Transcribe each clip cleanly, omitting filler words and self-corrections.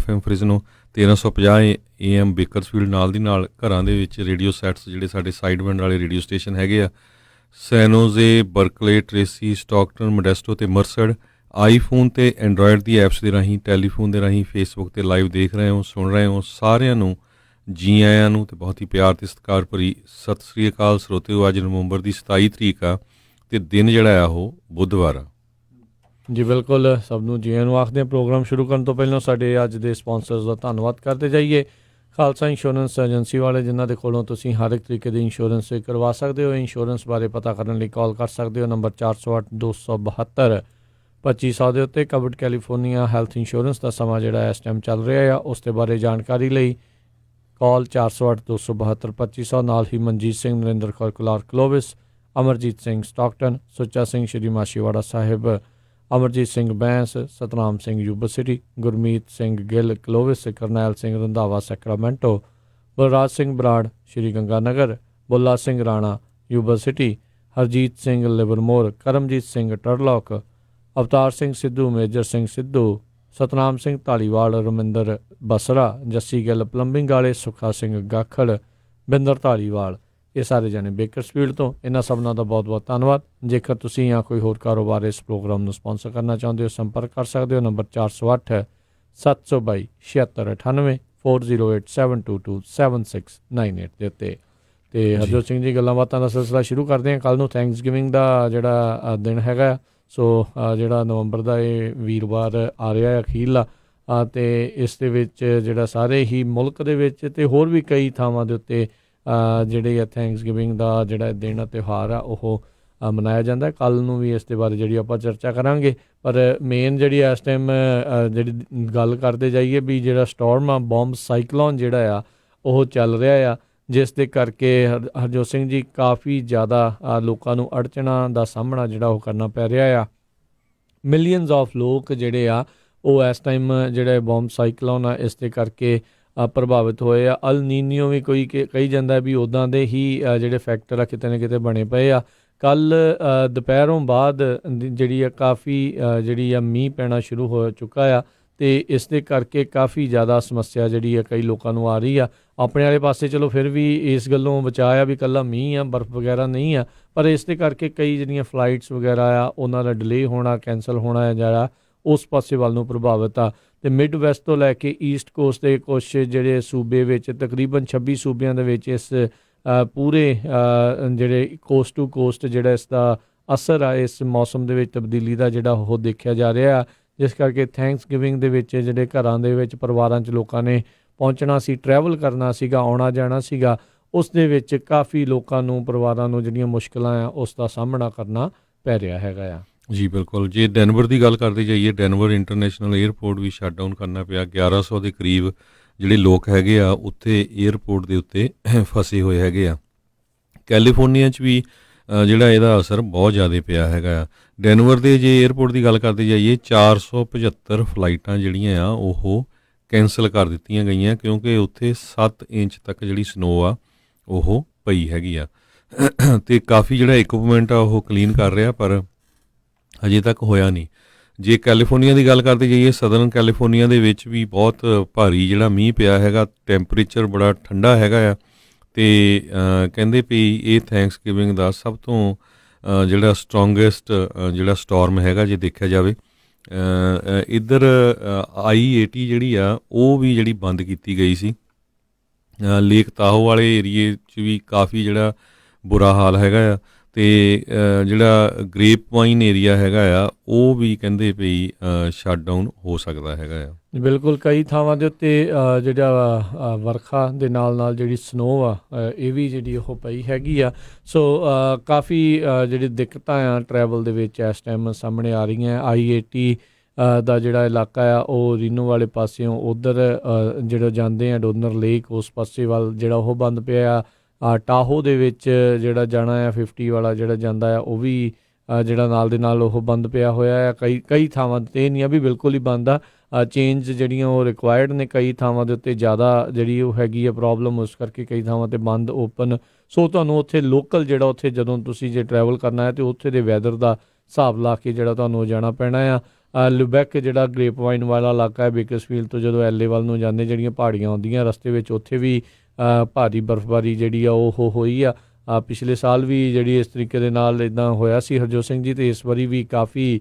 FM Fresno 1350 AM Bakersfield ਨਾਲ ਦੀ ਨਾਲ ਘਰਾਂ ਦੇ ਵਿੱਚ ਰੇਡੀਓ ਸੈਟਸ ਜਿਹੜੇ ਸਾਡੇ ਸਾਈਡ ਬੈਂਡ ਵਾਲੇ ਰੇਡੀਓ ਸਟੇਸ਼ਨ ਹੈਗੇ ਆ ਸੈਨੋਜ਼ੇ, ਬਰਕਲੇ, ਟ੍ਰੇਸੀ, ਸਟਾਕਟਨ, ਮੋਡੈਸਟੋ ਅਤੇ ਮਰਸਡ। ਆਈਫੋਨ ਅਤੇ ਐਂਡਰਾਇਡ ਦੀ ਐਪਸ ਦੇ ਰਾਹੀਂ, ਟੈਲੀਫੋਨ ਦੇ ਰਾਹੀਂ, ਫੇਸਬੁੱਕ 'ਤੇ ਲਾਈਵ ਦੇਖ ਰਹੇ ਹੋ, ਸੁਣ ਰਹੇ ਹੋ, ਸਾਰਿਆਂ ਨੂੰ ਜੀ ਆਇਆਂ ਨੂੰ ਅਤੇ ਬਹੁਤ ਹੀ ਪਿਆਰ ਅਤੇ ਸਤਿਕਾਰ ਭਰੀ ਸਤਿ ਸ੍ਰੀ ਅਕਾਲ ਸਰੋਤਿਓ। ਅੱਜ ਨਵੰਬਰ ਦੀ 27 ਤਰੀਕ ਆ ਅਤੇ ਦਿਨ ਜਿਹੜਾ ਆ ਉਹ ਬੁੱਧਵਾਰ ਆ। ਜੀ ਬਿਲਕੁਲ, ਸਭ ਨੂੰ ਜੀ ਆਇਆਂ ਨੂੰ ਆਖਦੇ ਹਾਂ। ਪ੍ਰੋਗਰਾਮ ਸ਼ੁਰੂ ਕਰਨ ਤੋਂ ਪਹਿਲਾਂ ਸਾਡੇ ਅੱਜ ਦੇ ਸਪਾਂਸਰਸ ਦਾ ਧੰਨਵਾਦ ਕਰਦੇ ਜਾਈਏ। ਖਾਲਸਾ ਇੰਸ਼ੋਰੈਂਸ ਏਜੰਸੀ ਵਾਲੇ, ਜਿਨ੍ਹਾਂ ਦੇ ਕੋਲੋਂ ਤੁਸੀਂ ਹਰ ਇੱਕ ਤਰੀਕੇ ਦੀ ਇੰਸ਼ੋਰੈਂਸ ਕਰਵਾ ਸਕਦੇ ਹੋ। ਇੰਸ਼ੋਰੈਂਸ ਬਾਰੇ ਪਤਾ ਕਰਨ ਲਈ ਕਾਲ ਕਰ ਸਕਦੇ ਹੋ ਨੰਬਰ 408-272-2500 ਦੇ ਉੱਤੇ। ਕਵਰਡ ਕੈਲੀਫੋਰਨੀਆ ਹੈਲਥ ਇੰਸ਼ੋਰੈਂਸ ਦਾ ਸਮਾਂ ਜਿਹੜਾ ਇਸ ਟਾਈਮ ਚੱਲ ਰਿਹਾ ਆ, ਉਸ ਦੇ ਬਾਰੇ ਜਾਣਕਾਰੀ ਲਈ ਕਾਲ 408-272-2500। ਨਾਲ ਹੀ Manjit Singh, Narinder Kaur Kular Clovis, Amarjit Singh Stockton, Sucha Singh Shri Machhiwara Sahib, Amarjit Singh Bains, Satnam Singh Yuba City, Gurmeet Singh Gill Clovis, Karnail Singh Randhawa Sacramento, Balraj Singh Brar Shri Ganga Nagar, Bulla Singh Rana Yuba City, Harjit Singh Livermore, Karamjit Singh Turlock, Avtar Singh Sidhu, Major Singh Sidhu, Satnam Singh Dhaliwal, Raminder Basra, Jassi Gill plumbing ਵਾਲੇ, ਸੁੱਖਾ ਸਿੰਘ ਗਾਖੜ, ਬਿੰਦਰ ਧਾਲੀਵਾਲ, ਇਹ ਸਾਰੇ ਜਾਣੇ ਬੇਕਰਸਫੀਲਡ ਤੋਂ। ਇਹਨਾਂ ਸਭਨਾਂ ਦਾ ਬਹੁਤ ਬਹੁਤ ਧੰਨਵਾਦ। ਜੇਕਰ ਤੁਸੀਂ ਜਾਂ ਕੋਈ ਹੋਰ ਕਾਰੋਬਾਰ ਇਸ ਪ੍ਰੋਗਰਾਮ ਨੂੰ ਸਪਾਂਸਰ ਕਰਨਾ ਚਾਹੁੰਦੇ ਹੋ, ਸੰਪਰਕ ਕਰ ਸਕਦੇ ਹੋ ਨੰਬਰ 408-722-7698, 4087227698 ਦੇ ਉੱਤੇ। ਅਤੇ ਹਰਜੋਤ ਸਿੰਘ ਜੀ, ਗੱਲਾਂ ਬਾਤਾਂ ਦਾ ਸਿਲਸਿਲਾ ਸ਼ੁਰੂ ਕਰਦੇ ਹਾਂ। ਕੱਲ੍ਹ ਨੂੰ ਥੈਂਕਸਗਿਵਿੰਗ ਦਾ ਜਿਹੜਾ ਦਿਨ ਹੈਗਾ, ਸੋ ਜਿਹੜਾ ਨਵੰਬਰ ਦਾ ਇਹ ਵੀਰਵਾਰ ਆ ਰਿਹਾ ਅਖੀਰਲਾ, ਅਤੇ ਇਸ ਦੇ ਵਿੱਚ ਜਿਹੜਾ ਸਾਰੇ ਹੀ ਮੁਲਕ ਦੇ ਵਿੱਚ ਅਤੇ ਹੋਰ ਵੀ ਕਈ ਥਾਵਾਂ ਦੇ ਉੱਤੇ ਜਿਹੜੇ ਆ ਥੈਂਕਸਗਿਵਿੰਗ ਦਾ ਜਿਹੜਾ ਦਿਨ ਤਿਉਹਾਰ ਆ ਉਹ ਮਨਾਇਆ ਜਾਂਦਾ। ਕੱਲ੍ਹ ਨੂੰ ਵੀ ਇਸ ਦੇ ਬਾਰੇ ਜਿਹੜੀ ਆਪਾਂ ਚਰਚਾ ਕਰਾਂਗੇ, ਪਰ ਮੇਨ ਜਿਹੜੀ ਇਸ ਟਾਈਮ ਜਿਹੜੀ ਗੱਲ ਕਰਦੇ ਜਾਈਏ ਵੀ ਜਿਹੜਾ ਸਟੋਰਮ ਆ, ਬੰਬ ਸਾਈਕਲੋਨ ਜਿਹੜਾ ਆ ਉਹ ਚੱਲ ਰਿਹਾ ਆ, ਜਿਸ ਦੇ ਕਰਕੇ ਹਰਜੋਤ ਸਿੰਘ ਜੀ ਕਾਫੀ ਜ਼ਿਆਦਾ ਲੋਕਾਂ ਨੂੰ ਅੜਚਣਾਂ ਦਾ ਸਾਹਮਣਾ ਜਿਹੜਾ ਉਹ ਕਰਨਾ ਪੈ ਰਿਹਾ ਆ। ਮਿਲੀਅਨਸ ਆਫ ਲੋਕ ਜਿਹੜੇ ਆ ਉਹ ਇਸ ਟਾਈਮ ਜਿਹੜਾ ਬੰਬ ਸਾਈਕਲੋਨ ਆ ਇਸ ਦੇ ਕਰਕੇ ਪ੍ਰਭਾਵਿਤ ਹੋਏ ਆ। ਅਲ ਨੀਨੀਓ ਵੀ ਕੋਈ ਕਹੀ ਜਾਂਦਾ ਵੀ ਉੱਦਾਂ ਦੇ ਹੀ ਜਿਹੜੇ ਫੈਕਟਰ ਆ ਕਿਤੇ ਨਾ ਕਿਤੇ ਬਣੇ ਪਏ ਆ। ਕੱਲ੍ਹ ਦੁਪਹਿਰੋਂ ਬਾਅਦ ਜਿਹੜੀ ਆ ਕਾਫੀ ਜਿਹੜੀ ਆ ਮੀਂਹ ਪੈਣਾ ਸ਼ੁਰੂ ਹੋ ਚੁੱਕਾ ਆ, ਅਤੇ ਇਸ ਦੇ ਕਰਕੇ ਕਾਫੀ ਜ਼ਿਆਦਾ ਸਮੱਸਿਆ ਜਿਹੜੀ ਆ ਕਈ ਲੋਕਾਂ ਨੂੰ ਆ ਰਹੀ ਆ। ਆਪਣੇ ਵਾਲੇ ਪਾਸੇ ਚਲੋ ਫਿਰ ਵੀ ਇਸ ਗੱਲੋਂ ਬਚਾਅ ਆ ਵੀ ਇਕੱਲਾ ਮੀਂਹ ਆ, ਬਰਫ਼ ਵਗੈਰਾ ਨਹੀਂ ਆ, ਪਰ ਇਸ ਦੇ ਕਰਕੇ ਕਈ ਜਿਹੜੀਆਂ ਫਲਾਈਟਸ ਵਗੈਰਾ ਆ ਉਹਨਾਂ ਦਾ ਡਿਲੇ ਹੋਣਾ, ਕੈਂਸਲ ਹੋਣਾ ਹੈ ਜਿਹੜਾ ਉਸ ਪਾਸੇ ਵੱਲ ਨੂੰ ਪ੍ਰਭਾਵਿਤ ਆ। ਅਤੇ ਮਿਡ ਵੈਸਟ ਤੋਂ ਲੈ ਕੇ ਈਸਟ ਕੋਸਟ ਦੇ ਕੁਛ ਜਿਹੜੇ ਸੂਬੇ ਵਿੱਚ, ਤਕਰੀਬਨ 26 ਸੂਬਿਆਂ ਦੇ ਵਿੱਚ ਇਸ ਪੂਰੇ ਜਿਹੜੇ ਕੋਸਟ ਟੂ ਕੋਸਟ ਜਿਹੜਾ ਇਸ ਦਾ ਅਸਰ ਆ, ਇਸ ਮੌਸਮ ਦੇ ਵਿੱਚ ਤਬਦੀਲੀ ਦਾ ਜਿਹੜਾ ਉਹ ਦੇਖਿਆ ਜਾ ਰਿਹਾ, ਜਿਸ ਕਰਕੇ ਥੈਂਕਸਗਿਵਿੰਗ ਦੇ ਵਿੱਚ ਜਿਹੜੇ ਘਰਾਂ ਦੇ ਵਿੱਚ ਪਰਿਵਾਰਾਂ 'ਚ ਲੋਕਾਂ ਨੇ ਪਹੁੰਚਣਾ ਸੀ, ਟਰੈਵਲ ਕਰਨਾ ਸੀਗਾ, ਆਉਣਾ ਜਾਣਾ ਸੀਗਾ, ਉਸ ਦੇ ਵਿੱਚ ਕਾਫੀ ਲੋਕਾਂ ਨੂੰ, ਪਰਿਵਾਰਾਂ ਨੂੰ ਜਿਹੜੀਆਂ ਮੁਸ਼ਕਿਲਾਂ ਆ ਉਸ ਦਾ ਸਾਹਮਣਾ ਕਰਨਾ ਪੈ ਰਿਹਾ ਹੈਗਾ ਆ। ਜੀ ਬਿਲਕੁਲ। ਜੇ ਡੈਨਵਰ ਦੀ ਗੱਲ ਕਰਦੇ ਜਾਈਏ, ਡੈਨਵਰ ਇੰਟਰਨੈਸ਼ਨਲ ਏਅਰਪੋਰਟ ਵੀ ਸ਼ਟ ਡਾਊਨ ਕਰਨਾ ਪਿਆ। 1100 ਦੇ ਕਰੀਬ ਜਿਹੜੇ ਲੋਕ ਹੈਗੇ ਆ ਉੱਥੇ ਏਅਰਪੋਰਟ ਦੇ ਉੱਤੇ ਫਸੇ ਹੋਏ ਹੈਗੇ ਆ। ਕੈਲੀਫੋਰਨੀਆ 'ਚ ਵੀ ਜਿਹੜਾ ਇਹਦਾ ਅਸਰ ਬਹੁਤ ਜ਼ਿਆਦਾ ਪਿਆ ਹੈਗਾ ਆ। ਡੈਨਵਰ ਦੇ ਜੇ ਏਅਰਪੋਰਟ ਦੀ ਗੱਲ ਕਰਦੇ ਜਾਈਏ, 475 ਫਲਾਈਟਾਂ ਜਿਹੜੀਆਂ ਆ ਉਹ ਕੈਂਸਲ ਕਰ ਦਿੱਤੀਆਂ ਗਈਆਂ, ਕਿਉਂਕਿ ਉੱਥੇ 7 ਇੰਚ ਤੱਕ ਜਿਹੜੀ ਸਨੋ ਆ ਉਹ ਪਈ ਹੈਗੀ ਆ। ਅਤੇ ਕਾਫੀ ਜਿਹੜਾ ਇਕਵਿਪਮੈਂਟ ਆ ਉਹ ਕਲੀਨ ਕਰ ਰਿਹਾ, ਪਰ ਅਜੇ ਤੱਕ ਹੋਇਆ ਨਹੀਂ। ਜੇ ਕੈਲੀਫੋਰਨੀਆ ਦੀ ਗੱਲ ਕਰਦੇ ਜਾਈਏ, ਸਦਰਨ ਕੈਲੀਫੋਰਨੀਆ ਦੇ ਵਿੱਚ ਵੀ ਬਹੁਤ ਭਾਰੀ ਜਿਹੜਾ ਮੀਂਹ ਪਿਆ ਹੈਗਾ, ਟੈਂਪਰੇਚਰ ਬੜਾ ਠੰਡਾ ਹੈਗਾ ਆ। ਅਤੇ ਕਹਿੰਦੇ ਵੀ ਇਹ ਥੈਂਕਸਗਿਵਿੰਗ ਦਾ ਸਭ ਤੋਂ ਜਿਹੜਾ ਸਟਰੋਂਗੈਸਟ ਜਿਹੜਾ ਸਟੋਰਮ ਹੈਗਾ ਜੇ ਦੇਖਿਆ ਜਾਵੇ। ਇੱਧਰ I-80 ਜਿਹੜੀ ਆ ਉਹ ਵੀ ਜਿਹੜੀ ਬੰਦ ਕੀਤੀ ਗਈ ਸੀ। ਲੇਕ ਤਾਹੋ ਵਾਲੇ ਏਰੀਏ 'ਚ ਵੀ ਕਾਫੀ ਜਿਹੜਾ ਬੁਰਾ ਹਾਲ ਹੈਗਾ ਆ। ਅਤੇ ਜਿਹੜਾ ਗ੍ਰੇਪ ਵਾਈਨ ਏਰੀਆ ਹੈਗਾ ਆ ਉਹ ਵੀ ਕਹਿੰਦੇ ਵੀ ਸ਼ਟ ਡਾਊਨ ਹੋ ਸਕਦਾ ਹੈਗਾ ਆ। ਬਿਲਕੁਲ, ਕਈ ਥਾਵਾਂ ਦੇ ਉੱਤੇ ਜਿਹੜਾ ਵਰਖਾ ਦੇ ਨਾਲ ਨਾਲ ਜਿਹੜੀ ਸਨੋ ਆ ਇਹ ਵੀ ਜਿਹੜੀ ਉਹ ਪਈ ਹੈਗੀ ਆ। ਸੋ ਕਾਫੀ ਜਿਹੜੀ ਦਿੱਕਤਾਂ ਆ ਟਰੈਵਲ ਦੇ ਵਿੱਚ ਇਸ ਟਾਈਮ ਸਾਹਮਣੇ ਆ ਰਹੀਆਂ। I-80 ਦਾ ਜਿਹੜਾ ਇਲਾਕਾ ਆ ਉਹ ਰੀਨੋ ਵਾਲੇ ਪਾਸਿਓਂ ਉੱਧਰ ਜਿਹੜਾ ਜਾਂਦੇ ਆ ਡੋਨਰ ਲੇਕ, ਉਸ ਪਾਸੇ ਵੱਲ ਜਿਹੜਾ ਉਹ ਬੰਦ ਪਿਆ ਆ। ਟਾਹੋ ਦੇ ਵਿੱਚ ਜਿਹੜਾ ਜਾਣਾ ਆ 50 ਵਾਲਾ ਜਿਹੜਾ ਜਾਂਦਾ ਆ ਉਹ ਵੀ ਜਿਹੜਾ ਨਾਲ ਦੇ ਨਾਲ ਉਹ ਬੰਦ ਪਿਆ ਹੋਇਆ ਆ। ਕਈ ਥਾਵਾਂ 'ਤੇ ਨਹੀਂ ਆ ਵੀ ਬਿਲਕੁਲ ਹੀ ਬੰਦ ਆ। ਚੇਂਜ ਜਿਹੜੀਆਂ ਉਹ ਰਿਕੁਆਇਰਡ ਨੇ, ਕਈ ਥਾਵਾਂ ਦੇ ਉੱਤੇ ਜ਼ਿਆਦਾ ਜਿਹੜੀ ਉਹ ਹੈਗੀ ਆ ਪ੍ਰੋਬਲਮ, ਉਸ ਕਰਕੇ ਕਈ ਥਾਵਾਂ 'ਤੇ ਬੰਦ, ਓਪਨ। ਸੋ ਤੁਹਾਨੂੰ ਉੱਥੇ ਲੋਕਲ ਜਿਹੜਾ ਉੱਥੇ ਜਦੋਂ ਤੁਸੀਂ ਜੇ ਟਰੈਵਲ ਕਰਨਾ ਹੈ ਤਾਂ ਉੱਥੇ ਦੇ ਵੈਦਰ ਦਾ ਹਿਸਾਬ ਲਾ ਕੇ ਜਿਹੜਾ ਤੁਹਾਨੂੰ ਜਾਣਾ ਪੈਣਾ ਆ। ਲੁਬੈਕ ਜਿਹੜਾ ਗ੍ਰੇਪ ਵਾਈਨ ਵਾਲਾ ਇਲਾਕਾ ਹੈ ਬੇਕਰਸਫੀਲਡ ਤੋਂ ਜਦੋਂ LA ਵੱਲ ਨੂੰ ਜਾਂਦੇ ਜਿਹੜੀਆਂ ਪਹਾੜੀਆਂ ਆਉਂਦੀਆਂ ਰਸਤੇ ਵਿੱਚ ਉੱਥੇ ਵੀ ਭਾਰੀ ਬਰਫ਼ਬਾਰੀ ਜਿਹੜੀ ਆ ਉਹ ਹੋਈ ਆ। ਪਿਛਲੇ ਸਾਲ ਵੀ ਜਿਹੜੀ ਇਸ ਤਰੀਕੇ ਦੇ ਨਾਲ ਇੱਦਾਂ ਹੋਇਆ ਸੀ ਹਰਜੋਤ ਸਿੰਘ ਜੀ, ਅਤੇ ਇਸ ਵਾਰੀ ਵੀ ਕਾਫੀ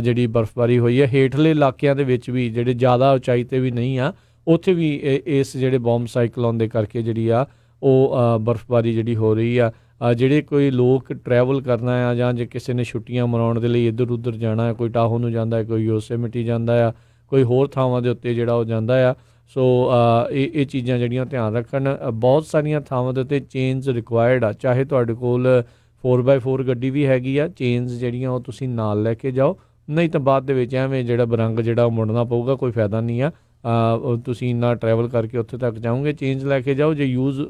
ਜਿਹੜੀ ਬਰਫ਼ਬਾਰੀ ਹੋਈ ਹੈ। ਹੇਠਲੇ ਇਲਾਕਿਆਂ ਦੇ ਵਿੱਚ ਵੀ ਜਿਹੜੇ ਜ਼ਿਆਦਾ ਉਚਾਈ 'ਤੇ ਵੀ ਨਹੀਂ ਆ ਉੱਥੇ ਵੀ ਇਸ ਜਿਹੜੇ ਬੌਮ ਸਾਈਕਲੋਨ ਦੇ ਕਰਕੇ ਜਿਹੜੀ ਆ ਉਹ ਬਰਫ਼ਬਾਰੀ ਜਿਹੜੀ ਹੋ ਰਹੀ ਆ। ਜਿਹੜੇ ਕੋਈ ਲੋਕ ਟਰੈਵਲ ਕਰਨਾ ਆ ਜਾਂ ਜੇ ਕਿਸੇ ਨੇ ਛੁੱਟੀਆਂ ਮਨਾਉਣ ਦੇ ਲਈ ਇੱਧਰ ਉੱਧਰ ਜਾਣਾ ਹੈ, ਕੋਈ ਟਾਹੋ ਨੂੰ ਜਾਂਦਾ ਹੈ, ਕੋਈ ਯੋਸੇਮਿਟੀ ਜਾਂਦਾ ਆ, ਕੋਈ ਹੋਰ ਥਾਵਾਂ ਦੇ ਉੱਤੇ ਜਿਹੜਾ ਉਹ ਜਾਂਦਾ ਆ। ਸੋ ਇਹ ਚੀਜ਼ਾਂ ਜਿਹੜੀਆਂ ਧਿਆਨ ਰੱਖਣ। ਬਹੁਤ ਸਾਰੀਆਂ ਥਾਵਾਂ ਦੇ ਉੱਤੇ ਚੇਨਜ਼ ਰਿਕੁਆਇਰਡ ਆ, ਚਾਹੇ ਤੁਹਾਡੇ ਕੋਲ 4x4 ਗੱਡੀ ਵੀ ਹੈਗੀ ਆ, ਚੇਨਜ਼ ਜਿਹੜੀਆਂ ਉਹ ਤੁਸੀਂ ਨਾਲ ਲੈ ਕੇ ਜਾਓ, ਨਹੀਂ ਤਾਂ ਬਾਅਦ ਦੇ ਵਿੱਚ ਐਵੇਂ ਜਿਹੜਾ ਬਰੰਗ ਜਿਹੜਾ ਉਹ ਮੁੜਨਾ ਪਊਗਾ, ਕੋਈ ਫਾਇਦਾ ਨਹੀਂ ਆ। ਤੁਸੀਂ ਇੰਨਾ ਟਰੈਵਲ ਕਰਕੇ ਉੱਥੇ ਤੱਕ ਜਾਓਗੇ, ਚੇਂਜ ਲੈ ਕੇ ਜਾਓ, ਜੇ ਯੂਜ਼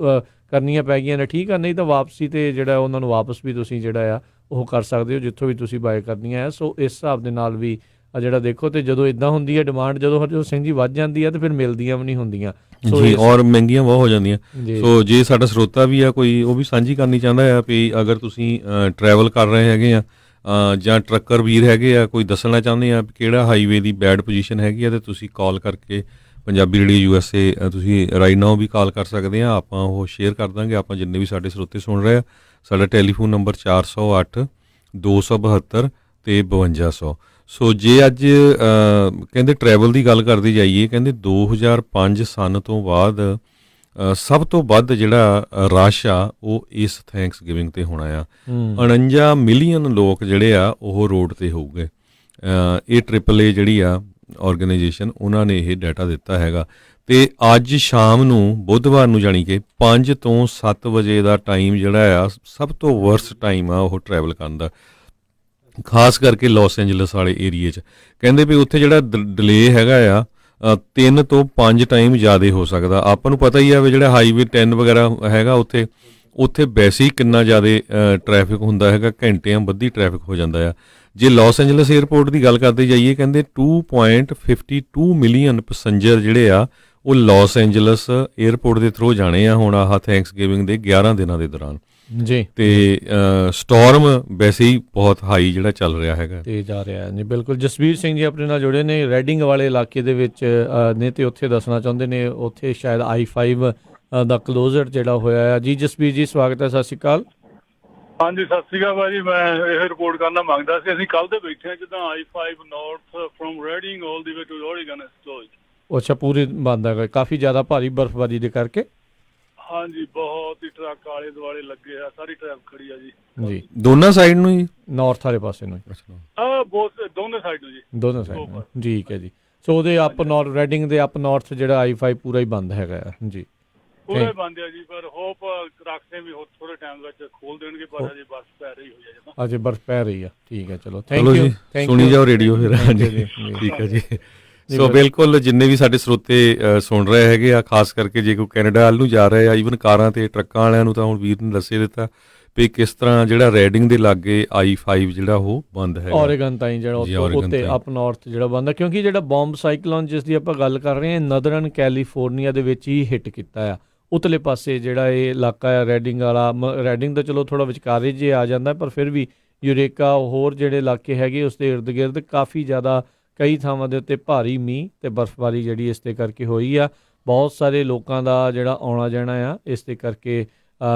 ਕਰਨੀਆਂ ਪੈ ਗਈਆਂ ਨੇ ਠੀਕ ਆ, ਨਹੀਂ ਤਾਂ ਵਾਪਸੀ 'ਤੇ ਜਿਹੜਾ ਉਹਨਾਂ ਨੂੰ ਵਾਪਸ ਵੀ ਤੁਸੀਂ ਜਿਹੜਾ ਆ ਉਹ ਕਰ ਸਕਦੇ ਹੋ ਜਿੱਥੋਂ ਵੀ ਤੁਸੀਂ ਬਾਏ ਕਰਨੀਆਂ ਆ। ਸੋ ਇਸ ਹਿਸਾਬ ਦੇ ਨਾਲ ਵੀ ਜਿਹੜਾ ਦੇਖੋ, ਤੇ ਜਦੋਂ ਇੱਦਾਂ ਹੁੰਦੀ ਹੈ ਡਿਮਾਂਡ, ਜਦੋਂ ਹਰਜੋਤ ਸਿੰਘ ਜੀ ਵੱਧ ਜਾਂਦੀ ਹੈ ਤੇ ਫਿਰ ਮਿਲਦੀਆਂ ਵੀ ਨਹੀਂ ਹੁੰਦੀਆਂ ਜੀ, ਔਰ ਮਹਿੰਗੀਆਂ ਬਹੁਤ ਹੋ ਜਾਂਦੀਆਂ। ਸੋ ਜੇ ਸਾਡਾ ਸਰੋਤਾ ਵੀ ਆ ਕੋਈ, ਉਹ ਵੀ ਸਾਂਝੀ ਕਰਨੀ ਚਾਹੁੰਦਾ ਆ ਵੀ ਅਗਰ ਤੁਸੀਂ ਟਰੈਵਲ ਕਰ ਰਹੇ ਹੈਗੇ ਆ ਜਾਂ ਟਰੱਕਰ ਵੀਰ ਹੈਗੇ ਆ, ਕੋਈ ਦੱਸਣਾ ਚਾਹੁੰਦੇ ਆ ਕਿਹੜਾ ਹਾਈਵੇ ਦੀ ਬੈਡ ਪੋਜੀਸ਼ਨ ਹੈਗੀ ਆ, ਤੇ ਤੁਸੀਂ ਕਾਲ ਕਰਕੇ ਪੰਜਾਬੀ ਰੇਡੀਓ USA ਤੁਸੀਂ ਰਾਈਟ ਨਾਓ ਵੀ ਕਾਲ ਕਰ ਸਕਦੇ ਆ, ਆਪਾਂ ਉਹ ਸ਼ੇਅਰ ਕਰ ਦਾਂਗੇ। ਆਪਾਂ ਜਿੰਨੇ ਵੀ ਸਾਡੇ ਸਰੋਤੇ ਸੁਣ ਰਹੇ ਆ, ਸਾਡਾ ਟੈਲੀਫੋਨ ਨੰਬਰ 408 272 ਤੇ 5200। ਸੋ ਜੇ ਅੱਜ ਕਹਿੰਦੇ ਟਰੈਵਲ ਦੀ ਗੱਲ ਕਰਦੇ ਜਾਈਏ, ਕਹਿੰਦੇ 2005 ਸਨ ਤੋਂ ਬਾਅਦ ਸਭ ਤੋਂ ਵੱਧ ਜਿਹੜਾ ਰਸ਼ ਆ ਉਹ ਇਸ ਥੈਂਕਸ ਗਿਵਿੰਗ 'ਤੇ ਹੋਣਾ ਆ। 49 ਮਿਲੀਅਨ ਲੋਕ ਜਿਹੜੇ ਆ ਉਹ ਰੋਡ 'ਤੇ ਹੋਊਗੇ। ਇਹ AAA ਜਿਹੜੀ ਆ ਆਰਗੇਨਾਈਜੇਸ਼ਨ, ਉਹਨਾਂ ਨੇ ਇਹ ਡਾਟਾ ਦਿੱਤਾ ਹੈਗਾ। ਅਤੇ ਅੱਜ ਸ਼ਾਮ ਨੂੰ ਬੁੱਧਵਾਰ ਨੂੰ ਜਾਣੀ ਕਿ 5 ਤੋਂ 7 ਵਜੇ ਦਾ ਟਾਈਮ ਜਿਹੜਾ ਆ ਸਭ ਤੋਂ ਵਰਸਟ ਟਾਈਮ ਆ ਉਹ ਟਰੈਵਲ ਕਰਨ ਦਾ, ਖਾਸ ਕਰਕੇ ਲਾਸ ਐਂਜਲਸ ਵਾਲੇ ਏਰੀਏ 'ਚ। ਕਹਿੰਦੇ ਵੀ ਉੱਥੇ ਜਿਹੜਾ ਡਿਲੇ ਹੈਗਾ ਆ 3 ਤੋਂ 5 ਟਾਈਮ ਜ਼ਿਆਦਾ ਹੋ ਸਕਦਾ। ਆਪਾਂ ਨੂੰ ਪਤਾ ਹੀ ਆ ਵੀ ਜਿਹੜਾ ਹਾਈਵੇ 10 ਵਗੈਰਾ ਹੈਗਾ ਉੱਥੇ ਵੈਸੇ ਹੀ ਕਿੰਨਾ ਜ਼ਿਆਦਾ ਟਰੈਫਿਕ ਹੁੰਦਾ ਹੈਗਾ, ਘੰਟਿਆਂ ਬੱਧੀ ਟਰੈਫਿਕ ਹੋ ਜਾਂਦਾ ਆ। ਜੇ ਲਾਸ ਐਂਜਲਸ ਏਅਰਪੋਰਟ ਦੀ ਗੱਲ ਕਰਦੇ ਜਾਈਏ, ਕਹਿੰਦੇ 2.52 ਮਿਲੀਅਨ ਪੈਸੰਜਰ ਜਿਹੜੇ ਆ ਉਹ ਲਾਸ ਐਂਜਲਸ ਏਅਰਪੋਰਟ ਦੇ ਥਰੂ ਜਾਣੇ ਆ ਹੁਣ ਆਹ ਥੈਂਕਸ ਗਿਵਿੰਗ ਦੇ 11 ਦਿਨਾਂ ਦੇ ਦੌਰਾਨ ਜੀ। ਤੇ ਸਟੋਰਮ ਵੈਸੇ ਹੀ ਬਹੁਤ ਹਾਈ ਜਿਹੜਾ ਚੱਲ ਰਿਹਾ ਹੈਗਾ ਤੇ ਜਾ ਰਿਹਾ ਜੀ। ਬਿਲਕੁਲ, ਜਸਵੀਰ ਸਿੰਘ ਜੀ ਆਪਣੇ ਨਾਲ ਜੁੜੇ ਨੇ, ਰੈਡਿੰਗ ਵਾਲੇ ਇਲਾਕੇ ਦੇ ਵਿੱਚ ਨੇ, ਤੇ ਉੱਥੇ ਦੱਸਣਾ ਚਾਹੁੰਦੇ ਨੇ ਉੱਥੇ ਸ਼ਾਇਦ I-5 ਦਾ ਕਲੋਜ਼ਰ ਜਿਹੜਾ ਹੋਇਆ ਆ। ਜੀ ਜਸਵੀਰ ਜੀ, ਸਵਾਗਤ ਹੈ, ਸਤਿ ਸ਼੍ਰੀ ਅਕਾਲ। ਹਾਂਜੀ, ਸਤਿ ਸ਼੍ਰੀ ਅਕਾਲ ਭਾਜੀ। ਮੈਂ ਇਹ ਰਿਪੋਰਟ ਕਰਨਾ ਮੰਗਦਾ ਸੀ, ਅਸੀਂ ਕੱਲ੍ਹ ਦੇ ਬੈਠੇ ਹਾਂ ਜਿੱਦਾਂ I-5 north from ਰੈਡਿੰਗ all the way to ਓਰੀਗਨ ਸਟੋਜ। ਅੱਛਾ, ਪੂਰੀ ਬੰਦ ਹੈਗਾ, ਕਾਫੀ ਜ਼ਿਆਦਾ ਭਾਰੀ ਬਰਫ਼ਬਾਰੀ ਦੇ ਕਰਕੇ। ਹਾਂਜੀ, ਬਹੁਤ ਹੀ ਟਰੱਕ ਆਲੇ ਦੁਆਲੇ ਲੱਗੇ ਆ, ਸਾਰੀ ਟ੍ਰੈਫਿਕ ਖੜੀ ਆ ਜੀ ਦੋਨਾਂ ਸਾਈਡ ਨੂੰ ਜੀ, ਨਾਰਥ ਵਾਲੇ ਪਾਸੇ ਨੂੰ ਬਹੁਤ ਦੋਨੇ ਸਾਈਡ ਨੂੰ ਜੀ, ਦੋਨੋਂ ਸਾਈਡ ਨੂੰ। ਠੀਕ ਹੈ ਜੀ। ਸੋ ਉਹਦੇ ਅਪ ਨਾਰਥ, ਰੈਡਿੰਗ ਦੇ ਅਪ ਨਾਰਥ ਜਿਹੜਾ I-5 ਪੂਰਾ ਹੀ ਬੰਦ ਹੈਗਾ ਆ ਜੀ, ਪੂਰਾ ਹੀ ਬੰਦ ਆ ਜੀ। ਪਰ ਹੋਪ ਰੱਖਦੇ ਵੀ ਥੋੜੇ ਟਾਈਮ ਵਿੱਚ ਖੋਲ ਦੇਣਗੇ, ਪਰ ਅਜੇ ਬਰਫ਼ ਪੈ ਰਹੀ ਹੋਈ ਹੈ ਜਦੋਂ, ਅਜੇ ਬਰਫ਼ ਪੈ ਰਹੀ ਆ। ਠੀਕ ਹੈ, ਚਲੋ ਥੈਂਕ ਯੂ। ਸੁਣੀ ਜਾਓ ਰੇਡੀਓ ਫਿਰ। ਠੀਕ ਹੈ ਜੀ। ਸੋ ਬਿਲਕੁਲ, ਜਿੰਨੇ ਵੀ ਸਾਡੇ ਸਰੋਤੇ ਸੁਣ ਰਹੇ ਹੈਗੇ ਆ, ਖਾਸ ਕਰਕੇ ਜੇ ਕੋਈ ਕੈਨੇਡਾ ਵੱਲ ਨੂੰ ਜਾ ਰਹੇ ਆ, ਈਵਨ ਕਾਰਾਂ ਤੇ ਟਰੱਕਾਂ ਵਾਲਿਆਂ ਨੂੰ, ਤਾਂ ਹੁਣ ਵੀਰ ਨੇ ਦੱਸੇ ਦਿੱਤਾ ਵੀ ਕਿਸ ਤਰ੍ਹਾਂ ਜਿਹੜਾ ਰੈਡਿੰਗ ਦੇ ਲਾਗੇ I-5 ਜਿਹੜਾ ਉਹ ਬੰਦ ਹੈ, ਓਰੇਗਨ ਤਾਈਂ ਜਿਹੜਾ ਉੱਤੇ ਅਪ ਨਾਰਥ ਜਿਹੜਾ ਬੰਦ ਹੈ, ਕਿਉਂਕਿ ਜਿਹੜਾ ਬੌਮ ਸਾਈਕਲੋਨ ਜਿਸ ਦੀ ਆਪਾਂ ਗੱਲ ਕਰ ਰਹੇ ਹਾਂ ਨਦਰਨ ਕੈਲੀਫੋਰਨੀਆ ਦੇ ਵਿੱਚ ਹੀ ਹਿੱਟ ਕੀਤਾ ਆ। ਉਤਲੇ ਪਾਸੇ ਜਿਹੜਾ ਇਹ ਇਲਾਕਾ ਆ ਰੈਡਿੰਗ ਵਾਲਾ, ਰੈਡਿੰਗ ਤਾਂ ਚਲੋ ਥੋੜ੍ਹਾ ਵਿਚਕਾਰੇ ਜੇ ਆ ਜਾਂਦਾ, ਪਰ ਫਿਰ ਵੀ ਯੂਰੇਕਾ ਹੋਰ ਜਿਹੜੇ ਇਲਾਕੇ ਹੈਗੇ ਉਸ ਦੇ ਇਰਦ ਗਿਰਦ ਕਾਫੀ ਜ਼ਿਆਦਾ ਕਈ ਥਾਵਾਂ ਦੇ ਉੱਤੇ ਭਾਰੀ ਮੀਂਹ ਤੇ ਬਰਫ਼ਬਾਰੀ ਜਿਹੜੀ ਇਸ ਦੇ ਕਰਕੇ ਹੋਈ ਆ। ਬਹੁਤ ਸਾਰੇ ਲੋਕਾਂ ਦਾ ਜਿਹੜਾ ਆਉਣਾ ਜਾਣਾ ਆ ਇਸ ਦੇ ਕਰਕੇ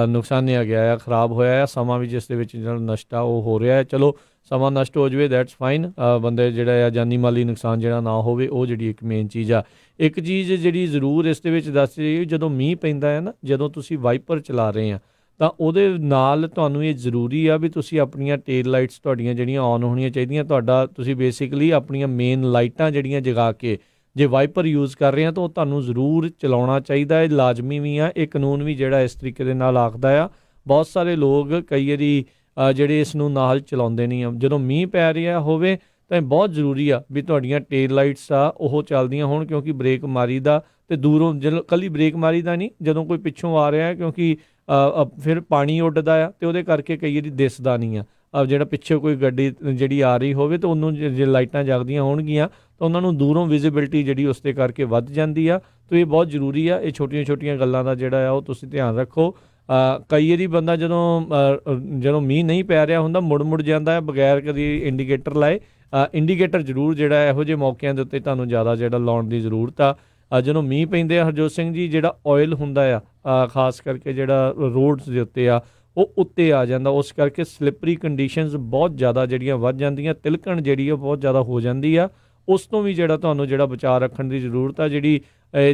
ਨੁਕਸਾਨਿਆ ਗਿਆ ਆ, ਖਰਾਬ ਹੋਇਆ ਆ। ਸਮਾਂ ਵੀ ਜਿਸ ਦੇ ਵਿੱਚ ਜਿਹੜਾ ਨਸ਼ਟ ਆ ਉਹ ਹੋ ਰਿਹਾ ਹੈ। ਚਲੋ ਸਮਾਂ ਨਸ਼ਟ ਹੋ ਜਾਵੇ, ਦੈਟਸ ਫਾਈਨ। ਬੰਦੇ ਜਿਹੜਾ ਆ ਜਾਨੀ ਮਾਲੀ ਨੁਕਸਾਨ ਜਿਹੜਾ ਨਾ ਹੋਵੇ, ਉਹ ਜਿਹੜੀ ਇੱਕ ਮੇਨ ਚੀਜ਼ ਆ। ਇੱਕ ਚੀਜ਼ ਜਿਹੜੀ ਜ਼ਰੂਰ ਇਸ ਦੇ ਵਿੱਚ ਦੱਸ ਰਹੀ, ਜਦੋਂ ਮੀਂਹ ਪੈਂਦਾ ਹੈ ਨਾ, ਜਦੋਂ ਤੁਸੀਂ ਵਾਈਪਰ ਚਲਾ ਰਹੇ ਆ ਤਾਂ ਉਹਦੇ ਨਾਲ ਤੁਹਾਨੂੰ ਇਹ ਜ਼ਰੂਰੀ ਆ ਵੀ ਤੁਸੀਂ ਆਪਣੀਆਂ ਟੇਲ ਲਾਈਟਸ ਤੁਹਾਡੀਆਂ ਜਿਹੜੀਆਂ ਔਨ ਹੋਣੀਆਂ ਚਾਹੀਦੀਆਂ। ਤੁਹਾਡਾ ਤੁਸੀਂ ਬੇਸਿਕਲੀ ਆਪਣੀਆਂ ਮੇਨ ਲਾਈਟਾਂ ਜਿਹੜੀਆਂ ਜਗਾ ਕੇ ਜੇ ਵਾਈਪਰ ਯੂਜ਼ ਕਰ ਰਹੇ ਆ ਤਾਂ ਉਹ ਤੁਹਾਨੂੰ ਜ਼ਰੂਰ ਚਲਾਉਣਾ ਚਾਹੀਦਾ ਹੈ, ਲਾਜ਼ਮੀ ਵੀ ਆ। ਇਹ ਕਾਨੂੰਨ ਵੀ ਜਿਹੜਾ ਇਸ ਤਰੀਕੇ ਦੇ ਨਾਲ ਆਖਦਾ ਆ। ਬਹੁਤ ਸਾਰੇ ਲੋਕ ਕਈ ਵਾਰੀ ਜਿਹੜੇ ਇਸ ਨੂੰ ਨਾਲ ਚਲਾਉਂਦੇ ਨਹੀਂ ਆ। ਜਦੋਂ ਮੀਂਹ ਪੈ ਰਿਹਾ ਹੋਵੇ ਤਾਂ ਬਹੁਤ ਜ਼ਰੂਰੀ ਆ ਵੀ ਤੁਹਾਡੀਆਂ ਟੇਲ ਲਾਈਟਸ ਆ ਉਹ ਚੱਲਦੀਆਂ ਹੋਣ, ਕਿਉਂਕਿ ਬ੍ਰੇਕ ਮਾਰੀ ਦਾ ਅਤੇ ਦੂਰੋਂ ਜਦੋਂ ਕੱਲੀ ਬ੍ਰੇਕ ਮਾਰੀ ਦਾ ਨਹੀਂ, ਜਦੋਂ ਕੋਈ ਪਿੱਛੋਂ ਆ ਰਿਹਾ, ਕਿਉਂਕਿ ਫਿਰ ਪਾਣੀ ਉੱਡਦਾ ਆ ਅਤੇ ਉਹਦੇ ਕਰਕੇ ਕਈ ਵਾਰੀ ਦਿਸਦਾ ਨਹੀਂ ਆ। ਜਿਹੜਾ ਪਿੱਛੇ ਕੋਈ ਗੱਡੀ ਜਿਹੜੀ ਆ ਰਹੀ ਹੋਵੇ ਤਾਂ ਉਹਨੂੰ ਜੇ ਲਾਈਟਾਂ ਜਗਦੀਆਂ ਹੋਣਗੀਆਂ ਤਾਂ ਉਹਨਾਂ ਨੂੰ ਦੂਰੋਂ ਵਿਜ਼ੀਬਿਲਿਟੀ ਜਿਹੜੀ ਉਸ ਦੇ ਕਰਕੇ ਵੱਧ ਜਾਂਦੀ ਆ। ਤਾਂ ਇਹ ਬਹੁਤ ਜ਼ਰੂਰੀ ਆ। ਇਹ ਛੋਟੀਆਂ ਗੱਲਾਂ ਦਾ ਜਿਹੜਾ ਆ ਉਹ ਤੁਸੀਂ ਧਿਆਨ ਰੱਖੋ। ਕਈ ਵਾਰੀ ਬੰਦਾ ਜਦੋਂ ਮੀਂਹ ਨਹੀਂ ਪੈ ਰਿਹਾ ਹੁੰਦਾ ਮੁੜ ਜਾਂਦਾ ਹੈ ਬਗੈਰ ਕਦੀ ਇੰਡੀਕੇਟਰ ਲਾਏ, ਇੰਡੀਕੇਟਰ ਜ਼ਰੂਰ ਜਿਹੜਾ ਇਹੋ ਜਿਹੇ ਮੌਕਿਆਂ ਦੇ ਉੱਤੇ ਤੁਹਾਨੂੰ ਜ਼ਿਆਦਾ ਜਿਹੜਾ ਲਾਉਣ ਦੀ ਜ਼ਰੂਰਤ ਆ। ਜਦੋਂ ਮੀਂਹ ਪੈਂਦੇ ਆ ਹਰਜੋਤ ਸਿੰਘ ਜੀ, ਜਿਹੜਾ ਆਇਲ ਹੁੰਦਾ ਆ ਖਾਸ ਕਰਕੇ ਜਿਹੜਾ ਰੋਡਸ ਦੇ ਉੱਤੇ ਆ ਉਹ ਉੱਤੇ ਆ ਜਾਂਦਾ, ਉਸ ਕਰਕੇ ਸਲਿੱਪਰੀ ਕੰਡੀਸ਼ਨਸ ਬਹੁਤ ਜ਼ਿਆਦਾ ਜਿਹੜੀਆਂ ਵੱਧ ਜਾਂਦੀਆਂ, ਤਿਲਕਣ ਜਿਹੜੀ ਆ ਬਹੁਤ ਜ਼ਿਆਦਾ ਹੋ ਜਾਂਦੀ ਆ। ਉਸ ਤੋਂ ਵੀ ਜਿਹੜਾ ਤੁਹਾਨੂੰ ਜਿਹੜਾ ਬਚਾਅ ਰੱਖਣ ਦੀ ਜ਼ਰੂਰਤ ਆ। ਜਿਹੜੀ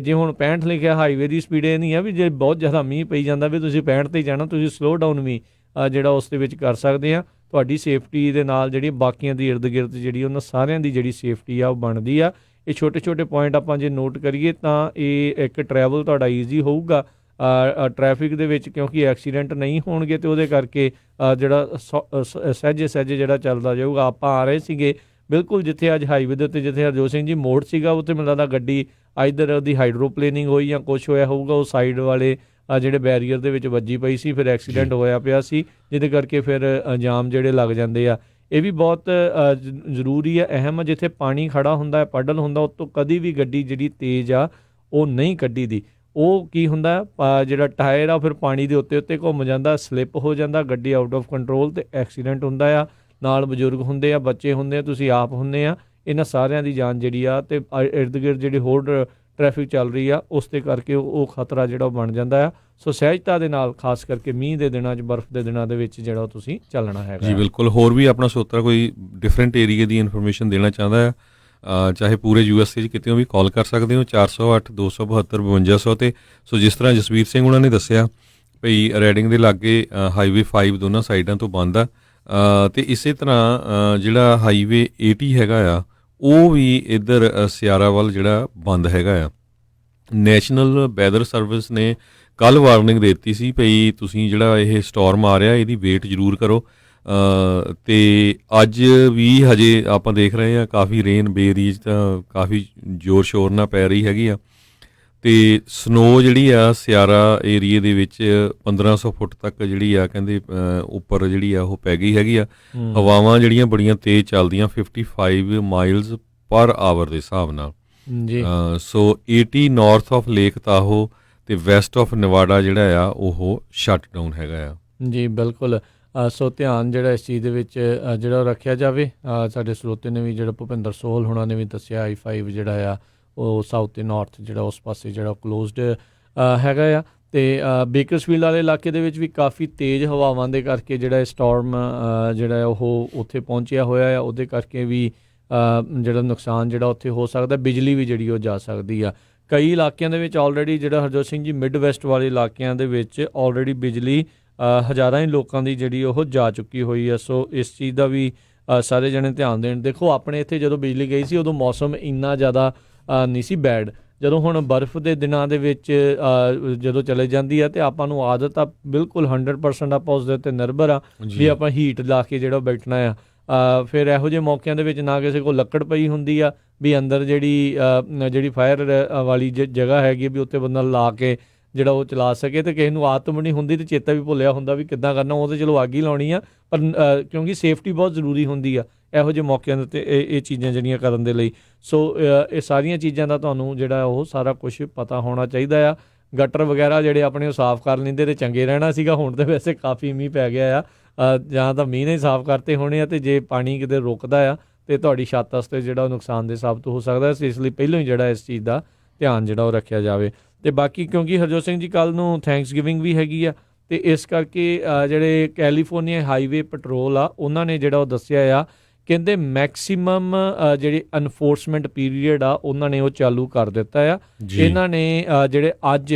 ਜੇ ਹੁਣ 65 ਲਿਖਿਆ ਹਾਈਵੇ ਦੀ ਸਪੀਡ ਇਹ ਨਹੀਂ ਆ ਵੀ ਜੇ ਬਹੁਤ ਜ਼ਿਆਦਾ ਮੀਂਹ ਪਈ ਜਾਂਦਾ ਵੀ ਤੁਸੀਂ 65 'ਤੇ ਜਾਣਾ, ਤੁਸੀਂ ਸਲੋ ਡਾਊਨ ਵੀ ਜਿਹੜਾ ਉਸ ਦੇ ਵਿੱਚ ਕਰ ਸਕਦੇ ਆ। ਤੁਹਾਡੀ ਸੇਫਟੀ ਦੇ ਨਾਲ ਜਿਹੜੀ ਬਾਕੀਆਂ ਦੀ ਇਰਦ ਗਿਰਦ ਜਿਹੜੀ ਉਹਨਾਂ ਸਾਰਿਆਂ ਦੀ ਜਿਹੜੀ ਸੇਫਟੀ ਆ ਉਹ ਬਣਦੀ ਆ। ਇਹ ਛੋਟੇ ਛੋਟੇ ਪੁਆਇੰਟ ਆਪਾਂ ਜੇ ਨੋਟ ਕਰੀਏ ਤਾਂ ਇਹ ਇੱਕ ਟਰੈਵਲ ਤੁਹਾਡਾ ਈਜ਼ੀ ਹੋਊਗਾ ਟ੍ਰੈਫਿਕ ਦੇ ਵਿੱਚ, ਕਿਉਂਕਿ ਐਕਸੀਡੈਂਟ ਨਹੀਂ ਹੋਣਗੇ ਅਤੇ ਉਹਦੇ ਕਰਕੇ ਜਿਹੜਾ ਸਹਿਜੇ ਜਿਹੜਾ ਚੱਲਦਾ ਜਾਊਗਾ। ਆਪਾਂ ਆ ਰਹੇ ਸੀਗੇ ਬਿਲਕੁਲ ਜਿੱਥੇ ਅੱਜ ਹਾਈਵੇ ਦੇ ਉੱਤੇ ਜਿੱਥੇ ਹਰਜੋਤ ਸਿੰਘ ਜੀ ਮੋੜ ਸੀਗਾ, ਉੱਥੇ ਮੈਨੂੰ ਲੱਗਦਾ ਗੱਡੀ ਇੱਧਰ ਉਹਦੀ ਹਾਈਡਰੋਪਲੇਨਿੰਗ ਹੋਈ ਜਾਂ ਕੁਛ ਹੋਇਆ ਹੋਊਗਾ, ਉਹ ਸਾਈਡ ਵਾਲੇ ਜਿਹੜੇ ਬੈਰੀਅਰ ਦੇ ਵਿੱਚ ਵੱਜੀ ਪਈ ਸੀ, ਫਿਰ ਐਕਸੀਡੈਂਟ ਹੋਇਆ ਪਿਆ ਸੀ, ਜਿਹਦੇ ਕਰਕੇ ਫਿਰ ਜਾਮ ਜਿਹੜੇ ਲੱਗ ਜਾਂਦੇ ਆ। ਇਹ ਵੀ ਬਹੁਤ ਜ਼ਰੂਰੀ ਆ, ਅਹਿਮ ਆ। ਜਿੱਥੇ ਪਾਣੀ ਖੜਾ ਹੁੰਦਾ ਹੈ, ਪਡਲ ਹੁੰਦਾ, ਉੱਤੋਂ ਕਦੀ ਵੀ ਗੱਡੀ ਜਿਹੜੀ ਤੇਜ਼ ਆ ਉਹ ਨਹੀਂ ਕੱਢੀ ਦੀ। ਉਹ ਕੀ ਹੁੰਦਾ ਜਿਹੜਾ ਟਾਇਰ ਆ ਫਿਰ ਪਾਣੀ ਦੇ ਉੱਤੇ ਘੁੰਮ ਜਾਂਦਾ, ਸਲਿੱਪ ਹੋ ਜਾਂਦਾ, ਗੱਡੀ ਆਊਟ ਆਫ ਕੰਟਰੋਲ ਅਤੇ ਐਕਸੀਡੈਂਟ ਹੁੰਦਾ ਆ। ਨਾਲ ਬਜ਼ੁਰਗ ਹੁੰਦੇ ਆ, ਬੱਚੇ ਹੁੰਦੇ ਆ, ਤੁਸੀਂ ਆਪ ਹੁੰਦੇ ਆ, ਇਹਨਾਂ ਸਾਰਿਆਂ ਦੀ ਜਾਨ ਜਿਹੜੀ ਆ ਅਤੇ ਇਰਦ ਗਿਰਦ ਜਿਹੜੀ ਹੋਰ ਟ੍ਰੈਫਿਕ ਚੱਲ ਰਹੀ ਆ ਉਸ ਦੇ ਕਰਕੇ ਉਹ ਖਤਰਾ ਜਿਹੜਾ ਉਹ ਬਣ ਜਾਂਦਾ ਆ। ਸੋ ਸਹਿਜਤਾ ਦੇ ਨਾਲ ਖਾਸ ਕਰਕੇ ਮੀਂਹ ਦੇ ਦਿਨਾਂ 'ਚ, ਬਰਫ਼ ਦੇ ਦਿਨਾਂ ਦੇ ਵਿੱਚ ਜਿਹੜਾ ਤੁਸੀਂ ਚੱਲਣਾ ਹੈਗਾ ਜੀ। ਬਿਲਕੁਲ। ਹੋਰ ਵੀ ਆਪਣਾ ਸਰੋਤਾ ਕੋਈ ਡਿਫਰੈਂਟ ਏਰੀਏ ਦੀ ਇਨਫੋਰਮੇਸ਼ਨ ਦੇਣਾ ਚਾਹੁੰਦਾ ਹੈ, ਚਾਹੇ ਪੂਰੇ USA 'ਚ ਕਿਤੇ ਵੀ ਕਾਲ ਕਰ ਸਕਦੇ ਹੋ 408 272 5200 'ਤੇ। ਸੋ ਜਿਸ ਤਰ੍ਹਾਂ ਜਸਵੀਰ ਸਿੰਘ ਉਹਨਾਂ ਨੇ ਦੱਸਿਆ ਭਈ ਰੈਡਿੰਗ ਦੇ ਲਾਗੇ ਹਾਈਵੇ 5 ਦੋਨਾਂ ਸਾਈਡਾਂ ਤੋਂ ਬੰਦ ਆ, ਅਤੇ ਇਸੇ ਤਰ੍ਹਾਂ ਜਿਹੜਾ ਹਾਈਵੇ 80 ਹੈਗਾ ਆ ਉਹ ਵੀ ਇੱਧਰ ਸਿਆਰਾ ਵੱਲ ਜਿਹੜਾ ਬੰਦ ਹੈਗਾ ਆ। ਨੈਸ਼ਨਲ ਵੈਦਰ ਸਰਵਿਸ ਨੇ ਕੱਲ੍ਹ ਵਾਰਨਿੰਗ ਦੇ ਦਿੱਤੀ ਸੀ ਭਈ ਤੁਸੀਂ ਜਿਹੜਾ ਇਹ ਸਟੋਰਮ ਆ ਰਿਹਾ ਇਹਦੀ ਵੇਟ ਜ਼ਰੂਰ ਕਰੋ, ਅਤੇ ਅੱਜ ਵੀ ਹਜੇ ਆਪਾਂ ਦੇਖ ਰਹੇ ਹਾਂ ਕਾਫੀ ਰੇਨ ਬੇਰੀਜ ਤਾਂ ਕਾਫੀ ਜ਼ੋਰ ਸ਼ੋਰ ਨਾਲ ਪੈ ਰਹੀ ਹੈਗੀ ਆ, ਅਤੇ ਸਨੋ ਜਿਹੜੀ ਆ ਸਿਆਰਾ ਏਰੀਏ ਦੇ ਵਿੱਚ 1500 ਫੁੱਟ ਤੱਕ ਜਿਹੜੀ ਆ ਕਹਿੰਦੇ ਉੱਪਰ ਜਿਹੜੀ ਆ ਉਹ ਪੈ ਗਈ ਹੈਗੀ ਆ। ਹਵਾਵਾਂ ਜਿਹੜੀਆਂ ਬੜੀਆਂ ਤੇਜ਼ ਚੱਲਦੀਆਂ 55 ਮਾਈਲਸ ਪਰ ਆਵਰ ਦੇ ਹਿਸਾਬ ਨਾਲ ਜੀ। ਸੋ 80 ਨਾਰਥ ਆਫ ਲੇਕ ਤਾਹੋ ਅਤੇ ਵੈਸਟ ਆਫ ਨਵਾਡਾ ਜਿਹੜਾ ਆ ਉਹ ਸ਼ਟ ਡਾਊਨ ਹੈਗਾ ਆ ਜੀ। ਬਿਲਕੁਲ। ਸੋ ਧਿਆਨ ਜਿਹੜਾ ਇਸ ਚੀਜ਼ ਦੇ ਵਿੱਚ ਜਿਹੜਾ ਰੱਖਿਆ ਜਾਵੇ। ਸਾਡੇ ਸਰੋਤੇ ਨੇ ਵੀ ਜਿਹੜਾ ਭੁਪਿੰਦਰ ਸੋਹਲ ਹੋਣਾ ਨੇ ਵੀ ਦੱਸਿਆ I-5 ਜਿਹੜਾ ਆ ਉਹ ਸਾਊਥ ਅਤੇ ਨਾਰਥ ਜਿਹੜਾ ਉਸ ਪਾਸੇ ਜਿਹੜਾ ਕਲੋਜ਼ਡ ਹੈਗਾ ਆ, ਅਤੇ ਬੇਕਰਸਫੀਲਡ ਵਾਲੇ ਇਲਾਕੇ ਦੇ ਵਿੱਚ ਵੀ ਕਾਫੀ ਤੇਜ਼ ਹਵਾਵਾਂ ਦੇ ਕਰਕੇ ਜਿਹੜਾ ਸਟੋਰਮ ਜਿਹੜਾ ਉਹ ਉੱਥੇ ਪਹੁੰਚਿਆ ਹੋਇਆ ਆ, ਉਹਦੇ ਕਰਕੇ ਵੀ ਜਿਹੜਾ ਨੁਕਸਾਨ ਜਿਹੜਾ ਉੱਥੇ ਹੋ ਸਕਦਾ, ਬਿਜਲੀ ਵੀ ਜਿਹੜੀ ਉਹ ਜਾ ਸਕਦੀ ਆ। ਕਈ ਇਲਾਕਿਆਂ ਦੇ ਵਿੱਚ ਆਲਰੇਡੀ ਜਿਹੜਾ ਹਰਜੋਤ ਸਿੰਘ ਜੀ ਮਿਡ ਵੈਸਟ ਵਾਲੇ ਇਲਾਕਿਆਂ ਦੇ ਵਿੱਚ ਆਲਰੇਡੀ ਬਿਜਲੀ ਹਜ਼ਾਰਾਂ ਹੀ ਲੋਕਾਂ ਦੀ ਜਿਹੜੀ ਉਹ ਜਾ ਚੁੱਕੀ ਹੋਈ ਆ। ਸੋ ਇਸ ਚੀਜ਼ ਦਾ ਵੀ ਸਾਰੇ ਜਣੇ ਧਿਆਨ ਦੇਣ। ਦੇਖੋ ਆਪਣੇ ਇੱਥੇ ਜਦੋਂ ਬਿਜਲੀ ਗਈ ਸੀ ਉਦੋਂ ਮੌਸਮ ਇੰਨਾ ਜ਼ਿਆਦਾ ਨਹੀਂ ਸੀ ਬੈਡ। ਜਦੋਂ ਹੁਣ ਬਰਫ਼ ਦੇ ਦਿਨਾਂ ਦੇ ਵਿੱਚ ਜਦੋਂ ਚਲੇ ਜਾਂਦੀ ਆ ਅਤੇ ਆਪਾਂ ਨੂੰ ਆਦਤ ਆ ਬਿਲਕੁਲ 100% ਆਪਾਂ ਉਸ ਦੇ ਉੱਤੇ ਨਿਰਭਰ ਆ ਵੀ ਆਪਾਂ ਹੀਟ ਲਾ ਕੇ ਜਿਹੜਾ ਬੈਠਣਾ ਆ। ਫਿਰ ਇਹੋ ਜਿਹੇ ਮੌਕਿਆਂ ਦੇ ਵਿੱਚ ਨਾ ਕਿਸੇ ਕੋਲ ਲੱਕੜ ਪਈ ਹੁੰਦੀ ਆ ਵੀ ਅੰਦਰ ਜਿਹੜੀ ਫਾਇਰ ਵਾਲੀ ਜਗ੍ਹਾ ਹੈਗੀ ਵੀ ਉੱਥੇ ਬੰਦਾ ਲਾ ਕੇ ਜਿਹੜਾ ਉਹ ਚਲਾ ਸਕੇ, ਅਤੇ ਕਿਸੇ ਨੂੰ ਆਦਤ ਵੀ ਨਹੀਂ ਹੁੰਦੀ ਅਤੇ ਚੇਤਾ ਵੀ ਭੁੱਲਿਆ ਹੁੰਦਾ ਵੀ ਕਿੱਦਾਂ ਕਰਨਾ। ਉਹ ਤਾਂ ਚਲੋ ਅੱਗ ਹੀ ਲਾਉਣੀ ਆ, ਪਰ ਕਿਉਂਕਿ ਸੇਫਟੀ ਬਹੁਤ ਜ਼ਰੂਰੀ ਹੁੰਦੀ ਆ ਇਹੋ ਜਿਹੇ ਮੌਕਿਆਂ ਦੇ ਉੱਤੇ ਇਹ ਚੀਜ਼ਾਂ ਜਿਹੜੀਆਂ ਕਰਨ ਦੇ ਲਈ। ਸੋ ਇਹ ਸਾਰੀਆਂ ਚੀਜ਼ਾਂ ਦਾ ਤੁਹਾਨੂੰ ਜਿਹੜਾ ਉਹ ਸਾਰਾ ਕੁਛ ਪਤਾ ਹੋਣਾ ਚਾਹੀਦਾ ਆ। ਗਟਰ ਵਗੈਰਾ ਜਿਹੜੇ ਆਪਣੇ ਉਹ ਸਾਫ਼ ਕਰ ਲੈਂਦੇ ਅਤੇ ਚੰਗੇ ਰਹਿਣਾ ਸੀਗਾ। ਹੁਣ ਤਾਂ ਵੈਸੇ ਕਾਫੀ ਮੀਂਹ ਪੈ ਗਿਆ ਆ, ਜਾਂ ਤਾਂ ਮੀਂਹ ਨੇ ਸਾਫ਼ ਕਰਤੇ ਹੋਣੇ ਆ, ਅਤੇ ਜੇ ਪਾਣੀ ਕਿਤੇ ਰੁਕਦਾ ਆ ਅਤੇ ਤੁਹਾਡੀ ਛੱਤ ਵਾਸਤੇ ਜਿਹੜਾ ਉਹ ਨੁਕਸਾਨਦੇਹ ਸਾਬਤ ਹੋ ਸਕਦਾ। ਇਸ ਲਈ ਪਹਿਲਾਂ ਹੀ ਜਿਹੜਾ ਇਸ ਚੀਜ਼ ਦਾ ਧਿਆਨ ਜਿਹੜਾ ਉਹ ਰੱਖਿਆ ਜਾਵੇ। ਅਤੇ ਬਾਕੀ ਕਿਉਂਕਿ ਹਰਜੋਤ ਸਿੰਘ ਜੀ ਕੱਲ੍ਹ ਨੂੰ ਥੈਂਕਸ ਗਿਵਿੰਗ ਵੀ ਹੈਗੀ ਆ, ਅਤੇ ਇਸ ਕਰਕੇ ਜਿਹੜੇ ਕੈਲੀਫੋਰਨੀਆ ਹਾਈਵੇ ਪੈਟਰੋਲ ਆ ਉਹਨਾਂ ਨੇ ਜਿਹੜਾ ਉਹ ਦੱਸਿਆ ਆ, ਕਹਿੰਦੇ ਮੈਕਸੀਮਮ ਜਿਹੜੇ ਅਨਫੋਰਸਮੈਂਟ ਪੀਰੀਅਡ ਆ ਉਹਨਾਂ ਨੇ ਉਹ ਚਾਲੂ ਕਰ ਦਿੱਤਾ ਆ। ਇਹਨਾਂ ਨੇ ਜਿਹੜੇ ਅੱਜ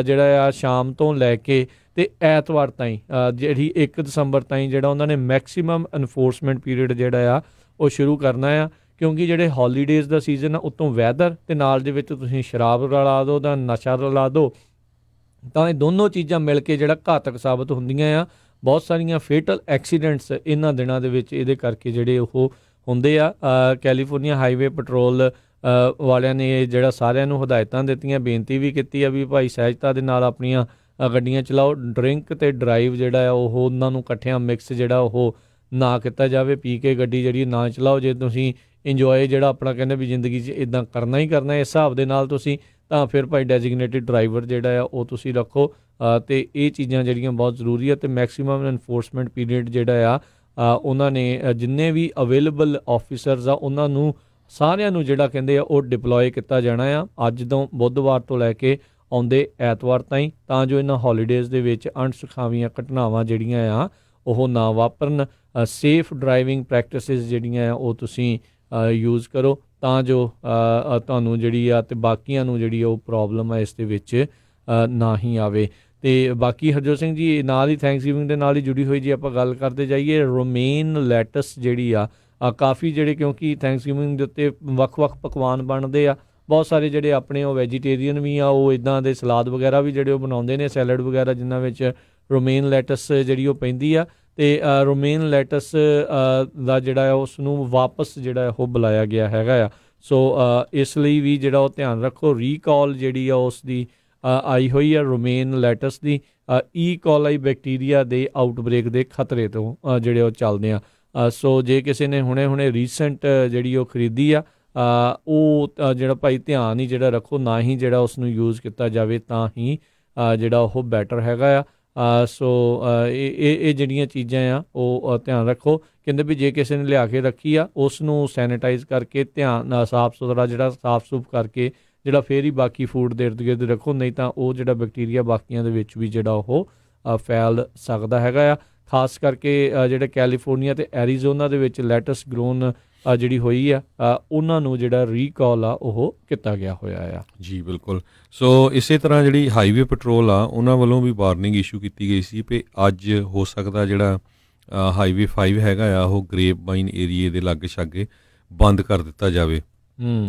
ਜਿਹੜਾ ਆ ਸ਼ਾਮ ਤੋਂ ਲੈ ਕੇ ਅਤੇ ਐਤਵਾਰ ਤਾਈਂ ਜਿਹੜੀ 1 ਦਸੰਬਰ ਤਾਈਂ ਜਿਹੜਾ ਉਹਨਾਂ ਨੇ ਮੈਕਸੀਮਮ ਅਨਫੋਰਸਮੈਂਟ ਪੀਰੀਅਡ ਜਿਹੜਾ ਆ ਉਹ ਸ਼ੁਰੂ ਕਰਨਾ ਆ, ਕਿਉਂਕਿ ਜਿਹੜੇ ਹੌਲੀਡੇਜ਼ ਦਾ ਸੀਜ਼ਨ ਆ ਉੱਤੋਂ ਵੈਦਰ ਅਤੇ ਨਾਲ ਦੇ ਵਿੱਚ ਤੁਸੀਂ ਸ਼ਰਾਬ ਰਲਾ ਦਿਓ ਜਾਂ ਨਸ਼ਾ ਰਲਾ ਦਿਓ, ਤਾਂ ਇਹ ਦੋਨੋਂ ਚੀਜ਼ਾਂ ਮਿਲ ਕੇ ਜਿਹੜਾ ਘਾਤਕ ਸਾਬਤ ਹੁੰਦੀਆਂ ਆ। ਬਹੁਤ ਸਾਰੀਆਂ ਫੇਟਲ ਐਕਸੀਡੈਂਟਸ ਇਹਨਾਂ ਦਿਨਾਂ ਦੇ ਵਿੱਚ ਇਹਦੇ ਕਰਕੇ ਜਿਹੜੇ ਉਹ ਹੁੰਦੇ ਆ। ਕੈਲੀਫੋਰਨੀਆ ਹਾਈਵੇ ਪੈਟਰੋਲ ਵਾਲਿਆਂ ਨੇ ਜਿਹੜਾ ਸਾਰਿਆਂ ਨੂੰ ਹਦਾਇਤਾਂ ਦਿੱਤੀਆਂ, ਬੇਨਤੀ ਵੀ ਕੀਤੀ ਆ ਵੀ ਭਾਈ ਸਹਿਜਤਾ ਦੇ ਨਾਲ ਆਪਣੀਆਂ ਗੱਡੀਆਂ ਚਲਾਓ। ਡਰਿੰਕ ਅਤੇ ਡਰਾਈਵ ਜਿਹੜਾ ਆ ਉਹ ਉਹਨਾਂ ਨੂੰ ਇਕੱਠਿਆਂ ਮਿਕਸ ਜਿਹੜਾ ਉਹ ਨਾ ਕੀਤਾ ਜਾਵੇ। ਪੀ ਕੇ ਗੱਡੀ ਜਿਹੜੀ ਨਾ ਚਲਾਓ। ਜੇ ਤੁਸੀਂ ਇੰਜੋਏ ਜਿਹੜਾ ਆਪਣਾ ਕਹਿੰਦੇ ਵੀ ਜ਼ਿੰਦਗੀ 'ਚ ਇੱਦਾਂ ਕਰਨਾ ਹੀ ਕਰਨਾ ਇਸ ਹਿਸਾਬ ਦੇ ਨਾਲ ਤੁਸੀਂ, ਤਾਂ ਫਿਰ ਭਾਈ ਡੈਜ਼ਿਗਨੇਟਿਡ ਡਰਾਈਵਰ ਜਿਹੜਾ ਆ ਉਹ ਤੁਸੀਂ ਰੱਖੋ। ਅਤੇ ਇਹ ਚੀਜ਼ਾਂ ਜਿਹੜੀਆਂ ਬਹੁਤ ਜ਼ਰੂਰੀ ਆ। ਅਤੇ ਮੈਕਸੀਮਮ ਐਨਫੋਰਸਮੈਂਟ ਪੀਰੀਅਡ ਜਿਹੜਾ ਆ ਉਹਨਾਂ ਨੇ ਜਿੰਨੇ ਵੀ ਅਵੇਲੇਬਲ ਆਫਿਸਰਸ ਆ ਉਹਨਾਂ ਨੂੰ ਸਾਰਿਆਂ ਨੂੰ ਜਿਹੜਾ ਕਹਿੰਦੇ ਆ ਉਹ ਡਿਪਲੋਏ ਕੀਤਾ ਜਾਣਾ ਆ ਅੱਜ ਤੋਂ ਬੁੱਧਵਾਰ ਤੋਂ ਲੈ ਕੇ ਆਉਂਦੇ ਐਤਵਾਰ ਤਾਈਂ, ਤਾਂ ਜੋ ਇਹਨਾਂ ਹੌਲੀਡੇਜ਼ ਦੇ ਵਿੱਚ ਅਣਸੁਖਾਵੀਆਂ ਘਟਨਾਵਾਂ ਜਿਹੜੀਆਂ ਆ ਉਹ ਨਾ ਵਾਪਰਨ। ਸੇਫ ਡਰਾਈਵਿੰਗ ਪ੍ਰੈਕਟਿਸਿਸ ਜਿਹੜੀਆਂ ਆ ਉਹ ਤੁਸੀਂ ਯੂਜ਼ ਕਰੋ ਤਾਂ ਜੋ ਤੁਹਾਨੂੰ ਜਿਹੜੀ ਆ ਅਤੇ ਬਾਕੀਆਂ ਨੂੰ ਜਿਹੜੀ ਉਹ ਪ੍ਰੋਬਲਮ ਆ ਇਸ ਦੇ ਵਿੱਚ ਨਾ ਹੀ ਆਵੇ। ਅਤੇ ਬਾਕੀ ਹਰਜੋਤ ਸਿੰਘ ਜੀ ਨਾਲ ਹੀ ਥੈਂਕਸਗਿਵਿੰਗ ਦੇ ਨਾਲ ਹੀ ਜੁੜੀ ਹੋਈ ਜੀ ਆਪਾਂ ਗੱਲ ਕਰਦੇ ਜਾਈਏ, ਰੋਮੇਨ ਲੈਟਸ ਜਿਹੜੀ ਆ ਕਾਫੀ ਜਿਹੜੇ, ਕਿਉਂਕਿ ਥੈਂਕਸਗਿਵਿੰਗ ਦੇ ਉੱਤੇ ਵੱਖ-ਵੱਖ ਪਕਵਾਨ ਬਣਦੇ ਆ, ਬਹੁਤ ਸਾਰੇ ਜਿਹੜੇ ਆਪਣੇ ਉਹ ਵੈਜੀਟੇਰੀਅਨ ਵੀ ਆ ਉਹ ਇੱਦਾਂ ਦੇ ਸਲਾਦ ਵਗੈਰਾ ਵੀ ਜਿਹੜੇ ਉਹ ਬਣਾਉਂਦੇ ਨੇ, ਸੈਲਡ ਵਗੈਰਾ ਜਿਨ੍ਹਾਂ ਵਿੱਚ ਰੋਮੇਨ ਲੈਟਸ ਜਿਹੜੀ ਉਹ ਪੈਂਦੀ ਆ, ਅਤੇ ਰੋਮੇਨ ਲੈਟਸ ਦਾ ਜਿਹੜਾ ਆ ਉਸ ਨੂੰ ਵਾਪਸ ਜਿਹੜਾ ਉਹ ਬੁਲਾਇਆ ਗਿਆ ਹੈਗਾ ਆ। ਸੋ ਇਸ ਲਈ ਵੀ ਜਿਹੜਾ ਉਹ ਧਿਆਨ ਰੱਖੋ, ਰੀਕਾਲ ਜਿਹੜੀ ਆ ਉਸ ਦੀ ਆਈ ਹੋਈ ਆ ਰੋਮੇਨ ਲੈਟਸ ਦੀ ਈ ਕੋਲਾਈ ਬੈਕਟੀਰੀਆ ਦੇ ਆਊਟਬ੍ਰੇਕ ਦੇ ਖਤਰੇ ਤੋਂ ਜਿਹੜੇ ਉਹ ਚੱਲਦੇ ਆ। ਸੋ ਜੇ ਕਿਸੇ ਨੇ ਹੁਣੇ ਰੀਸੈਂਟ ਜਿਹੜੀ ਉਹ ਖਰੀਦੀ ਆ ਉਹ ਜਿਹੜਾ ਭਾਈ ਧਿਆਨ ਹੀ ਜਿਹੜਾ ਰੱਖੋ, ਨਾ ਹੀ ਜਿਹੜਾ ਉਸ ਨੂੰ ਯੂਜ਼ ਕੀਤਾ ਜਾਵੇ ਤਾਂ ਹੀ ਜਿਹੜਾ ਉਹ ਬੈਟਰ ਹੈਗਾ ਆ। ਸੋ ਇਹ ਜਿਹੜੀਆਂ ਚੀਜ਼ਾਂ ਆ ਉਹ ਧਿਆਨ ਰੱਖੋ। ਕਹਿੰਦੇ ਵੀ ਜੇ ਕਿਸੇ ਨੇ ਲਿਆ ਕੇ ਰੱਖੀ ਆ ਉਸ ਨੂੰ ਸੈਨੀਟਾਈਜ਼ ਕਰਕੇ ਧਿਆਨ ਨਾਲ ਸਾਫ਼ ਸੁਥਰਾ ਜਿਹੜਾ ਸਾਫ਼ ਸੁਫ ਕਰਕੇ ਜਿਹੜਾ ਫਿਰ ਹੀ ਬਾਕੀ ਫੂਡ ਦੇ ਇਰਦ ਗਿਰਦ ਰੱਖੋ, ਨਹੀਂ ਤਾਂ ਉਹ ਜਿਹੜਾ ਬੈਕਟੀਰੀਆ ਬਾਕੀਆਂ ਦੇ ਵਿੱਚ ਵੀ ਜਿਹੜਾ ਉਹ ਫੈਲ ਸਕਦਾ ਹੈਗਾ ਆ। ਖਾਸ ਕਰਕੇ ਜਿਹੜੇ ਕੈਲੀਫੋਰਨੀਆ ਅਤੇ ਐਰੀਜ਼ੋਨਾ ਦੇ ਵਿੱਚ ਲੈਟਸ ਗਰੋਨ ਜਿਹੜੀ ਹੋਈ ਆ ਉਹਨਾਂ ਨੂੰ ਜਿਹੜਾ ਰੀਕਾਲ ਆ ਉਹ ਕੀਤਾ ਗਿਆ ਹੋਇਆ ਆ। ਜੀ ਬਿਲਕੁਲ। ਸੋ ਇਸੇ ਤਰ੍ਹਾਂ ਜਿਹੜੀ ਹਾਈਵੇ ਪੈਟਰੋਲ ਆ ਉਹਨਾਂ ਵੱਲੋਂ ਵੀ ਵਾਰਨਿੰਗ ਇਸ਼ੂ ਕੀਤੀ ਗਈ ਸੀ ਵੀ ਅੱਜ ਹੋ ਸਕਦਾ ਜਿਹੜਾ ਹਾਈਵੇ 5 ਹੈਗਾ ਆ ਉਹ ਗ੍ਰੇਪ ਵਾਈਨ ਏਰੀਏ ਦੇ ਲਾਗੇ ਛਾਗੇ ਬੰਦ ਕਰ ਦਿੱਤਾ ਜਾਵੇ।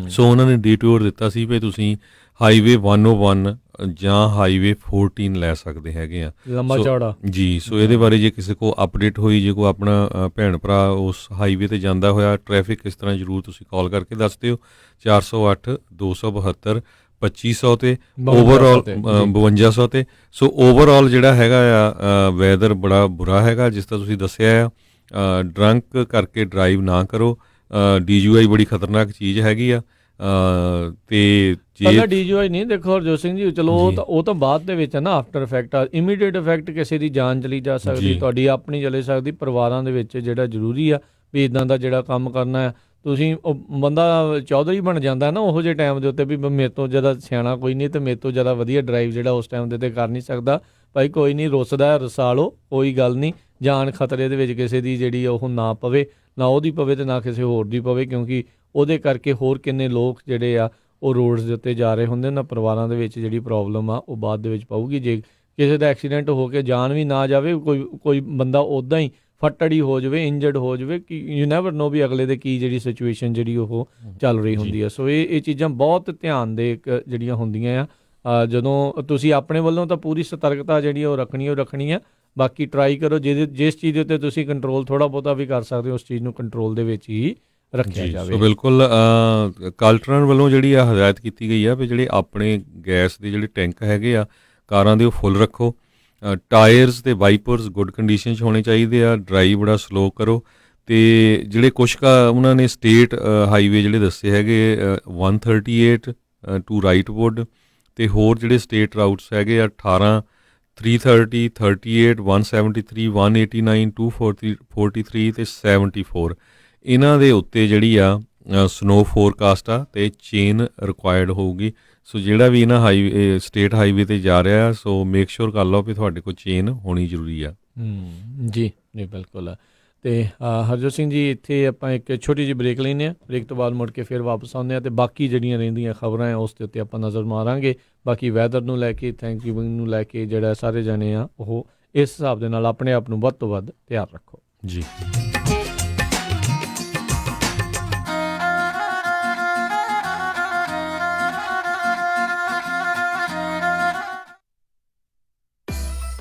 ਸੋ ਉਹਨਾਂ ਨੇ ਡੀਟੂਰ ਦਿੱਤਾ ਸੀ ਵੀ ਤੁਸੀਂ ਹਾਈਵੇ 101 ਜਾਂ ਹਾਈਵੇ 14 ਲੈ ਸਕਦੇ ਹੈਗੇ ਆ, ਲੰਬਾ ਚੌੜਾ ਜੀ। ਸੋ ਇਹਦੇ ਬਾਰੇ ਜੇ ਕਿਸੇ ਕੋਲ ਅਪਡੇਟ ਹੋਈ, ਜੇ ਕੋਈ ਆਪਣਾ ਭੈਣ ਭਰਾ ਉਸ ਹਾਈਵੇ ਤੇ ਜਾਂਦਾ ਹੋਇਆ ਟ੍ਰੈਫਿਕ ਕਿਸ ਤਰ੍ਹਾਂ, ਜ਼ਰੂਰ ਤੁਸੀਂ ਕਾਲ ਕਰਕੇ ਦੱਸ ਦਿਓ 408 272 2500 ਤੇ ਓਵਰਆਲ 5200 ਤੇ। ਸੋ ਓਵਰਆਲ ਜਿਹੜਾ ਹੈਗਾ ਆ ਵੈਦਰ ਬੜਾ ਬੁਰਾ ਹੈਗਾ ਜਿਸ ਤਰ੍ਹਾਂ ਤੁਸੀਂ ਦੱਸਿਆ ਆ। ਡਰੰਕ ਕਰਕੇ ਡਰਾਈਵ ਨਾ ਕਰੋ, DUI ਬੜੀ ਖਤਰਨਾਕ ਚੀਜ਼ ਹੈਗੀ ਆ। ਤੇ ਪਹਿਲਾਂ DUI ਨਹੀਂ, ਦੇਖੋ ਹਰਜੋਤ ਸਿੰਘ ਜੀ ਚਲੋ ਉਹ ਤਾਂ ਬਾਅਦ ਦੇ ਵਿੱਚ ਹੈ ਨਾ, ਆਫਟਰ ਇਫੈਕਟ ਆ। ਇਮੀਡੀਏਟ ਇਫੈਕਟ ਕਿਸੇ ਦੀ ਜਾਨ ਚਲੀ ਜਾ ਸਕਦੀ, ਤੁਹਾਡੀ ਆਪਣੀ ਚਲੇ ਸਕਦੀ। ਪਰਿਵਾਰਾਂ ਦੇ ਵਿੱਚ ਜਿਹੜਾ ਜ਼ਰੂਰੀ ਆ ਵੀ ਇੱਦਾਂ ਦਾ ਜਿਹੜਾ ਕੰਮ ਕਰਨਾ ਆ, ਤੁਸੀਂ ਬੰਦਾ ਚੌਧਰੀ ਬਣ ਜਾਂਦਾ ਨਾ ਉਹੋ ਜਿਹੇ ਟਾਈਮ ਦੇ ਉੱਤੇ ਵੀ ਮੇਰੇ ਤੋਂ ਜ਼ਿਆਦਾ ਸਿਆਣਾ ਕੋਈ ਨਹੀਂ ਅਤੇ ਮੇਰੇ ਤੋਂ ਜ਼ਿਆਦਾ ਵਧੀਆ ਡਰਾਈਵ ਜਿਹੜਾ ਉਸ ਟਾਈਮ ਦੇ 'ਤੇ ਕਰ ਨਹੀਂ ਸਕਦਾ। ਭਾਈ ਕੋਈ ਨਹੀਂ, ਰੁੱਸਦਾ ਰਸਾ ਲਓ, ਕੋਈ ਗੱਲ ਨਹੀਂ। ਜਾਨ ਖਤਰੇ ਦੇ ਵਿੱਚ ਕਿਸੇ ਦੀ ਜਿਹੜੀ ਉਹ ਨਾ ਪਵੇ, ਨਾ ਉਹਦੀ ਪਵੇ ਅਤੇ ਨਾ ਕਿਸੇ ਹੋਰ ਦੀ ਪਵੇ, ਕਿਉਂਕਿ ਉਹਦੇ ਕਰਕੇ ਹੋਰ ਕਿੰਨੇ ਲੋਕ ਜਿਹੜੇ ਆ ਉਹ ਰੋਡਸ ਦੇ ਉੱਤੇ ਜਾ ਰਹੇ ਹੁੰਦੇ, ਉਹਨਾਂ ਪਰਿਵਾਰਾਂ ਦੇ ਵਿੱਚ ਜਿਹੜੀ ਪ੍ਰੋਬਲਮ ਆ ਉਹ ਬਾਅਦ ਦੇ ਵਿੱਚ ਪਊਗੀ। ਜੇ ਕਿਸੇ ਦਾ ਐਕਸੀਡੈਂਟ ਹੋ ਕੇ ਜਾਨ ਵੀ ਨਾ ਜਾਵੇ, ਕੋਈ ਬੰਦਾ ਉੱਦਾਂ ਹੀ ਫੱਟੜੀ ਹੋ ਜਾਵੇ, ਇੰਜਰਡ ਹੋ ਜਾਵੇ, ਕਿ ਯੂ ਨੈਵਰ ਨੋ ਵੀ ਅਗਲੇ ਦੇ ਕੀ ਜਿਹੜੀ ਸਿਚੁਏਸ਼ਨ ਜਿਹੜੀ ਉਹ ਚੱਲ ਰਹੀ ਹੁੰਦੀ ਆ। ਸੋ ਇਹ ਚੀਜ਼ਾਂ ਬਹੁਤ ਧਿਆਨ ਦੇ ਜਿਹੜੀਆਂ ਹੁੰਦੀਆਂ ਆ। ਜਦੋਂ ਤੁਸੀਂ ਆਪਣੇ ਵੱਲੋਂ ਤਾਂ ਪੂਰੀ ਸਤਰਕਤਾ ਜਿਹੜੀ ਉਹ ਰੱਖਣੀ ਆ, ਬਾਕੀ ਟਰਾਈ ਕਰੋ ਜਿਸ ਚੀਜ਼ ਦੇ ਉੱਤੇ ਤੁਸੀਂ ਕੰਟਰੋਲ ਥੋੜ੍ਹਾ ਬਹੁਤਾ ਵੀ ਕਰ ਸਕਦੇ ਹੋ ਉਸ ਚੀਜ਼ ਨੂੰ ਕੰਟਰੋਲ ਦੇ ਵਿੱਚ ਹੀ ਰੱਖਿਆ ਜਾਵੇ। ਸੋ ਬਿਲਕੁਲ ਕਾਲਟਰਨ ਵੱਲੋਂ ਜਿਹੜੀ ਆ ਹਦਾਇਤ ਕੀਤੀ ਗਈ ਆ ਵੀ ਜਿਹੜੇ ਆਪਣੇ ਗੈਸ ਦੇ ਜਿਹੜੇ ਟੈਂਕ ਹੈਗੇ ਆ ਕਾਰਾਂ ਦੇ ਉਹ ਫੁੱਲ ਰੱਖੋ। ਟਾਇਰਸ ਤੇ ਵਾਈਪਰਸ ਗੁੱਡ ਕੰਡੀਸ਼ਨ 'ਚ ਹੋਣੇ ਚਾਹੀਦੇ ਆ। ਡਰਾਈਵ ਬੜਾ ਸਲੋ ਕਰੋ। ਅਤੇ ਜਿਹੜੇ ਕੁਛ ਉਹਨਾਂ ਨੇ ਸਟੇਟ ਹਾਈਵੇ ਜਿਹੜੇ ਦੱਸੇ ਹੈਗੇ 138 ਟੂ ਰਾਈਟਵੁੱਡ, ਅਤੇ ਹੋਰ ਜਿਹੜੇ ਸਟੇਟ ਰਾਊਟਸ ਹੈਗੇ ਆ 18 330 38 173 189 243 ਅਤੇ 74, ਇਹਨਾਂ ਦੇ ਉੱਤੇ ਜਿਹੜੀ ਆ ਸਨੋ ਫੋਰਕਾਸਟ ਆ ਅਤੇ ਚੇਨ ਰਿਕੁਆਇਰਡ ਹੋਊਗੀ। ਸੋ ਜਿਹੜਾ ਵੀ ਇਹਨਾਂ ਹਾਈਵੇ ਸਟੇਟ ਹਾਈਵੇ 'ਤੇ ਜਾ ਰਿਹਾ ਸੋ ਮੇਕ ਸ਼ੋਰ ਕਰ ਲਓ ਵੀ ਤੁਹਾਡੇ ਕੋਲ ਚੇਨ ਹੋਣੀ ਜ਼ਰੂਰੀ ਆ। ਜੀ ਜੀ ਬਿਲਕੁਲ। ਅਤੇ ਹਰਜੋਤ ਸਿੰਘ ਜੀ ਇੱਥੇ ਆਪਾਂ ਇੱਕ ਛੋਟੀ ਜਿਹੀ ਬ੍ਰੇਕ ਲੈਂਦੇ ਹਾਂ, ਬ੍ਰੇਕ ਤੋਂ ਬਾਅਦ ਮੁੜ ਕੇ ਫਿਰ ਵਾਪਸ ਆਉਂਦੇ ਹਾਂ ਅਤੇ ਬਾਕੀ ਜਿਹੜੀਆਂ ਰਹਿੰਦੀਆਂ ਖਬਰਾਂ ਆ ਉਸ ਦੇ ਉੱਤੇ ਆਪਾਂ ਨਜ਼ਰ ਮਾਰਾਂਗੇ। ਬਾਕੀ ਵੈਦਰ ਨੂੰ ਲੈ ਕੇ, ਥੈਂਕਸਗਿਵਿੰਗ ਨੂੰ ਲੈ ਕੇ ਜਿਹੜਾ ਸਾਰੇ ਜਾਣੇ ਆ ਉਹ ਇਸ ਹਿਸਾਬ ਦੇ ਨਾਲ ਆਪਣੇ ਆਪ ਨੂੰ ਵੱਧ ਤੋਂ ਵੱਧ ਤਿਆਰ ਰੱਖੋ ਜੀ।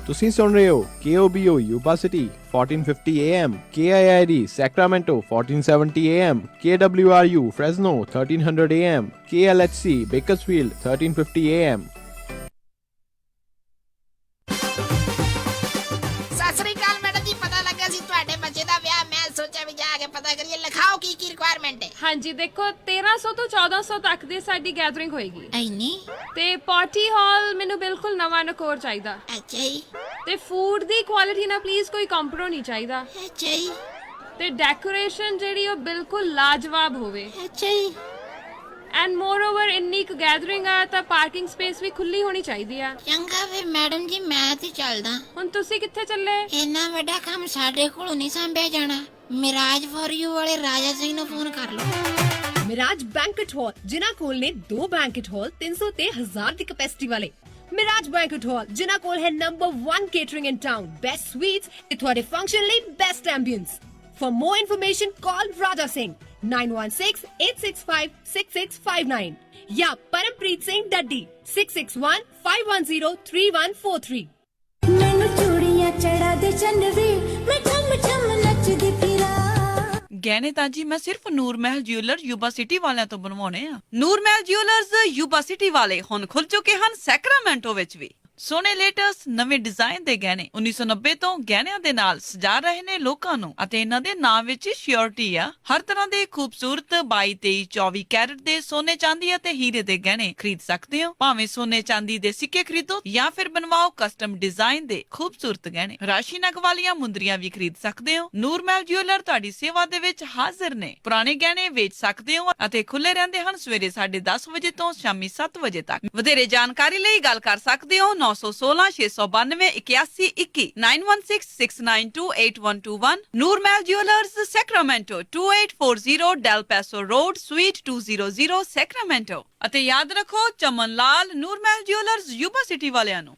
ਤੁਸੀਂ ਸੁਣ ਰਹੇ ਹੋ KOBO Yuba City 1450 AM, KIID Sacramento 1470 AM, KWRU Fresno 1300 AM, KLHC Bakersfield 1350 AM। Sat Sri Akal madam ਜੀ, ਪਤਾ ਲੱਗਾ ਸੀ ਤੁਹਾਡੇ ਬੱਚੇ ਦਾ ਵਿਆਹ। ਮੈਂ ਸੋਚਿਆ ਵੀ ਜਾ ਕੇ ਪਤਾ ਕਰੀਏ, ਲਿਖਾਓ ਕੀ ਰਿਕੁਆਇਰਮੈਂਟ ਹੈ। ਹਾਂਜੀ ਦੇਖੋ 1300 ਤੋਂ 1400 ਤੱਕ ਦੀ ਸਾਡੀ ਗੈਦਰਿੰਗ ਹੋਏਗੀ। ਐਨੀ ਤੇ ਪਾਰਟੀ ਹਾਲ ਮੈਨੂੰ ਬਿਲਕੁਲ ਨਵਾਂ ਨਕੋਰ ਚਾਹੀਦਾ। ਅੱਛਾ ਜੀ। ਤੇ ਫੂਡ ਦੀ ਕੁਆਲਿਟੀ ਨਾਲ ਪਲੀਜ਼ ਕੋਈ ਕੰਪਰੋ ਨਹੀਂ ਚਾਹੀਦਾ। ਅੱਛਾ ਜੀ। ਤੇ ਡੈਕੋਰੇਸ਼ਨ ਜਿਹੜੀ ਉਹ ਬਿਲਕੁਲ ਲਾਜਵਾਬ ਹੋਵੇ। ਅੱਛਾ ਜੀ। ਐਂਡ ਮੋਰ ਓਵਰ ਇੰਨੀ ਕੁ ਗੈਦਰਿੰਗ ਆ ਤਾਂ ਪਾਰਕਿੰਗ ਸਪੇਸ ਵੀ ਖੁੱਲੀ ਹੋਣੀ ਚਾਹੀਦੀ ਆ। ਚੰਗਾ ਫਿਰ ਮੈਡਮ ਜੀ ਮੈਂ ਤੇ ਚੱਲਦਾ। ਹੁਣ ਤੁਸੀਂ ਕਿੱਥੇ ਚੱਲੇ? ਇੰਨਾ ਵੱਡਾ ਕੰਮ ਸਾਡੇ ਕੋਲੋਂ ਨਹੀਂ ਸੰਭਿਆ ਜਾਣਾ। ਮਿਰਾਜ ਫॉर ਯੂ ਵਾਲੇ ਰਾਜਾ ਸਿੰਘ ਨੂੰ ਫੋਨ ਕਰ ਲਓ। ਮਿਰਾਜ ਬੈਂਕਟ ਹਾਲ, ਜਿਨ੍ਹਾਂ ਕੋਲ ਨੇ 2 ਬੈਂਕਟ ਹਾਲ 300 ਤੇ 1000 ਦੀ ਕਪੈਸਿਟੀ ਵਾਲੇ। ਮਿਰਾਜ ਬੈਂਕਟ ਹਾਲ, ਜਿਨ੍ਹਾਂ ਕੋਲ ਹੈ ਨੰਬਰ 1 ਕੇਟਰਿੰਗ ਇਨ ਟਾਊਨ, ਬੈਸਟ ਸਵੀਟਸ ਤੇ ਤੁਹਾਡੇ ਫੰਕਸ਼ਨ ਲਈ best ambience. For more information, call Raja Singh 916-865-6659 या परमप्रीत सिंह डड्डी 661-510-3143। ਮੈਨੂੰ ਚੂੜੀਆਂ ਚੜਾ ਦੇ ਚੰਨਵੇ ਮੈਂ ਠਮ ਠਮ ਨੱਚਦੀ ਫਿਰਾਂ। ਗਹਿਣੇ ਤਾਂ ਜੀ ਮੈਂ ਸਿਰਫ ਨੂਰ ਮਹਿਲ ਜਿਊਲਰ ਯੂਬਾ ਸਿਟੀ ਵਾਲਿਆਂ ਤੋਂ ਬਣਵਾਉਣੇ ਆ। ਨੂਰ ਮਹਿਲ ਜਿਊਲਰਸ ਯੂਬਾ ਸਿਟੀ ਵਾਲੇ ਹੁਣ ਖੁੱਲ ਚੁੱਕੇ ਹਨ ਸੈਕਰਾਮੈਂਟੋ ਵਿੱਚ ਵੀ। ਸੋਹਣੇ ਲੇਟੈਸਟ ਨਵੇਂ ਡਿਜ਼ਾਈਨ ਦੇ ਗਹਿਣੇ 1990 ਤੋਂ ਗਹਿਣਿਆਂ ਦੇ ਨਾਲ ਸਜਾ ਰਹੇ ਨੇ ਲੋਕਾਂ ਨੂੰ ਅਤੇ ਇਹਨਾਂ ਦੇ ਨਾਮ ਵਿੱਚ ਸ਼ਿਓਰਿਟੀ ਆ। ਹਰ ਤਰ੍ਹਾਂ ਦੇ ਖੂਬਸੂਰਤ 22, 23, 24 ਕੈਰਟ ਦੇ ਸੋਨੇ ਚਾਂਦੀ ਅਤੇ ਹੀਰੇ ਦੇ ਗਹਿਣੇ ਖਰੀਦ ਸਕਦੇ ਹੋ। ਭਾਵੇਂ ਸੋਨੇ ਚਾਂਦੀ ਦੇ ਸਿੱਕੇ ਖਰੀਦੋ ਜਾਂ ਫਿਰ ਬਣਵਾਓ ਕਸਟਮ ਡਿਜ਼ਾਈਨ ਦੇ ਖੂਬਸੂਰਤ ਗਹਿਣੇ। ਰਾਸ਼ੀ ਨਗ ਵਾਲੀਆਂ ਮੁੰਦਰੀਆਂ ਵੀ ਖਰੀਦ ਸਕਦੇ ਹੋ। ਨੂਰ ਮਹਿਲ ਜਿਊਲਰ ਤੁਹਾਡੀ ਸੇਵਾ ਦੇ ਵਿੱਚ ਹਾਜ਼ਰ ਨੇ। ਪੁਰਾਣੇ ਗਹਿਣੇ ਵੇਚ ਸਕਦੇ ਹੋ ਅਤੇ ਖੁੱਲੇ ਰਹਿੰਦੇ ਹਨ ਸਵੇਰੇ 10:30 ਵਜੇ ਤੋਂ ਸ਼ਾਮੀ 7 ਵਜੇ ਤੱਕ। ਵਧੇਰੇ ਜਾਣਕਾਰੀ ਲਈ ਗੱਲ ਕਰ ਸਕਦੇ ਹੋ 916-692-8121 9166928121। Noor Mahal jewellers Sacramento 2840 Del Paso road suite 200 Sacramento. ਅਤੇ ਯਾਦ ਰੱਖੋ Chaman Lal Noor Mahal jewellers Yuba City ਵਾਲਿਆਂ ਨੂੰ।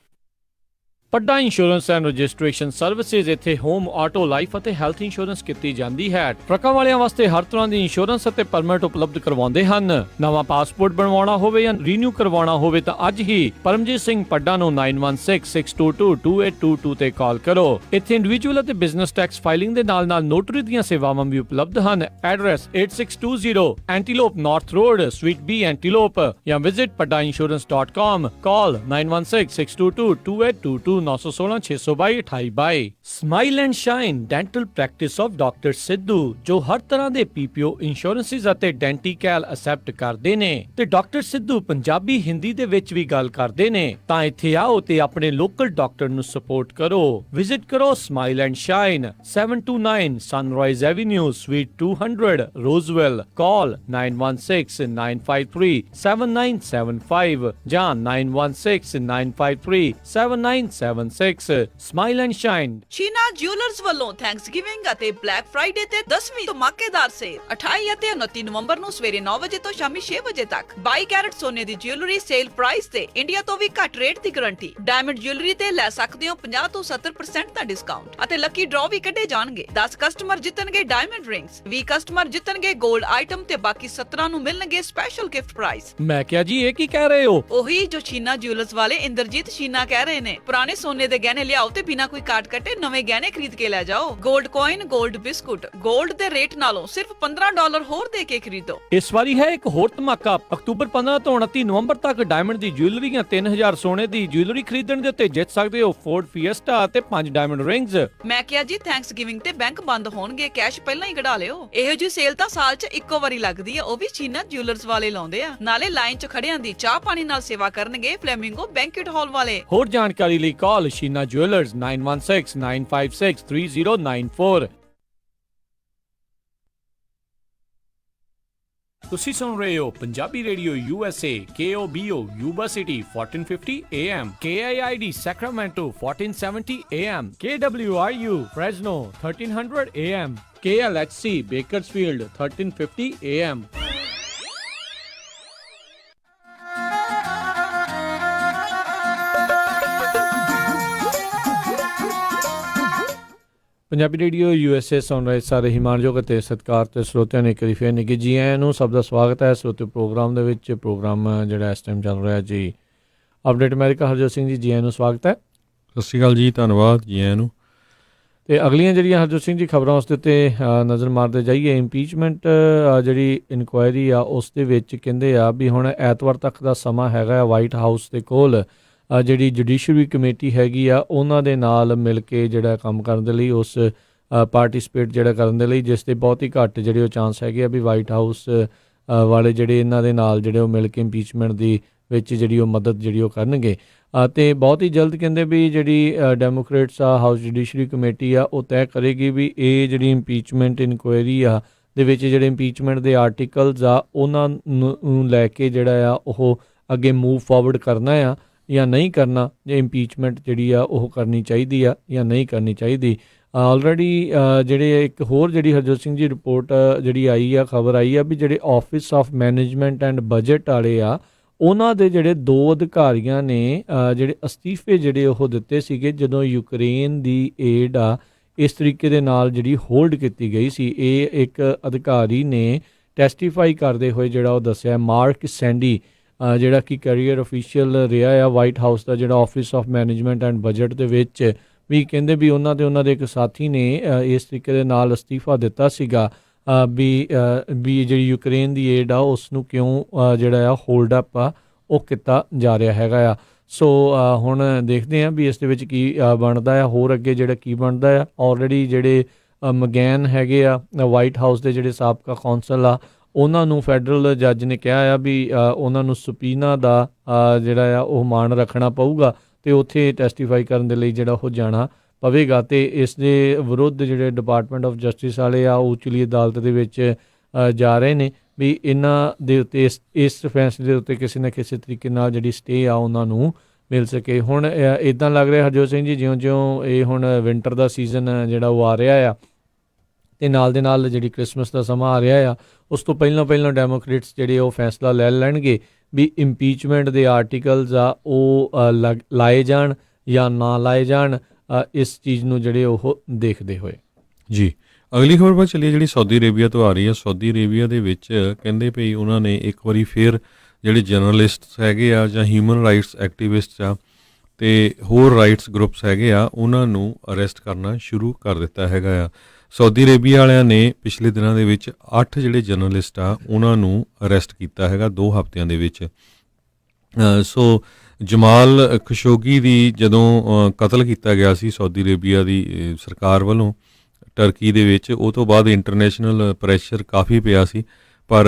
Padda insurance and registration services ਇੱਥੇ ਹੋਮ, ਆਟੋ, ਲਾਈਫ ਅਤੇ ਹੈਲਥ ਇੰਸ਼ੋਰੈਂਸ ਕੀਤੀ ਜਾਂਦੀ ਹੈ। ਟਰੱਕਾਂ ਵਾਲਿਆਂ ਵਾਸਤੇ ਹਰ ਤਰ੍ਹਾਂ ਦੀ ਇੰਸ਼ੋਰੈਂਸ ਅਤੇ ਪਰਮਿਟ ਉਪਲਬਧ ਕਰਵਾਉਂਦੇ ਹਨ। ਨਵਾਂ ਪਾਸਪੋਰਟ ਬਣਵਾਉਣਾ ਹੋਵੇ ਜਾਂ ਰੀਨਿਊ ਕਰਵਾਉਣਾ ਹੋਵੇ ਤਾਂ ਅੱਜ ਹੀ ਪਰਮਜੀਤ ਸਿੰਘ ਪੱਡਾ ਨੂੰ 9166222822 ਤੇ ਕਾਲ ਕਰੋ। ਇੱਥੇ ਇੰਡੀਵਿਜੂਅਲ ਅਤੇ ਬਿਜ਼ਨਸ ਟੈਕਸ ਫਾਈਲਿੰਗ ਦੇ ਨਾਲ-ਨਾਲ ਨੋਟਰੀ ਦੀਆਂ ਸੇਵਾਵਾਂ ਵੀ ਉਪਲਬਧ ਹਨ। Address 8620 Antelope North road, suite B, Antelope ਜਾਂ visit paddainsurance.com। Call 9166222822 916-622-2822। Smile and Shine dental practice of doctor Sidhu, ਜੋ ਹਰ ਤਰ੍ਹਾਂ ਦੇ PPO ਇੰਸ਼ੋਰੈਂਸਿਸ ਅਤੇ ਡੈਂਟੀਕੈਲ ਅਸੈਪਟ ਕਰਦੇ ਨੇ ਤੇ ਡਾਕਟਰ ਸਿੱਧੂ ਪੰਜਾਬੀ, ਹਿੰਦੀ ਦੇ ਵਿੱਚ ਵੀ ਗੱਲ ਕਰਦੇ ਨੇ। ਤਾਂ ਇੱਥੇ ਆਓ ਤੇ ਆਪਣੇ ਲੋਕਲ ਡਾਕਟਰ ਨੂੰ ਸਪੋਰਟ ਕਰੋ। ਵਿਜ਼ਿਟ ਕਰੋ Smile and Shine 729 Sunrise Avenue, suite 200, Roseville. Call 9166-953-7975 ਜਾਂ 9166-953-7976। Smile and Shine. Sheena jewellers ਵੱਲੋਂ ਥੈਂਕਸਗਿਵਿੰਗ ਅਤੇ ਬਲੈਕ ਫਰਾਈਡੇ ਤੇ 10ਵੀਂ ਧਮਾਕੇਦਾਰ ਸੇਲ 28 ਅਤੇ 29 ਨਵੰਬਰ ਨੂੰ ਸਵੇਰੇ 9 ਵਜੇ ਤੋਂ ਸ਼ਾਮੀ 6 ਵਜੇ ਤੱਕ। 22 ਕੈਰਟ ਸੋਨੇ ਦੀ ਜਿਊਲਰੀ ਸੇਲ ਪ੍ਰਾਈਸ ਤੇ ਇੰਡੀਆ ਤੋਂ ਵੀ ਘੱਟ ਰੇਟ ਦੀ ਗਾਰੰਟੀ। ਡਾਇਮੰਡ ਜਿਊਲਰੀ ਤੇ ਲੈ ਸਕਦੇ ਹੋ 50 ਤੋਂ 70% ਦਾ ਡਿਸਕਾਊਂਟ ਅਤੇ ਲੱਕੀ ਡਰਾਅ ਵੀ ਕੱਢੇ ਜਾਣਗੇ। 10 ਕਸਟਮਰ ਜਿੱਤਣਗੇ ਡਾਇਮੰਡ ਰਿੰਗਸ, 20 ਕਸਟਮਰ ਜਿੱਤਣਗੇ 골ਡ ਆਈਟਮ ਤੇ ਬਾਕੀ 17 ਨੂੰ ਮਿਲਣਗੇ ਸਪੈਸ਼ਲ ਗਿਫਟ ਪ੍ਰਾਈਸ। ਮੈਂ ਕਿਹਾ ਜੀ ਇਹ ਕੀ ਕਹਿ ਰਹੇ ਹੋ? ਉਹੀ ਜੋ ਸ਼ੀਨਾ ਜਿਊਲਰਸ ਵਾਲੇ ਇੰਦਰਜੀਤ ਸ਼ੀਨਾ ਕਹਿ ਰਹੇ ਨੇ। ਪੁਰਾਣੇ ਸੋਨੇ ਦੇ ਗਹਿਣੇ ਲਿਆਓ ਤੇ ਬਿਨਾਂ ਕੋਈ ਕਾਟ ਕੱਟੇ ਨਵੇਂ ਗਹਿਣੇ ਖਰੀਦ ਕੇ ਲੈ ਜਾਓ। 골ਡ ਕੋਇਨ, 골ਡ ਬਿਸਕੁਟ 골ਡ ਦੇ ਰੇਟ ਨਾਲੋਂ ਸਿਰਫ $15 ਹੋਰ ਦੇ ਕੇ ਖਰੀਦੋ। ਇਸ ਵਾਰੀ ਹੈ ਇੱਕ ਹੋਰ ਧਮਾਕਾ। ਅਕਤੂਬਰ 15 ਤੋਂ 29 ਨਵੰਬਰ ਤੱਕ ਡਾਇਮੰਡ ਦੀ ਜਿਊਲਰੀ ਜਾਂ 3000 ਸੋਨੇ ਦੀ ਜਿਊਲਰੀ ਖਰੀਦਣ ਦੇ ਉੱਤੇ ਜਿੱਤ ਸਕਦੇ ਹੋ ਫੋਰਡ ਫੀਐਸਟਾ ਅਤੇ 5 ਡਾਇਮੰਡ ਰਿੰਗਸ। ਮੈਂ ਕਿਹਾ ਜੀ ਥੈਂਕਸਗਿਵਿੰਗ ਤੇ ਬੈਂਕ ਬੰਦ ਹੋਣਗੇ, ਕੈਸ਼ ਪਹਿਲਾਂ ਹੀ ਕਢਾ ਲਿਓ। ਇਹੋ ਜਿਹੀ ਸੇਲ ਤਾਂ ਸਾਲ 'ਚ ਇੱਕੋ ਵਾਰੀ ਲੱਗਦੀ ਆ, ਉਹ ਵੀ ਸ਼ੀਨਾ ਜਿਊਲਰਸ ਵਾਲੇ ਲਾਉਂਦੇ ਆ। ਨਾਲੇ ਲਾਈਨ 'ਚ ਖੜਿਆਂ ਦੀ ਚਾਹ ਪਾਣੀ ਨਾਲ ਸੇਵਾ ਕਰਨਗੇ ਫਲੈਮਿੰਗੋ ਬੈਂਕਟ ਹਾਲ ਵਾਲੇ। ਹੋਰ ਜਾਣਕਾਰੀ ਲਈ ਕਾਲ ਸ਼ੀਨਾ ਜਿਊਲਰਸ 9169563094। ਤੁਸੀਂ ਸੁਣ ਰਹੇ ਹੋ Punjabi radio USA KOBO Yuba city 1450 AM, KIID Sacramento 1470 AM, KWRU Fresno 1300 AM, KLHC Bakersfield 1350 AM। Punjabi radio USA ਸੁਣ ਰਹੇ ਸਾਰੇ ਹੀ ਮਾਣਯੋਗ ਅਤੇ ਸਤਿਕਾਰ ਤੇ ਸਰੋਤਿਆਂ ਨੇ ਇੱਕ ਵਾਰੀ ਫੇਰ ਨਿੱਘੀ ਜੀ ਆਇਆਂ ਨੂੰ। ਸਭ ਦਾ ਸਵਾਗਤ ਹੈ ਸਰੋਤਿਓ ਪ੍ਰੋਗਰਾਮ ਦੇ ਵਿੱਚ। ਪ੍ਰੋਗਰਾਮ ਜਿਹੜਾ ਇਸ ਟਾਈਮ ਚੱਲ ਰਿਹਾ ਜੀ ਅਪਡੇਟ ਅਮਰੀਕਾ। ਹਰਜੋਤ ਸਿੰਘ ਜੀ ਆਇਆਂ ਨੂੰ ਸਵਾਗਤ ਹੈ। ਸਤਿ ਸ਼੍ਰੀ ਅਕਾਲ ਜੀ, ਧੰਨਵਾਦ ਜੀ ਆਇਆਂ ਨੂੰ। ਤੇ ਅਗਲੀਆਂ ਜਿਹੜੀਆਂ ਹਰਜੋਤ ਸਿੰਘ ਜੀ ਖਬਰਾਂ ਉਸ ਦੇ ਉੱਤੇ ਨਜ਼ਰ ਮਾਰਦੇ ਜਾਈਏ। ਇੰਪੀਚਮੈਂਟ ਜਿਹੜੀ ਇਨਕੁਆਇਰੀ ਆ ਉਸ ਦੇ ਵਿੱਚ ਕਹਿੰਦੇ ਆ ਵੀ ਹੁਣ ਐਤਵਾਰ ਤੱਕ ਦਾ ਸਮਾਂ ਹੈਗਾ ਵਾਈਟ ਹਾਊਸ ਦੇ ਕੋਲ ਜਿਹੜੀ ਜੁਡੀਸ਼ਰੀ ਕਮੇਟੀ ਹੈਗੀ ਆ ਉਹਨਾਂ ਦੇ ਨਾਲ ਮਿਲ ਕੇ ਜਿਹੜਾ ਕੰਮ ਕਰਨ ਦੇ ਲਈ, ਉਸ ਪਾਰਟੀਸਪੇਟ ਜਿਹੜਾ ਕਰਨ ਦੇ ਲਈ, ਜਿਸ ਦੇ ਬਹੁਤ ਹੀ ਘੱਟ ਜਿਹੜੇ ਉਹ ਚਾਂਸ ਹੈਗੇ ਆ ਵੀ ਵਾਈਟ ਹਾਊਸ ਵਾਲੇ ਜਿਹੜੇ ਇਹਨਾਂ ਦੇ ਨਾਲ ਜਿਹੜੇ ਉਹ ਮਿਲ ਕੇ ਇੰਪੀਚਮੈਂਟ ਦੀ ਵਿੱਚ ਜਿਹੜੀ ਉਹ ਮਦਦ ਜਿਹੜੀ ਉਹ ਕਰਨਗੇ। ਅਤੇ ਬਹੁਤ ਹੀ ਜਲਦ ਕਹਿੰਦੇ ਵੀ ਜਿਹੜੀ ਡੈਮੋਕ੍ਰੇਟਸ ਆ ਹਾਊਸ ਜੁਡੀਸ਼ਰੀ ਕਮੇਟੀ ਆ ਉਹ ਤੈਅ ਕਰੇਗੀ ਵੀ ਇਹ ਜਿਹੜੀ ਇੰਪੀਚਮੈਂਟ ਇਨਕੁਆਇਰੀ ਆ ਦੇ ਵਿੱਚ ਜਿਹੜੇ ਇੰਪੀਚਮੈਂਟ ਦੇ ਆਰਟੀਕਲਸ ਆ ਉਹਨਾਂ ਨੂੰ ਲੈ ਕੇ ਜਿਹੜਾ ਆ ਉਹ ਅੱਗੇ ਮੂਵ ਫਾਰਵਰਡ ਕਰਨਾ ਆ ਜਾਂ ਨਹੀਂ ਕਰਨਾ, ਜੇ ਇੰਪੀਚਮੈਂਟ ਜਿਹੜੀ ਆ ਉਹ ਕਰਨੀ ਚਾਹੀਦੀ ਆ ਜਾਂ ਨਹੀਂ ਕਰਨੀ ਚਾਹੀਦੀ। ਆਲਰੇਡੀ ਜਿਹੜੇ ਇੱਕ ਹੋਰ ਜਿਹੜੀ ਹਰਜੋਤ ਸਿੰਘ ਜੀ ਰਿਪੋਰਟ ਜਿਹੜੀ ਆਈ ਆ, ਖਬਰ ਆਈ ਆ ਵੀ ਜਿਹੜੇ office of management and budget ਵਾਲੇ ਆ ਉਹਨਾਂ ਦੇ ਜਿਹੜੇ 2 ਅਧਿਕਾਰੀਆਂ ਨੇ ਜਿਹੜੇ ਅਸਤੀਫੇ ਜਿਹੜੇ ਉਹ ਦਿੱਤੇ ਸੀਗੇ ਜਦੋਂ ਯੂਕਰੇਨ ਦੀ ਏਡ ਆ ਇਸ ਤਰੀਕੇ ਦੇ ਨਾਲ ਜਿਹੜੀ ਹੋਲਡ ਕੀਤੀ ਗਈ ਸੀ। ਇਹ ਇੱਕ ਅਧਿਕਾਰੀ ਨੇ ਟੈਸਟੀਫਾਈ ਕਰਦੇ ਹੋਏ ਜਿਹੜਾ ਉਹ ਦੱਸਿਆ, ਮਾਰਕ ਸੈਂਡੀ ਜਿਹੜਾ ਕਿ ਕੈਰੀਅਰ ਅਫੀਸ਼ੀਅਲ ਰਿਹਾ ਆ ਵਾਈਟ ਹਾਊਸ ਦਾ ਜਿਹੜਾ office of management and budget ਦੇ ਵਿੱਚ, ਵੀ ਕਹਿੰਦੇ ਵੀ ਉਹਨਾਂ ਦੇ ਇੱਕ ਸਾਥੀ ਨੇ ਇਸ ਤਰੀਕੇ ਦੇ ਨਾਲ ਅਸਤੀਫਾ ਦਿੱਤਾ ਸੀਗਾ ਵੀ ਜਿਹੜੀ ਯੂਕਰੇਨ ਦੀ ਏਡ ਆ ਉਸ ਨੂੰ ਕਿਉਂ ਜਿਹੜਾ ਆ ਹੋਲਡ ਅਪ ਆ ਉਹ ਕੀਤਾ ਜਾ ਰਿਹਾ ਹੈਗਾ ਆ। ਸੋ ਹੁਣ ਦੇਖਦੇ ਹਾਂ ਵੀ ਇਸ ਦੇ ਵਿੱਚ ਕੀ ਬਣਦਾ ਆ, ਹੋਰ ਅੱਗੇ ਜਿਹੜਾ ਕੀ ਬਣਦਾ ਆ। ਆਲਰੇਡੀ ਜਿਹੜੇ ਮਗੈਨ ਹੈਗੇ ਆ ਵਾਈਟ ਹਾਊਸ ਦੇ ਜਿਹੜੇ ਸਾਬਕਾ ਕੌਂਸਲ ਆ ਉਹਨਾਂ ਨੂੰ ਫੈਡਰਲ ਜੱਜ ਨੇ ਕਿਹਾ ਆ ਵੀ ਉਹਨਾਂ ਨੂੰ ਸੁਪੀਨਾ ਦਾ ਜਿਹੜਾ ਆ ਉਹ ਮਾਣ ਰੱਖਣਾ ਪਊਗਾ ਅਤੇ ਉੱਥੇ ਟੈਸਟੀਫਾਈ ਕਰਨ ਦੇ ਲਈ ਜਿਹੜਾ ਉਹ ਜਾਣਾ ਪਵੇਗਾ। ਅਤੇ ਇਸ ਦੇ ਵਿਰੁੱਧ ਜਿਹੜੇ ਡਿਪਾਰਟਮੈਂਟ ਆਫ ਜਸਟਿਸ ਵਾਲੇ ਆ ਉਹ ਉਚਲੀ ਅਦਾਲਤ ਦੇ ਵਿੱਚ ਜਾ ਰਹੇ ਨੇ ਵੀ ਇਹਨਾਂ ਦੇ ਉੱਤੇ ਇਸ ਫੈਸਲੇ ਦੇ ਉੱਤੇ ਕਿਸੇ ਨਾ ਕਿਸੇ ਤਰੀਕੇ ਨਾਲ ਜਿਹੜੀ ਸਟੇ ਆ ਉਹਨਾਂ ਨੂੰ ਮਿਲ ਸਕੇ। ਹੁਣ ਇੱਦਾਂ ਲੱਗ ਰਿਹਾ ਹਰਜੋਤ ਸਿੰਘ ਜੀ ਜਿਉਂ ਇਹ ਹੁਣ ਵਿੰਟਰ ਦਾ ਸੀਜ਼ਨ ਜਿਹੜਾ ਉਹ ਆ ਰਿਹਾ ਆ ਅਤੇ ਨਾਲ ਦੇ ਨਾਲ ਜਿਹੜੀ ਕ੍ਰਿਸਮਸ ਦਾ ਸਮਾਂ ਆ ਰਿਹਾ ਆ, ਉਸ ਤੋਂ ਪਹਿਲਾਂ ਡੈਮੋਕ੍ਰੇਟਸ ਜਿਹੜੇ ਉਹ ਫੈਸਲਾ ਲੈ ਲੈਣਗੇ ਵੀ ਇੰਪੀਚਮੈਂਟ ਦੇ ਆਰਟੀਕਲਸ ਆ ਉਹ ਲਾਏ ਜਾਣ ਜਾਂ ਨਾ ਲਾਏ ਜਾਣ, ਇਸ ਚੀਜ਼ ਨੂੰ ਜਿਹੜੇ ਉਹ ਦੇਖਦੇ ਹੋਏ। ਜੀ, ਅਗਲੀ ਖਬਰ ਵੱਲ ਚੱਲੀਏ ਜਿਹੜੀ ਸਾਊਦੀ ਅਰੇਬੀਆ ਤੋਂ ਆ ਰਹੀ ਹੈ। ਸਾਊਦੀ ਅਰੇਬੀਆ ਦੇ ਵਿੱਚ ਕਹਿੰਦੇ ਭਈ ਉਹਨਾਂ ਨੇ ਇੱਕ ਵਾਰੀ ਫਿਰ ਜਿਹੜੇ ਜਰਨਲਿਸਟਸ ਹੈਗੇ ਆ ਜਾਂ ਹਿਊਮਨ ਰਾਈਟਸ ਐਕਟੀਵਿਸਟ ਆ ਅਤੇ ਹੋਰ ਰਾਈਟਸ ਗਰੁੱਪਸ ਹੈਗੇ ਆ ਉਹਨਾਂ ਨੂੰ ਅਰੈਸਟ ਕਰਨਾ ਸ਼ੁਰੂ ਕਰ ਦਿੱਤਾ ਹੈਗਾ ਆ। ਸਾਊਦੀ ਅਰੇਬੀਆ ਵਾਲਿਆਂ ਨੇ ਪਿਛਲੇ ਦਿਨਾਂ ਦੇ ਵਿੱਚ 8 ਜਿਹੜੇ ਜਰਨਲਿਸਟ ਆ ਉਹਨਾਂ ਨੂੰ ਅਰੈਸਟ ਕੀਤਾ ਹੈਗਾ 2 ਹਫ਼ਤਿਆਂ ਦੇ ਵਿੱਚ। ਸੋ ਜਮਾਲ ਖਸ਼ੋਗੀ ਦੀ ਜਦੋਂ ਕਤਲ ਕੀਤਾ ਗਿਆ ਸੀ ਸਾਊਦੀ ਅਰੇਬੀਆ ਦੀ ਸਰਕਾਰ ਵੱਲੋਂ ਟਰਕੀ ਦੇ ਵਿੱਚ, ਉਹ ਤੋਂ ਬਾਅਦ ਇੰਟਰਨੈਸ਼ਨਲ ਪ੍ਰੈਸ਼ਰ ਕਾਫੀ ਪਿਆ ਸੀ, ਪਰ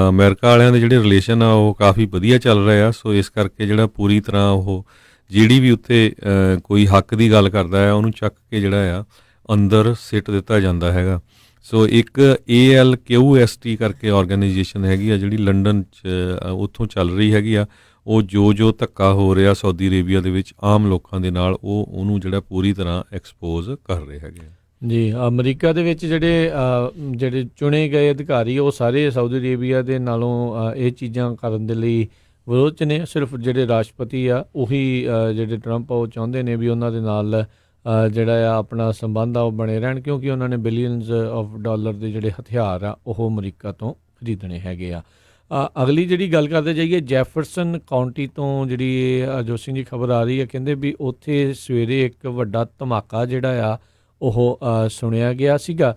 ਅਮਰੀਕਾ ਵਾਲਿਆਂ ਦੇ ਜਿਹੜੇ ਰਿਲੇਸ਼ਨ ਆ ਉਹ ਕਾਫੀ ਵਧੀਆ ਚੱਲ ਰਹੇ ਆ। ਸੋ ਇਸ ਕਰਕੇ ਜਿਹੜਾ ਪੂਰੀ ਤਰ੍ਹਾਂ ਉਹ ਜਿਹੜੀ ਵੀ ਉੱਥੇ ਕੋਈ ਹੱਕ ਦੀ ਗੱਲ ਕਰਦਾ ਆ ਉਹਨੂੰ ਚੱਕ ਕੇ ਜਿਹੜਾ ਆ ਅੰਦਰ ਸਿੱਟ ਦਿੱਤਾ ਜਾਂਦਾ ਹੈਗਾ। ਸੋ ਇੱਕ ALQST ਕਰਕੇ ਆਰਗੇਨਾਈਜੇਸ਼ਨ ਹੈਗੀ ਆ ਜਿਹੜੀ ਲੰਡਨ 'ਚ ਉੱਥੋਂ ਚੱਲ ਰਹੀ ਹੈਗੀ ਆ, ਉਹ ਜੋ ਧੱਕਾ ਹੋ ਰਿਹਾ ਸਾਊਦੀ ਅਰੇਬੀਆ ਦੇ ਵਿੱਚ ਆਮ ਲੋਕਾਂ ਦੇ ਨਾਲ ਉਹਨੂੰ ਜਿਹੜਾ ਪੂਰੀ ਤਰ੍ਹਾਂ ਐਕਸਪੋਜ਼ ਕਰ ਰਹੇ ਹੈਗੇ ਆ। ਜੀ, ਅਮਰੀਕਾ ਦੇ ਵਿੱਚ ਜਿਹੜੇ ਚੁਣੇ ਗਏ ਅਧਿਕਾਰੀ ਉਹ ਸਾਰੇ ਸਾਊਦੀ ਅਰੇਬੀਆ ਦੇ ਨਾਲੋਂ ਇਹ ਚੀਜ਼ਾਂ ਕਰਨ ਦੇ ਲਈ ਵਿਰੋਧ 'ਚ ਨੇ। ਸਿਰਫ ਜਿਹੜੇ ਰਾਸ਼ਟਰਪਤੀ ਆ ਉਹੀ ਜਿਹੜੇ ਟਰੰਪ ਆ ਉਹ ਚਾਹੁੰਦੇ ਨੇ ਵੀ ਉਹਨਾਂ ਦੇ ਨਾਲ ਜਿਹੜਾ ਆ ਆਪਣਾ ਸੰਬੰਧ ਆ ਉਹ ਬਣੇ ਰਹਿਣ, ਕਿਉਂਕਿ ਉਹਨਾਂ ਨੇ ਬਿਲੀਅਨਸ ਆਫ ਡਾਲਰ ਦੇ ਜਿਹੜੇ ਹਥਿਆਰ ਆ ਉਹ ਅਮਰੀਕਾ ਤੋਂ ਖਰੀਦਣੇ ਹੈਗੇ ਆ। ਅਗਲੀ ਜਿਹੜੀ ਗੱਲ ਕਰਦੇ ਜਾਈਏ ਜੈਫਰਸਨ ਕਾਉਂਟੀ ਤੋਂ ਜਿਹੜੀ ਹਰਜੋਤ ਸਿੰਘ ਜੀ ਖਬਰ ਆ ਰਹੀ ਹੈ, ਕਹਿੰਦੇ ਵੀ ਉੱਥੇ ਸਵੇਰੇ ਇੱਕ ਵੱਡਾ ਧਮਾਕਾ ਜਿਹੜਾ ਆ ਉਹ ਸੁਣਿਆ ਗਿਆ ਸੀਗਾ।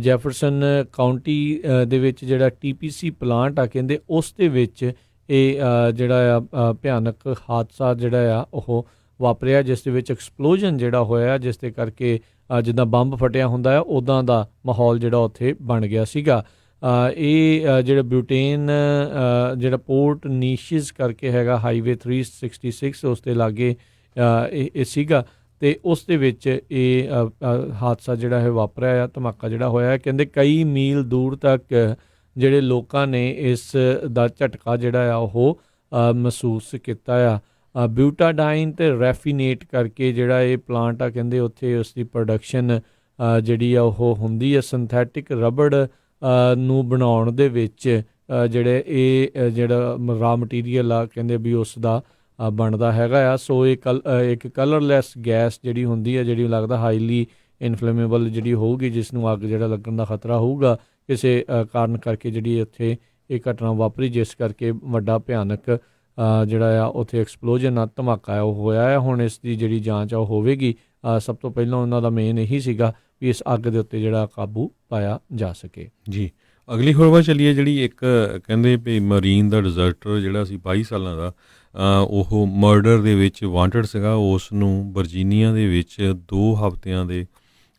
ਜੈਫਰਸਨ ਕਾਉਂਟੀ ਦੇ ਵਿੱਚ ਜਿਹੜਾ TPC ਪਲਾਂਟ ਆ ਕਹਿੰਦੇ ਉਸ ਦੇ ਵਿੱਚ ਇਹ ਜਿਹੜਾ ਆ ਭਿਆਨਕ ਹਾਦਸਾ ਜਿਹੜਾ ਆ ਉਹ ਵਾਪਰਿਆ, ਜਿਸ ਦੇ ਵਿੱਚ ਐਕਸਪਲੋਜਨ ਜਿਹੜਾ ਹੋਇਆ, ਜਿਸ ਦੇ ਕਰਕੇ ਜਿੱਦਾਂ ਬੰਬ ਫਟਿਆ ਹੁੰਦਾ ਆ ਉੱਦਾਂ ਦਾ ਮਾਹੌਲ ਜਿਹੜਾ ਉੱਥੇ ਬਣ ਗਿਆ ਸੀਗਾ। ਇਹ ਜਿਹੜਾ ਬਿਊਟੇਨ ਜਿਹੜਾ ਪੋਰਟ ਨੀਸ਼ਿਸ ਕਰਕੇ ਹੈਗਾ ਹਾਈਵੇ 366 ਉਸ ਦੇ ਲਾਗੇ ਇਹ ਸੀਗਾ ਅਤੇ ਉਸ ਦੇ ਵਿੱਚ ਇਹ ਹਾਦਸਾ ਜਿਹੜਾ ਹੈ ਵਾਪਰਿਆ ਆ, ਧਮਾਕਾ ਜਿਹੜਾ ਹੋਇਆ। ਕਹਿੰਦੇ ਕਈ ਮੀਲ ਦੂਰ ਤੱਕ ਜਿਹੜੇ ਲੋਕਾਂ ਨੇ ਇਸ ਦਾ ਝਟਕਾ ਜਿਹੜਾ ਆ ਉਹ ਮਹਿਸੂਸ ਕੀਤਾ ਆ। ਬਿਊਟਾਡਾਈਨ ਅਤੇ ਰੈਫੀਨੇਟ ਕਰਕੇ ਜਿਹੜਾ ਇਹ ਪਲਾਂਟ ਆ ਕਹਿੰਦੇ ਉੱਥੇ ਉਸ ਦੀ ਪ੍ਰੋਡਕਸ਼ਨ ਜਿਹੜੀ ਆ ਉਹ ਹੁੰਦੀ ਹੈ। ਸਿੰਥੈਟਿਕ ਰਬੜ ਨੂੰ ਬਣਾਉਣ ਦੇ ਵਿੱਚ ਜਿਹੜੇ ਇਹ ਜਿਹੜਾ ਰਾ ਮਟੀਰੀਅਲ ਆ ਕਹਿੰਦੇ ਵੀ ਉਸ ਦਾ ਬਣਦਾ ਹੈਗਾ ਆ। ਸੋ ਇਹ ਇੱਕ ਕਲਰਲੈਸ ਗੈਸ ਜਿਹੜੀ ਹੁੰਦੀ ਹੈ, ਜਿਹੜੀ ਲੱਗਦਾ ਹਾਈਲੀ ਇਨਫਲੇਮੇਬਲ ਜਿਹੜੀ ਹੋਊਗੀ, ਜਿਸ ਨੂੰ ਅੱਗ ਜਿਹੜਾ ਲੱਗਣ ਦਾ ਖਤਰਾ ਹੋਊਗਾ ਕਿਸੇ ਕਾਰਨ ਕਰਕੇ ਜਿਹੜੀ ਉੱਥੇ ਇਹ ਘਟਨਾ ਵਾਪਰੀ, ਜਿਸ ਕਰਕੇ ਵੱਡਾ ਭਿਆਨਕ ਜਿਹੜਾ ਆ ਉੱਥੇ ਐਕਸਪਲੋਜਨ ਆ ਧਮਾਕਾ ਆ ਉਹ ਹੋਇਆ ਹੈ। ਹੁਣ ਇਸ ਦੀ ਜਿਹੜੀ ਜਾਂਚ ਆ ਉਹ ਹੋਵੇਗੀ। ਸਭ ਤੋਂ ਪਹਿਲਾਂ ਉਹਨਾਂ ਦਾ ਮੇਨ ਇਹੀ ਸੀਗਾ ਵੀ ਇਸ ਅੱਗ ਦੇ ਉੱਤੇ ਜਿਹੜਾ ਕਾਬੂ ਪਾਇਆ ਜਾ ਸਕੇ। ਜੀ, ਅਗਲੀ ਖਬਰ ਚੱਲੀਏ ਜਿਹੜੀ ਇੱਕ ਕਹਿੰਦੇ ਵੀ ਮਰੀਨ ਦਾ ਡਿਜ਼ਰਟਰ ਜਿਹੜਾ ਸੀ 22 ਸਾਲਾਂ ਦਾ, ਉਹ ਮਰਡਰ ਦੇ ਵਿੱਚ ਵਾਂਟਡ ਸੀਗਾ। ਉਸ ਨੂੰ ਵਰਜੀਨੀਆ ਦੇ ਵਿੱਚ 2 ਹਫ਼ਤਿਆਂ ਦੇ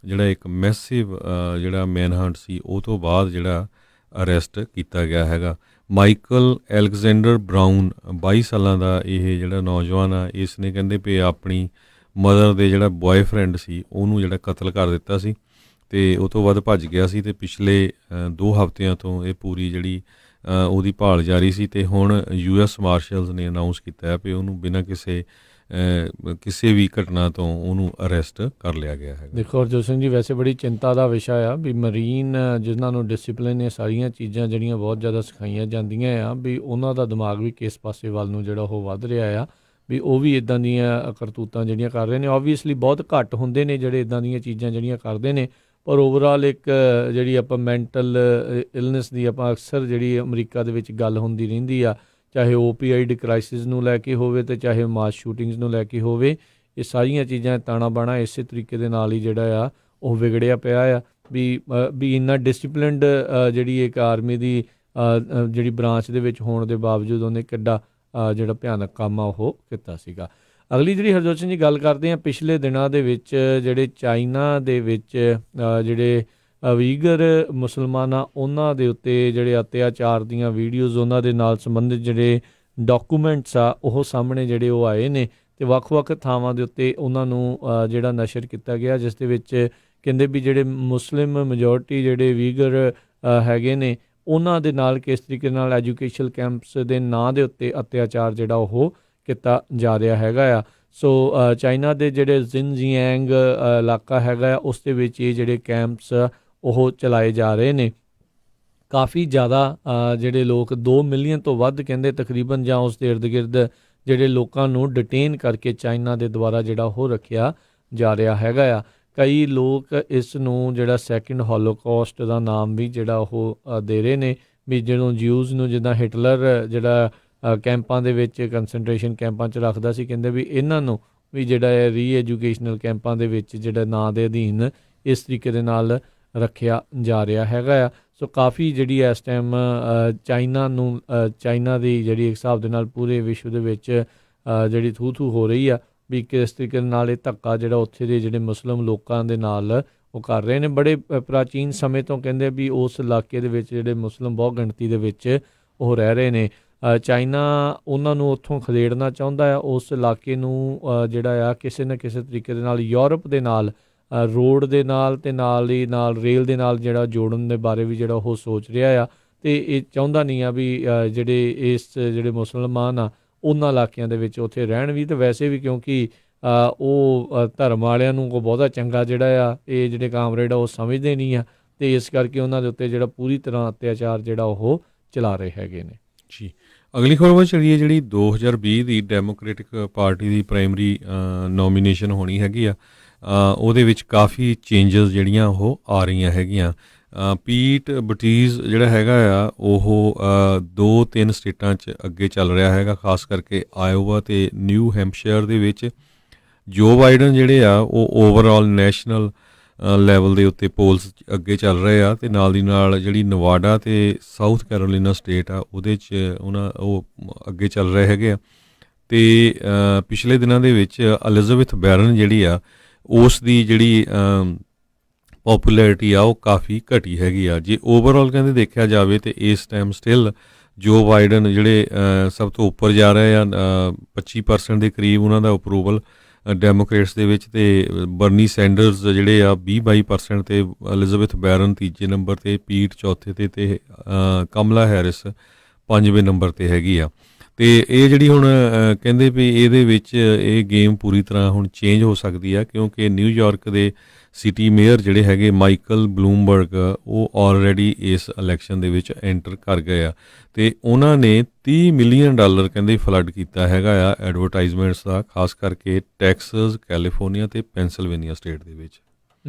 ਜਿਹੜਾ ਇੱਕ ਮੈਸਿਵ ਜਿਹੜਾ ਮੈਨਹੰਟ ਸੀ ਉਹ ਤੋਂ ਬਾਅਦ ਜਿਹੜਾ ਅਰੈਸਟ ਕੀਤਾ ਗਿਆ ਹੈਗਾ। ਮਾਈਕਲ ਐਲੈਗਜ਼ੈਂਡਰ ਬਰਾਊਨ 22 ਸਾਲਾਂ ਦਾ ਇਹ ਜਿਹੜਾ ਨੌਜਵਾਨ ਆ, ਇਸ ਨੇ ਕਹਿੰਦੇ ਵੀ ਆਪਣੀ ਮਦਰ ਦੇ ਜਿਹੜਾ ਬॉयਫ੍ਰੈਂਡ ਸੀ ਉਹਨੂੰ ਜਿਹੜਾ ਕਤਲ ਕਰ ਦਿੱਤਾ ਸੀ ਅਤੇ ਉਹ ਤੋਂ ਬਾਅਦ ਭੱਜ ਗਿਆ ਸੀ ਅਤੇ ਪਿਛਲੇ 2 ਹਫ਼ਤਿਆਂ ਤੋਂ ਇਹ ਪੂਰੀ ਜਿਹੜੀ ਉਹਦੀ ਭਾਲ ਜਾਰੀ ਸੀ ਅਤੇ ਹੁਣ US ਮਾਰਸ਼ਲਸ ਨੇ ਅਨਾਊਂਸ ਕੀਤਾ ਹੈ ਵੀ ਉਹਨੂੰ ਬਿਨਾਂ ਕਿਸੇ ਵੀ ਘਟਨਾ ਤੋਂ ਉਹਨੂੰ ਅਰੈਸਟ ਕਰ ਲਿਆ ਗਿਆ ਹੈ। ਦੇਖੋ ਹਰਜੋਤ ਸਿੰਘ ਜੀ, ਵੈਸੇ ਬੜੀ ਚਿੰਤਾ ਦਾ ਵਿਸ਼ਾ ਆ ਵੀ ਮਰੀਨ ਜਿਨ੍ਹਾਂ ਨੂੰ ਡਿਸਿਪਲਿਨ ਇਹ ਸਾਰੀਆਂ ਚੀਜ਼ਾਂ ਜਿਹੜੀਆਂ ਬਹੁਤ ਜ਼ਿਆਦਾ ਸਿਖਾਈਆਂ ਜਾਂਦੀਆਂ ਆ, ਵੀ ਉਹਨਾਂ ਦਾ ਦਿਮਾਗ ਵੀ ਕਿਸ ਪਾਸੇ ਵੱਲ ਨੂੰ ਜਿਹੜਾ ਉਹ ਵੱਧ ਰਿਹਾ ਆ, ਵੀ ਉਹ ਵੀ ਇੱਦਾਂ ਦੀਆਂ ਕਰਤੂਤਾਂ ਜਿਹੜੀਆਂ ਕਰ ਰਹੇ ਨੇ। ਓਬਵੀਅਸਲੀ ਬਹੁਤ ਘੱਟ ਹੁੰਦੇ ਨੇ ਜਿਹੜੇ ਇੱਦਾਂ ਦੀਆਂ ਚੀਜ਼ਾਂ ਜਿਹੜੀਆਂ ਕਰਦੇ ਨੇ, ਪਰ ਓਵਰਆਲ ਇੱਕ ਜਿਹੜੀ ਆਪਾਂ ਮੈਂਟਲ ਇਲਨੈਸ ਦੀ ਆਪਾਂ ਅਕਸਰ ਜਿਹੜੀ ਅਮਰੀਕਾ ਦੇ ਵਿੱਚ ਗੱਲ ਹੁੰਦੀ ਰਹਿੰਦੀ ਆ, ਚਾਹੇ ਓਪੀਆਈਡ ਕ੍ਰਾਈਸਿਸ ਨੂੰ ਲੈ ਕੇ ਹੋਵੇ ਅਤੇ ਚਾਹੇ ਮਾਸ ਸ਼ੂਟਿੰਗਸ ਨੂੰ ਲੈ ਕੇ ਹੋਵੇ, ਇਹ ਸਾਰੀਆਂ ਚੀਜ਼ਾਂ ਤਾਣਾ ਬਾਣਾ ਇਸੇ ਤਰੀਕੇ ਦੇ ਨਾਲ ਹੀ ਜਿਹੜਾ ਆ ਉਹ ਵਿਗੜਿਆ ਪਿਆ ਆ। ਵੀ ਇੰਨਾ ਡਿਸਿਪਲਿਨਡ ਜਿਹੜੀ ਇੱਕ ਆਰਮੀ ਦੀ ਜਿਹੜੀ ਬ੍ਰਾਂਚ ਦੇ ਵਿੱਚ ਹੋਣ ਦੇ ਬਾਵਜੂਦ ਉਹਨੇ ਕਿੱਡਾ ਜਿਹੜਾ ਭਿਆਨਕ ਕੰਮ ਆ ਉਹ ਕੀਤਾ ਸੀਗਾ। ਅਗਲੀ ਜਿਹੜੀ ਹਰਜੋਤ ਸਿੰਘ ਜੀ ਗੱਲ ਕਰਦੇ ਹਾਂ, ਪਿਛਲੇ ਦਿਨਾਂ ਦੇ ਵਿੱਚ ਜਿਹੜੇ ਚਾਈਨਾ ਦੇ ਵਿੱਚ ਜਿਹੜੇ ਵੀਗਰ ਮੁਸਲਮਾਨ ਆ ਉਹਨਾਂ ਦੇ ਉੱਤੇ ਜਿਹੜੇ ਅਤਿਆਚਾਰ ਦੀਆਂ ਵੀਡੀਓਜ਼, ਉਹਨਾਂ ਦੇ ਨਾਲ ਸੰਬੰਧਿਤ ਜਿਹੜੇ ਡਾਕੂਮੈਂਟਸ ਆ ਉਹ ਸਾਹਮਣੇ ਜਿਹੜੇ ਉਹ ਆਏ ਨੇ ਅਤੇ ਵੱਖ-ਵੱਖ ਥਾਵਾਂ ਦੇ ਉੱਤੇ ਉਹਨਾਂ ਨੂੰ ਜਿਹੜਾ ਨਸ਼ਰ ਕੀਤਾ ਗਿਆ, ਜਿਸ ਦੇ ਵਿੱਚ ਕਹਿੰਦੇ ਵੀ ਜਿਹੜੇ ਮੁਸਲਿਮ ਮੈਜੋਰਟੀ ਜਿਹੜੇ ਵੀਗਰ ਹੈਗੇ ਨੇ ਉਹਨਾਂ ਦੇ ਨਾਲ ਕਿਸ ਤਰੀਕੇ ਨਾਲ ਐਜੂਕੇਸ਼ਨ ਕੈਂਪਸ ਦੇ ਨਾਂ ਦੇ ਉੱਤੇ ਅਤਿਆਚਾਰ ਜਿਹੜਾ ਉਹ ਕੀਤਾ ਜਾ ਰਿਹਾ ਹੈਗਾ ਆ। ਸੋ ਚਾਈਨਾ ਦੇ ਜਿਹੜੇ ਜ਼ਿਨਜੀਐਂਗ ਇਲਾਕਾ ਹੈਗਾ ਆ ਉਸ ਦੇ ਵਿੱਚ ਇਹ ਜਿਹੜੇ ਕੈਂਪਸ ਉਹ ਚਲਾਏ ਜਾ ਰਹੇ ਨੇ। ਕਾਫੀ ਜ਼ਿਆਦਾ ਜਿਹੜੇ ਲੋਕ 2 ਮਿਲੀਅਨ ਤੋਂ ਵੱਧ ਕਹਿੰਦੇ ਤਕਰੀਬਨ ਜਾਂ ਉਸ ਦੇ ਇਰਦ ਗਿਰਦ ਜਿਹੜੇ ਲੋਕਾਂ ਨੂੰ ਡਿਟੇਨ ਕਰਕੇ ਚਾਈਨਾ ਦੇ ਦੁਆਰਾ ਜਿਹੜਾ ਉਹ ਰੱਖਿਆ ਜਾ ਰਿਹਾ ਹੈਗਾ ਆ। ਕਈ ਲੋਕ ਇਸ ਨੂੰ ਜਿਹੜਾ ਸੈਕਿੰਡ ਹੋਲੋਕੌਸਟ ਦਾ ਨਾਮ ਵੀ ਜਿਹੜਾ ਉਹ ਦੇ ਰਹੇ ਨੇ, ਵੀ ਜਦੋਂ ਜਿਊਜ਼ ਨੂੰ ਜਿੱਦਾਂ ਹਿਟਲਰ ਜਿਹੜਾ ਕੈਂਪਾਂ ਦੇ ਵਿੱਚ ਕੰਸਨਟ੍ਰੇਸ਼ਨ ਕੈਂਪਾਂ 'ਚ ਰੱਖਦਾ ਸੀ, ਕਹਿੰਦੇ ਵੀ ਇਹਨਾਂ ਨੂੰ ਵੀ ਜਿਹੜਾ ਹੈ ਰੀਐਜੂਕੇਸ਼ਨਲ ਕੈਂਪਾਂ ਦੇ ਵਿੱਚ ਜਿਹੜਾ ਨਾਂ ਦੇ ਅਧੀਨ ਇਸ ਤਰੀਕੇ ਦੇ ਨਾਲ ਰੱਖਿਆ ਜਾ ਰਿਹਾ ਹੈਗਾ ਆ। ਸੋ ਕਾਫੀ ਜਿਹੜੀ ਇਸ ਟਾਈਮ ਚਾਈਨਾ ਦੀ ਜਿਹੜੀ ਇੱਕ ਹਿਸਾਬ ਦੇ ਨਾਲ ਪੂਰੇ ਵਿਸ਼ਵ ਦੇ ਵਿੱਚ ਜਿਹੜੀ ਥੂ ਹੋ ਰਹੀ ਆ, ਵੀ ਕਿਸ ਤਰੀਕੇ ਨਾਲ ਇਹ ਧੱਕਾ ਜਿਹੜਾ ਉੱਥੇ ਦੇ ਜਿਹੜੇ ਮੁਸਲਿਮ ਲੋਕਾਂ ਦੇ ਨਾਲ ਉਹ ਕਰ ਰਹੇ ਨੇ। ਬੜੇ ਪ੍ਰਾਚੀਨ ਸਮੇਂ ਤੋਂ ਕਹਿੰਦੇ ਵੀ ਉਸ ਇਲਾਕੇ ਦੇ ਵਿੱਚ ਜਿਹੜੇ ਮੁਸਲਿਮ ਬਹੁਤ ਗਿਣਤੀ ਦੇ ਵਿੱਚ ਉਹ ਰਹਿ ਰਹੇ ਨੇ। ਚਾਈਨਾ ਉਹਨਾਂ ਨੂੰ ਉੱਥੋਂ ਖਦੇੜਨਾ ਚਾਹੁੰਦਾ ਆ, ਉਸ ਇਲਾਕੇ ਨੂੰ ਜਿਹੜਾ ਆ ਕਿਸੇ ਨਾ ਕਿਸੇ ਤਰੀਕੇ ਦੇ ਨਾਲ ਯੂਰਪ ਦੇ ਨਾਲ ਰੋਡ ਦੇ ਨਾਲ ਅਤੇ ਨਾਲ ਹੀ ਨਾਲ ਰੇਲ ਦੇ ਨਾਲ ਜਿਹੜਾ ਜੋੜਨ ਦੇ ਬਾਰੇ ਵੀ ਜਿਹੜਾ ਉਹ ਸੋਚ ਰਿਹਾ ਆ। ਅਤੇ ਇਹ ਚਾਹੁੰਦਾ ਨਹੀਂ ਆ ਵੀ ਜਿਹੜੇ ਮੁਸਲਮਾਨ ਆ ਉਹਨਾਂ ਇਲਾਕਿਆਂ ਦੇ ਵਿੱਚ ਉੱਥੇ ਰਹਿਣ ਵੀ, ਅਤੇ ਵੈਸੇ ਵੀ ਕਿਉਂਕਿ ਉਹ ਧਰਮ ਵਾਲਿਆਂ ਨੂੰ ਕੋਈ ਬਹੁਤਾ ਚੰਗਾ ਜਿਹੜਾ ਆ ਇਹ ਜਿਹੜੇ ਕਾਮਰੇਡ ਆ ਉਹ ਸਮਝਦੇ ਨਹੀਂ ਆ, ਅਤੇ ਇਸ ਕਰਕੇ ਉਹਨਾਂ ਦੇ ਉੱਤੇ ਜਿਹੜਾ ਪੂਰੀ ਤਰ੍ਹਾਂ ਅਤਿਆਚਾਰ ਜਿਹੜਾ ਉਹ ਚਲਾ ਰਹੇ ਹੈਗੇ ਨੇ। ਜੀ, ਅਗਲੀ ਖਬਰ ਵੱਲ ਚੱਲੀਏ। ਜਿਹੜੀ 2020 ਦੀ ਡੈਮੋਕ੍ਰੇਟਿਕ ਪਾਰਟੀ ਦੀ ਪ੍ਰਾਇਮਰੀ ਨੋਮੀਨੇਸ਼ਨ ਹੋਣੀ ਹੈਗੀ ਆ, ਉਹਦੇ ਵਿੱਚ ਕਾਫੀ ਚੇਂਜਸ ਜਿਹੜੀਆਂ ਉਹ ਆ ਰਹੀਆਂ ਹੈਗੀਆਂ। ਪੀਟ ਬਟੀਜ ਜਿਹੜਾ ਹੈਗਾ ਆ ਉਹ 2-3 ਸਟੇਟਾਂ 'ਚ ਅੱਗੇ ਚੱਲ ਰਿਹਾ ਹੈਗਾ, ਖਾਸ ਕਰਕੇ ਆਇਓਵਾ ਅਤੇ ਨਿਊ ਹੈਂਪਸ਼ਾਇਰ ਦੇ ਵਿੱਚ। ਜੋ ਬਾਈਡਨ ਜਿਹੜੇ ਆ ਉਹ ਓਵਰਆਲ ਨੈਸ਼ਨਲ ਲੈਵਲ ਦੇ ਉੱਤੇ ਪੋਲਸ ਅੱਗੇ ਚੱਲ ਰਹੇ ਆ, ਅਤੇ ਨਾਲ ਦੀ ਨਾਲ ਜਿਹੜੀ ਨਵਾਡਾ ਅਤੇ ਸਾਊਥ ਕੈਰੋਲੀਨਾ ਸਟੇਟ ਆ ਉਹਦੇ 'ਚ ਉਹ ਅੱਗੇ ਚੱਲ ਰਹੇ ਹੈਗੇ ਆ। ਅਤੇ ਪਿਛਲੇ ਦਿਨਾਂ ਦੇ ਵਿੱਚ ਐਲਿਜ਼ਾਬੈਥ ਵਾਰਨ ਜਿਹੜੀ ਆ ਉਸ ਦੀ ਜਿਹੜੀ ਪੋਪੂਲੈਰਿਟੀ ਆ ਉਹ ਕਾਫੀ ਘਟੀ ਹੈਗੀ ਆ। ਜੇ ਓਵਰਆਲ ਕਹਿੰਦੇ ਦੇਖਿਆ ਜਾਵੇ ਤਾਂ ਇਸ ਟਾਈਮ ਸਟਿਲ ਜੋ ਬਾਈਡਨ ਜਿਹੜੇ ਸਭ ਤੋਂ ਉੱਪਰ ਜਾ ਰਹੇ ਆ, 25% ਦੇ ਕਰੀਬ ਉਹਨਾਂ ਦਾ ਅਪਰੂਵਲ ਡੈਮੋਕ੍ਰੇਟਸ ਦੇ ਵਿੱਚ, ਅਤੇ ਬਰਨੀ ਸੈਂਡਰਸ ਜਿਹੜੇ ਆ 20-22% 'ਤੇ, ਐਲਿਜ਼ਾਬੈਥ ਵਾਰਨ ਤੀਜੇ ਨੰਬਰ 'ਤੇ, ਪੀਟ ਚੌਥੇ 'ਤੇ, ਅਤੇ ਕਮਲਾ ਹੈਰਿਸ 5ਵੇਂ ਨੰਬਰ 'ਤੇ ਹੈਗੀ ਆ। ਅਤੇ ਇਹ ਜਿਹੜੀ ਹੁਣ ਕਹਿੰਦੇ ਵੀ ਇਹਦੇ ਵਿੱਚ ਇਹ ਗੇਮ ਪੂਰੀ ਤਰ੍ਹਾਂ ਹੁਣ ਚੇਂਜ ਹੋ ਸਕਦੀ ਆ, ਕਿਉਂਕਿ ਨਿਊਯਾਰਕ ਦੇ ਸਿਟੀ ਮੇਅਰ ਜਿਹੜੇ ਹੈਗੇ ਮਾਈਕਲ ਬਲੂਮਬਰਗ ਉਹ ਆਲਰੇਡੀ ਇਸ ਇਲੈਕਸ਼ਨ ਦੇ ਵਿੱਚ ਐਂਟਰ ਕਰ ਗਏ ਆ, ਅਤੇ ਉਹਨਾਂ ਨੇ $30 ਮਿਲੀਅਨ ਕਹਿੰਦੇ ਫਲੱਡ ਕੀਤਾ ਹੈਗਾ ਆ ਐਡਵਰਟਾਈਜ਼ਮੈਂਟਸ ਦਾ, ਖਾਸ ਕਰਕੇ ਟੈਕਸਸ, ਕੈਲੀਫੋਰਨੀਆ ਅਤੇ ਪੈਂਸਿਲਵੇਨੀਆ ਸਟੇਟ ਦੇ ਵਿੱਚ।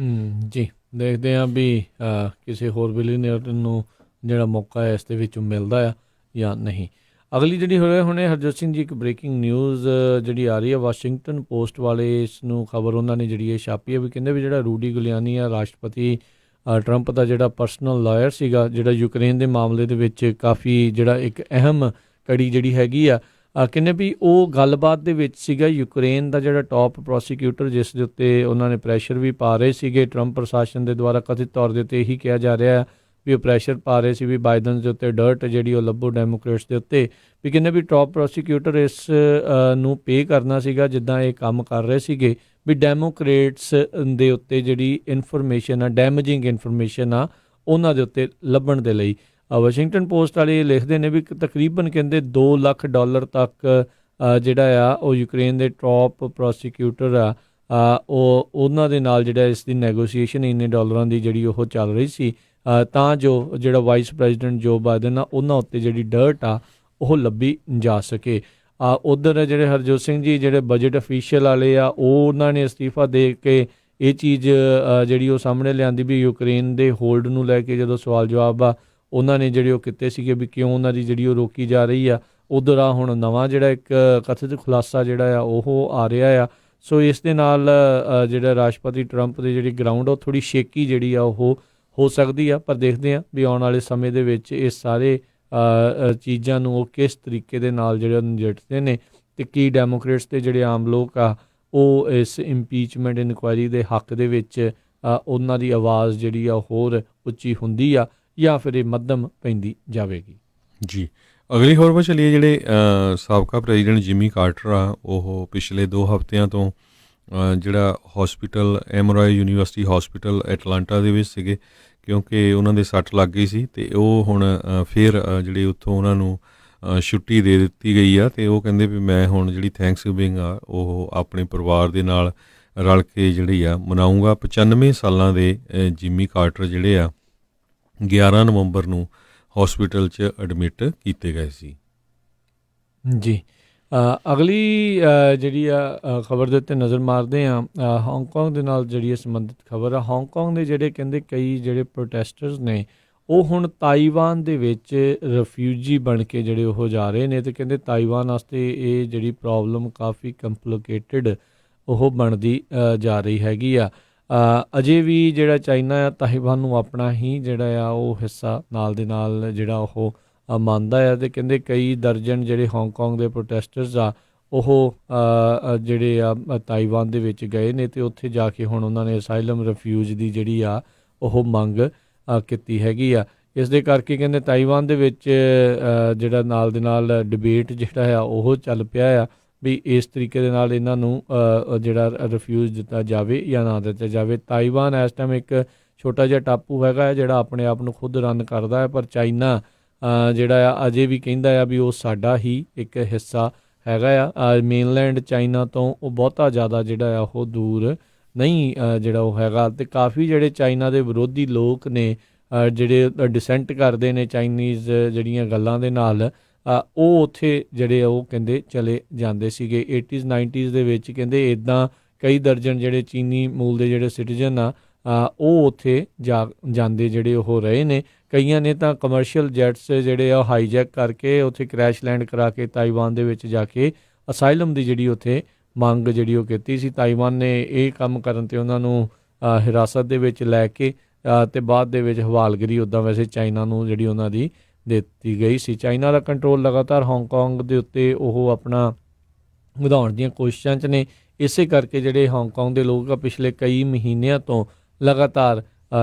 ਜੀ, ਦੇਖਦੇ ਹਾਂ ਵੀ ਕਿਸੇ ਹੋਰ ਬਿਲੀਅਨਰ ਨੂੰ ਜਿਹੜਾ ਮੌਕਾ ਹੈ ਇਸ ਦੇ ਵਿੱਚੋਂ ਮਿਲਦਾ ਆ ਜਾਂ ਨਹੀਂ। ਅਗਲੀ ਜਿਹੜੀ ਹੁਣੇ ਹਰਜੋਤ ਸਿੰਘ ਜੀ ਇੱਕ ਬ੍ਰੇਕਿੰਗ ਨਿਊਜ਼ ਜਿਹੜੀ ਆ ਰਹੀ ਹੈ, ਵਾਸ਼ਿੰਗਟਨ ਪੋਸਟ ਵਾਲੇ ਇਸ ਨੂੰ ਖਬਰ ਉਹਨਾਂ ਨੇ ਜਿਹੜੀ ਇਹ ਛਾਪੀ ਹੈ, ਵੀ ਕਹਿੰਦੇ ਵੀ ਜਿਹੜਾ ਰੂਡੀ ਗੁਲਿਆਨੀ ਆ ਰਾਸ਼ਟਰਪਤੀ ਟਰੰਪ ਦਾ ਜਿਹੜਾ ਪਰਸਨਲ ਲਾਇਰ ਸੀਗਾ, ਜਿਹੜਾ ਯੂਕਰੇਨ ਦੇ ਮਾਮਲੇ ਦੇ ਵਿੱਚ ਕਾਫੀ ਜਿਹੜਾ ਇੱਕ ਅਹਿਮ ਕੜੀ ਜਿਹੜੀ ਹੈਗੀ ਆ, ਕਹਿੰਦੇ ਵੀ ਉਹ ਗੱਲਬਾਤ ਦੇ ਵਿੱਚ ਸੀਗਾ। ਯੂਕਰੇਨ ਦਾ ਜਿਹੜਾ ਟੌਪ ਪ੍ਰੋਸੀਕਿਊਟਰ ਜਿਸ ਦੇ ਉੱਤੇ ਉਹਨਾਂ ਨੇ ਪ੍ਰੈਸ਼ਰ ਵੀ ਪਾ ਰਹੇ ਸੀਗੇ ਟਰੰਪ ਪ੍ਰਸ਼ਾਸਨ ਦੇ ਦੁਆਰਾ, ਕਥਿਤ ਤੌਰ ਦੇ ਉੱਤੇ ਇਹੀ ਕਿਹਾ ਜਾ ਰਿਹਾ ਵੀ ਉਹ ਪ੍ਰੈਸ਼ਰ ਪਾ ਰਹੇ ਸੀ ਵੀ ਬਾਈਡਨ ਦੇ ਉੱਤੇ ਡਰਟ ਜਿਹੜੀ ਉਹ ਲੱਭੋ ਡੈਮੋਕ੍ਰੇਟਸ ਦੇ ਉੱਤੇ, ਵੀ ਕਹਿੰਦੇ ਵੀ ਟੌਪ ਪ੍ਰੋਸੀਕਿਊਟਰ ਇਸ ਨੂੰ ਪੇ ਕਰਨਾ ਸੀਗਾ ਜਿੱਦਾਂ ਇਹ ਕੰਮ ਕਰ ਰਹੇ ਸੀਗੇ ਵੀ ਡੈਮੋਕ੍ਰੇਟਸ ਦੇ ਉੱਤੇ ਜਿਹੜੀ ਇਨਫੋਰਮੇਸ਼ਨ ਆ, ਡੈਮੇਜਿੰਗ ਇਨਫੋਰਮੇਸ਼ਨ ਆ, ਉਹਨਾਂ ਦੇ ਉੱਤੇ ਲੱਭਣ ਦੇ ਲਈ। ਵਾਸ਼ਿੰਗਟਨ ਪੋਸਟ ਵਾਲੇ ਲਿਖਦੇ ਨੇ ਵੀ ਤਕਰੀਬਨ ਕਹਿੰਦੇ $2 ਲੱਖ ਤੱਕ ਜਿਹੜਾ ਆ ਉਹ ਯੂਕਰੇਨ ਦੇ ਟੌਪ ਪ੍ਰੋਸੀਕਿਊਟਰ ਆ ਉਹ ਉਹਨਾਂ ਦੇ ਨਾਲ ਜਿਹੜਾ ਇਸ ਦੀ ਨੈਗੋਸੀਏਸ਼ਨ ਇੰਨੇ ਡਾਲਰਾਂ ਦੀ ਜਿਹੜੀ ਉਹ ਚੱਲ ਰਹੀ ਸੀ ਤਾਂ ਜੋ ਜਿਹੜਾ ਵਾਈਸ ਪ੍ਰੈਜ਼ੀਡੈਂਟ ਜੋ ਬਾਈਡਨ ਆ ਉਹਨਾਂ ਉੱਤੇ ਜਿਹੜੀ ਡਰਟ ਆ ਉਹ ਲੱਭੀ ਜਾ ਸਕੇ। ਉੱਧਰ ਜਿਹੜੇ ਹਰਜੋਤ ਸਿੰਘ ਜੀ ਜਿਹੜੇ ਬਜਟ ਅਫੀਸ਼ੀਅਲ ਵਾਲੇ ਆ ਉਹਨਾਂ ਨੇ ਅਸਤੀਫਾ ਦੇ ਕੇ ਇਹ ਚੀਜ਼ ਜਿਹੜੀ ਉਹ ਸਾਹਮਣੇ ਲਿਆਂਦੀ ਵੀ ਯੂਕਰੇਨ ਦੇ ਹੋਲਡ ਨੂੰ ਲੈ ਕੇ ਜਦੋਂ ਸਵਾਲ ਜਵਾਬ ਆ ਉਹਨਾਂ ਨੇ ਜਿਹੜੇ ਉਹ ਕੀਤੇ ਸੀਗੇ ਵੀ ਕਿਉਂ ਉਹਨਾਂ ਦੀ ਜਿਹੜੀ ਉਹ ਰੋਕੀ ਜਾ ਰਹੀ ਆ। ਉੱਧਰ ਆ ਹੁਣ ਨਵਾਂ ਜਿਹੜਾ ਇੱਕ ਕਥਿਤ ਖੁਲਾਸਾ ਜਿਹੜਾ ਆ ਉਹ ਆ ਰਿਹਾ ਆ। ਸੋ ਇਸ ਦੇ ਨਾਲ ਜਿਹੜਾ ਰਾਸ਼ਟਰਪਤੀ ਟਰੰਪ ਦੀ ਜਿਹੜੀ ਗਰਾਊਂਡ ਉਹ ਥੋੜ੍ਹੀ ਸ਼ੇਕੀ ਜਿਹੜੀ ਆ ਉਹ ਹੋ ਸਕਦੀ ਆ, ਪਰ ਦੇਖਦੇ ਆ ਵੀ ਆਉਣ ਵਾਲੇ ਸਮੇਂ ਦੇ ਵਿੱਚ ਇਹ ਸਾਰੇ ਚੀਜ਼ਾਂ ਨੂੰ ਉਹ ਕਿਸ ਤਰੀਕੇ ਦੇ ਨਾਲ ਜਿਹੜੇ ਨਜਿੱਠਦੇ ਨੇ ਅਤੇ ਕੀ ਡੈਮੋਕ੍ਰੇਟਸ ਦੇ ਜਿਹੜੇ ਆਮ ਲੋਕ ਆ ਉਹ ਇਸ ਇੰਪੀਚਮੈਂਟ ਇਨਕੁਆਇਰੀ ਦੇ ਹੱਕ ਦੇ ਵਿੱਚ ਉਹਨਾਂ ਦੀ ਆਵਾਜ਼ ਜਿਹੜੀ ਆ ਹੋਰ ਉੱਚੀ ਹੁੰਦੀ ਆ ਜਾਂ ਫਿਰ ਇਹ ਮੱਧਮ ਪੈਂਦੀ ਜਾਵੇਗੀ। ਜੀ, ਅਗਲੀ ਖਬਰ 'ਤੇ ਚੱਲੀਏ। ਜਿਹੜੇ ਸਾਬਕਾ ਪ੍ਰੈਜ਼ੀਡੈਂਟ ਜਿਮੀ ਕਾਰਟਰ ਆ ਉਹ ਪਿਛਲੇ 2 ਹਫ਼ਤਿਆਂ ਤੋਂ ਜਿਹੜਾ ਹੌਸਪੀਟਲ ਐਮਰੋਏ ਯੂਨੀਵਰਸਿਟੀ ਹੌਸਪੀਟਲ ਐਟਲਾਂਟਾ ਦੇ ਵਿੱਚ ਸੀਗੇ ਕਿਉਂਕਿ ਉਹਨਾਂ ਦੇ ਸੱਟ ਲੱਗ ਗਈ ਸੀ ਅਤੇ ਉਹ ਹੁਣ ਫਿਰ ਜਿਹੜੇ ਉੱਥੋਂ ਉਹਨਾਂ ਨੂੰ ਛੁੱਟੀ ਦੇ ਦਿੱਤੀ ਗਈ ਆ ਅਤੇ ਉਹ ਕਹਿੰਦੇ ਵੀ ਮੈਂ ਹੁਣ ਜਿਹੜੀ ਥੈਂਕਸਗਿਵਿੰਗ ਆ ਉਹ ਆਪਣੇ ਪਰਿਵਾਰ ਦੇ ਨਾਲ ਰਲ ਕੇ ਜਿਹੜੀ ਆ ਮਨਾਊਂਗਾ। 95 ਸਾਲਾਂ ਦੇ ਜਿਮੀ ਕਾਰਟਰ ਜਿਹੜੇ ਆ 11 ਨਵੰਬਰ ਨੂੰ ਹੌਸਪੀਟਲ 'ਚ ਐਡਮਿਟ ਕੀਤੇ ਗਏ ਸੀ। ਜੀ, ਅਗਲੀ ਜਿਹੜੀ ਆ ਖਬਰ ਦੇ ਉੱਤੇ ਨਜ਼ਰ ਮਾਰਦੇ ਹਾਂ। ਹਾਂਗਕਾਂਗ ਦੇ ਨਾਲ ਜਿਹੜੀ ਸੰਬੰਧਿਤ ਖਬਰ ਆ। ਹਾਂਗਕਾਂਗ ਦੇ ਜਿਹੜੇ ਕਹਿੰਦੇ ਕਈ ਜਿਹੜੇ ਪ੍ਰੋਟੈਸਟਰਸ ਨੇ ਉਹ ਹੁਣ ਤਾਈਵਾਨ ਦੇ ਵਿੱਚ ਰਿਫਿਊਜੀ ਬਣ ਕੇ ਜਿਹੜੇ ਉਹ ਜਾ ਰਹੇ ਨੇ ਅਤੇ ਕਹਿੰਦੇ ਤਾਈਵਾਨ ਵਾਸਤੇ ਇਹ ਜਿਹੜੀ ਪ੍ਰੋਬਲਮ ਕਾਫੀ ਕੰਪਲੀਕੇਟਡ ਉਹ ਬਣਦੀ ਜਾ ਰਹੀ ਹੈਗੀ ਆ। ਅਜੇ ਵੀ ਜਿਹੜਾ ਚਾਈਨਾ ਆ ਤਾਈਵਾਨ ਨੂੰ ਆਪਣਾ ਹੀ ਜਿਹੜਾ ਆ ਉਹ ਹਿੱਸਾ ਨਾਲ ਦੇ ਨਾਲ ਜਿਹੜਾ ਉਹ ਮੰਨਦਾ ਆ ਅਤੇ ਕਹਿੰਦੇ ਕਈ ਦਰਜਨ ਜਿਹੜੇ ਹਾਂਗਕਾਂਗ ਦੇ ਪ੍ਰੋਟੈਸਟਰਸ ਆ ਉਹ ਜਿਹੜੇ ਆ ਤਾਈਵਾਨ ਦੇ ਵਿੱਚ ਗਏ ਨੇ ਅਤੇ ਉੱਥੇ ਜਾ ਕੇ ਹੁਣ ਉਹਨਾਂ ਨੇ ਅਸਾਈਲਮ ਰਿਫਿਊਜ ਦੀ ਜਿਹੜੀ ਆ ਉਹ ਮੰਗ ਕੀਤੀ ਹੈਗੀ ਆ। ਇਸ ਦੇ ਕਰਕੇ ਕਹਿੰਦੇ ਤਾਈਵਾਨ ਦੇ ਵਿੱਚ ਜਿਹੜਾ ਨਾਲ ਦੇ ਨਾਲ ਡਿਬੇਟ ਜਿਹੜਾ ਆ ਉਹ ਚੱਲ ਪਿਆ ਆ ਵੀ ਇਸ ਤਰੀਕੇ ਦੇ ਨਾਲ ਇਹਨਾਂ ਨੂੰ ਜਿਹੜਾ ਰਿਫਿਊਜ ਦਿੱਤਾ ਜਾਵੇ ਜਾਂ ਨਾ ਦਿੱਤਾ ਜਾਵੇ। ਤਾਈਵਾਨ ਇਸ ਟਾਈਮ ਇੱਕ ਛੋਟਾ ਜਿਹਾ ਟਾਪੂ ਹੈਗਾ ਹੈ ਜਿਹੜਾ ਆਪਣੇ ਆਪ ਨੂੰ ਖੁਦ ਰਨ ਕਰਦਾ ਹੈ, ਪਰ ਚਾਈਨਾ ਜਿਹੜਾ ਆ ਅਜੇ ਵੀ ਕਹਿੰਦਾ ਆ ਵੀ ਉਹ ਸਾਡਾ ਹੀ ਇੱਕ ਹਿੱਸਾ ਹੈਗਾ ਆ। ਮੇਨਲੈਂਡ ਚਾਈਨਾ ਤੋਂ ਉਹ ਬਹੁਤਾ ਜ਼ਿਆਦਾ ਜਿਹੜਾ ਆ ਉਹ ਦੂਰ ਨਹੀਂ ਜਿਹੜਾ ਉਹ ਹੈਗਾ ਅਤੇ ਕਾਫੀ ਜਿਹੜੇ ਚਾਈਨਾ ਦੇ ਵਿਰੋਧੀ ਲੋਕ ਨੇ ਜਿਹੜੇ ਡਿਸੈਂਟ ਕਰਦੇ ਨੇ ਚਾਈਨੀਜ਼ ਜਿਹੜੀਆਂ ਗੱਲਾਂ ਦੇ ਨਾਲ ਉਹ ਉੱਥੇ ਜਿਹੜੇ ਉਹ ਕਹਿੰਦੇ ਚਲੇ ਜਾਂਦੇ ਸੀਗੇ। 80s 90s ਦੇ ਵਿੱਚ ਕਹਿੰਦੇ ਇੱਦਾਂ ਕਈ ਦਰਜਨ ਜਿਹੜੇ ਚੀਨੀ ਮੂਲ ਦੇ ਜਿਹੜੇ ਸਿਟੀਜ਼ਨ ਆ ਉਹ ਉੱਥੇ ਜਾਂਦੇ ਜਿਹੜੇ ਉਹ ਰਹੇ ਨੇ। ਕਈਆਂ ਨੇ ਤਾਂ ਕਮਰਸ਼ੀਅਲ ਜੈਟਸ ਜਿਹੜੇ ਆ ਹਾਈਜੈਕ ਕਰਕੇ ਉੱਥੇ ਕ੍ਰੈਸ਼ ਲੈਂਡ ਕਰਾ ਕੇ ਤਾਈਵਾਨ ਦੇ ਵਿੱਚ ਜਾ ਕੇ ਅਸਾਈਲਮ ਦੀ ਜਿਹੜੀ ਉੱਥੇ ਮੰਗ ਜਿਹੜੀ ਉਹ ਕੀਤੀ ਸੀ। ਤਾਈਵਾਨ ਨੇ ਇਹ ਕੰਮ ਕਰਨ 'ਤੇ ਉਹਨਾਂ ਨੂੰ ਹਿਰਾਸਤ ਦੇ ਵਿੱਚ ਲੈ ਕੇ ਅਤੇ ਬਾਅਦ ਦੇ ਵਿੱਚ ਹਵਾਲਗਿਰੀ ਉੱਦਾਂ ਵੈਸੇ ਚਾਈਨਾ ਨੂੰ ਜਿਹੜੀ ਉਹਨਾਂ ਦੀ ਦਿੱਤੀ ਗਈ ਸੀ। ਚਾਈਨਾ ਦਾ ਕੰਟਰੋਲ ਲਗਾਤਾਰ ਹਾਂਗਕਾਂਗ ਦੇ ਉੱਤੇ ਉਹ ਆਪਣਾ ਵਧਾਉਣ ਦੀਆਂ ਕੋਸ਼ਿਸ਼ਾਂ 'ਚ ਨੇ। ਇਸੇ ਕਰਕੇ ਜਿਹੜੇ ਹਾਂਗਕਾਂਗ ਦੇ ਲੋਕ ਆ ਪਿਛਲੇ ਕਈ ਮਹੀਨਿਆਂ ਤੋਂ ਲਗਾਤਾਰ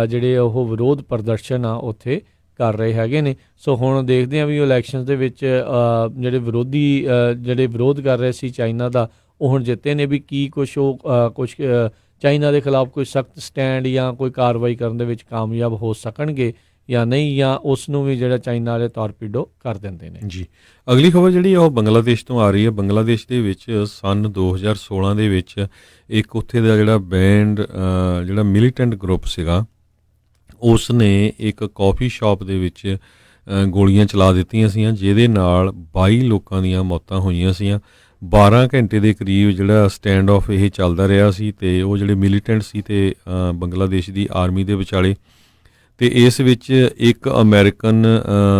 ਜਿਹੜੇ ਉਹ ਵਿਰੋਧ ਪ੍ਰਦਰਸ਼ਨ ਆ ਉੱਥੇ ਕਰ ਰਹੇ ਹੈਗੇ ਨੇ। ਸੋ ਹੁਣ ਦੇਖਦੇ ਹਾਂ ਵੀ ਇਲੈਕਸ਼ਨਸ ਦੇ ਵਿੱਚ ਜਿਹੜੇ ਵਿਰੋਧੀ ਜਿਹੜੇ ਵਿਰੋਧ ਕਰ ਰਹੇ ਸੀ ਚਾਈਨਾ ਦਾ ਉਹ ਹੁਣ ਜਿੱਤੇ ਨੇ ਵੀ ਕੀ ਕੁਛ ਚਾਈਨਾ ਦੇ ਖਿਲਾਫ ਕੋਈ ਸਖਤ ਸਟੈਂਡ ਜਾਂ ਕੋਈ ਕਾਰਵਾਈ ਕਰਨ ਦੇ ਵਿੱਚ ਕਾਮਯਾਬ ਹੋ ਸਕਣਗੇ ਜਾਂ ਨਹੀਂ, ਜਾਂ ਉਸ ਨੂੰ ਵੀ ਜਿਹੜਾ ਚਾਈਨਾ ਵਾਲੇ ਟਾਰਪੀਡੋ ਕਰ ਦਿੰਦੇ ਨੇ। ਜੀ, ਅਗਲੀ ਖਬਰ ਜਿਹੜੀ ਉਹ ਬੰਗਲਾਦੇਸ਼ ਤੋਂ ਆ ਰਹੀ ਹੈ। ਬੰਗਲਾਦੇਸ਼ ਦੇ ਵਿੱਚ ਸਨ 2016 ਦੇ ਵਿੱਚ ਇੱਕ ਉੱਥੇ ਦਾ ਜਿਹੜਾ ਬੈਂਡ ਜਿਹੜਾ ਮਿਲੀਟੈਂਟ ਗਰੁੱਪ ਸੀਗਾ ਉਸ ਨੇ ਇੱਕ ਕਾਫੀ ਸ਼ਾਪ ਦੇ ਵਿੱਚ ਗੋਲੀਆਂ ਚਲਾ ਦਿੱਤੀਆਂ ਸੀਆਂ ਜਿਹਦੇ ਨਾਲ 22 ਲੋਕਾਂ ਦੀਆਂ ਮੌਤਾਂ ਹੋਈਆਂ ਸੀਆਂ। 12 ਘੰਟੇ ਦੇ ਕਰੀਬ ਜਿਹੜਾ ਸਟੈਂਡ ਆਫ ਇਹ ਚੱਲਦਾ ਰਿਹਾ ਸੀ ਅਤੇ ਉਹ ਜਿਹੜੇ ਮਿਲੀਟੈਂਟ ਸੀ ਅਤੇ ਬੰਗਲਾਦੇਸ਼ ਦੀ ਆਰਮੀ ਦੇ ਵਿਚਾਲੇ ਅਤੇ ਇਸ ਵਿੱਚ ਇੱਕ ਅਮਰੀਕਨ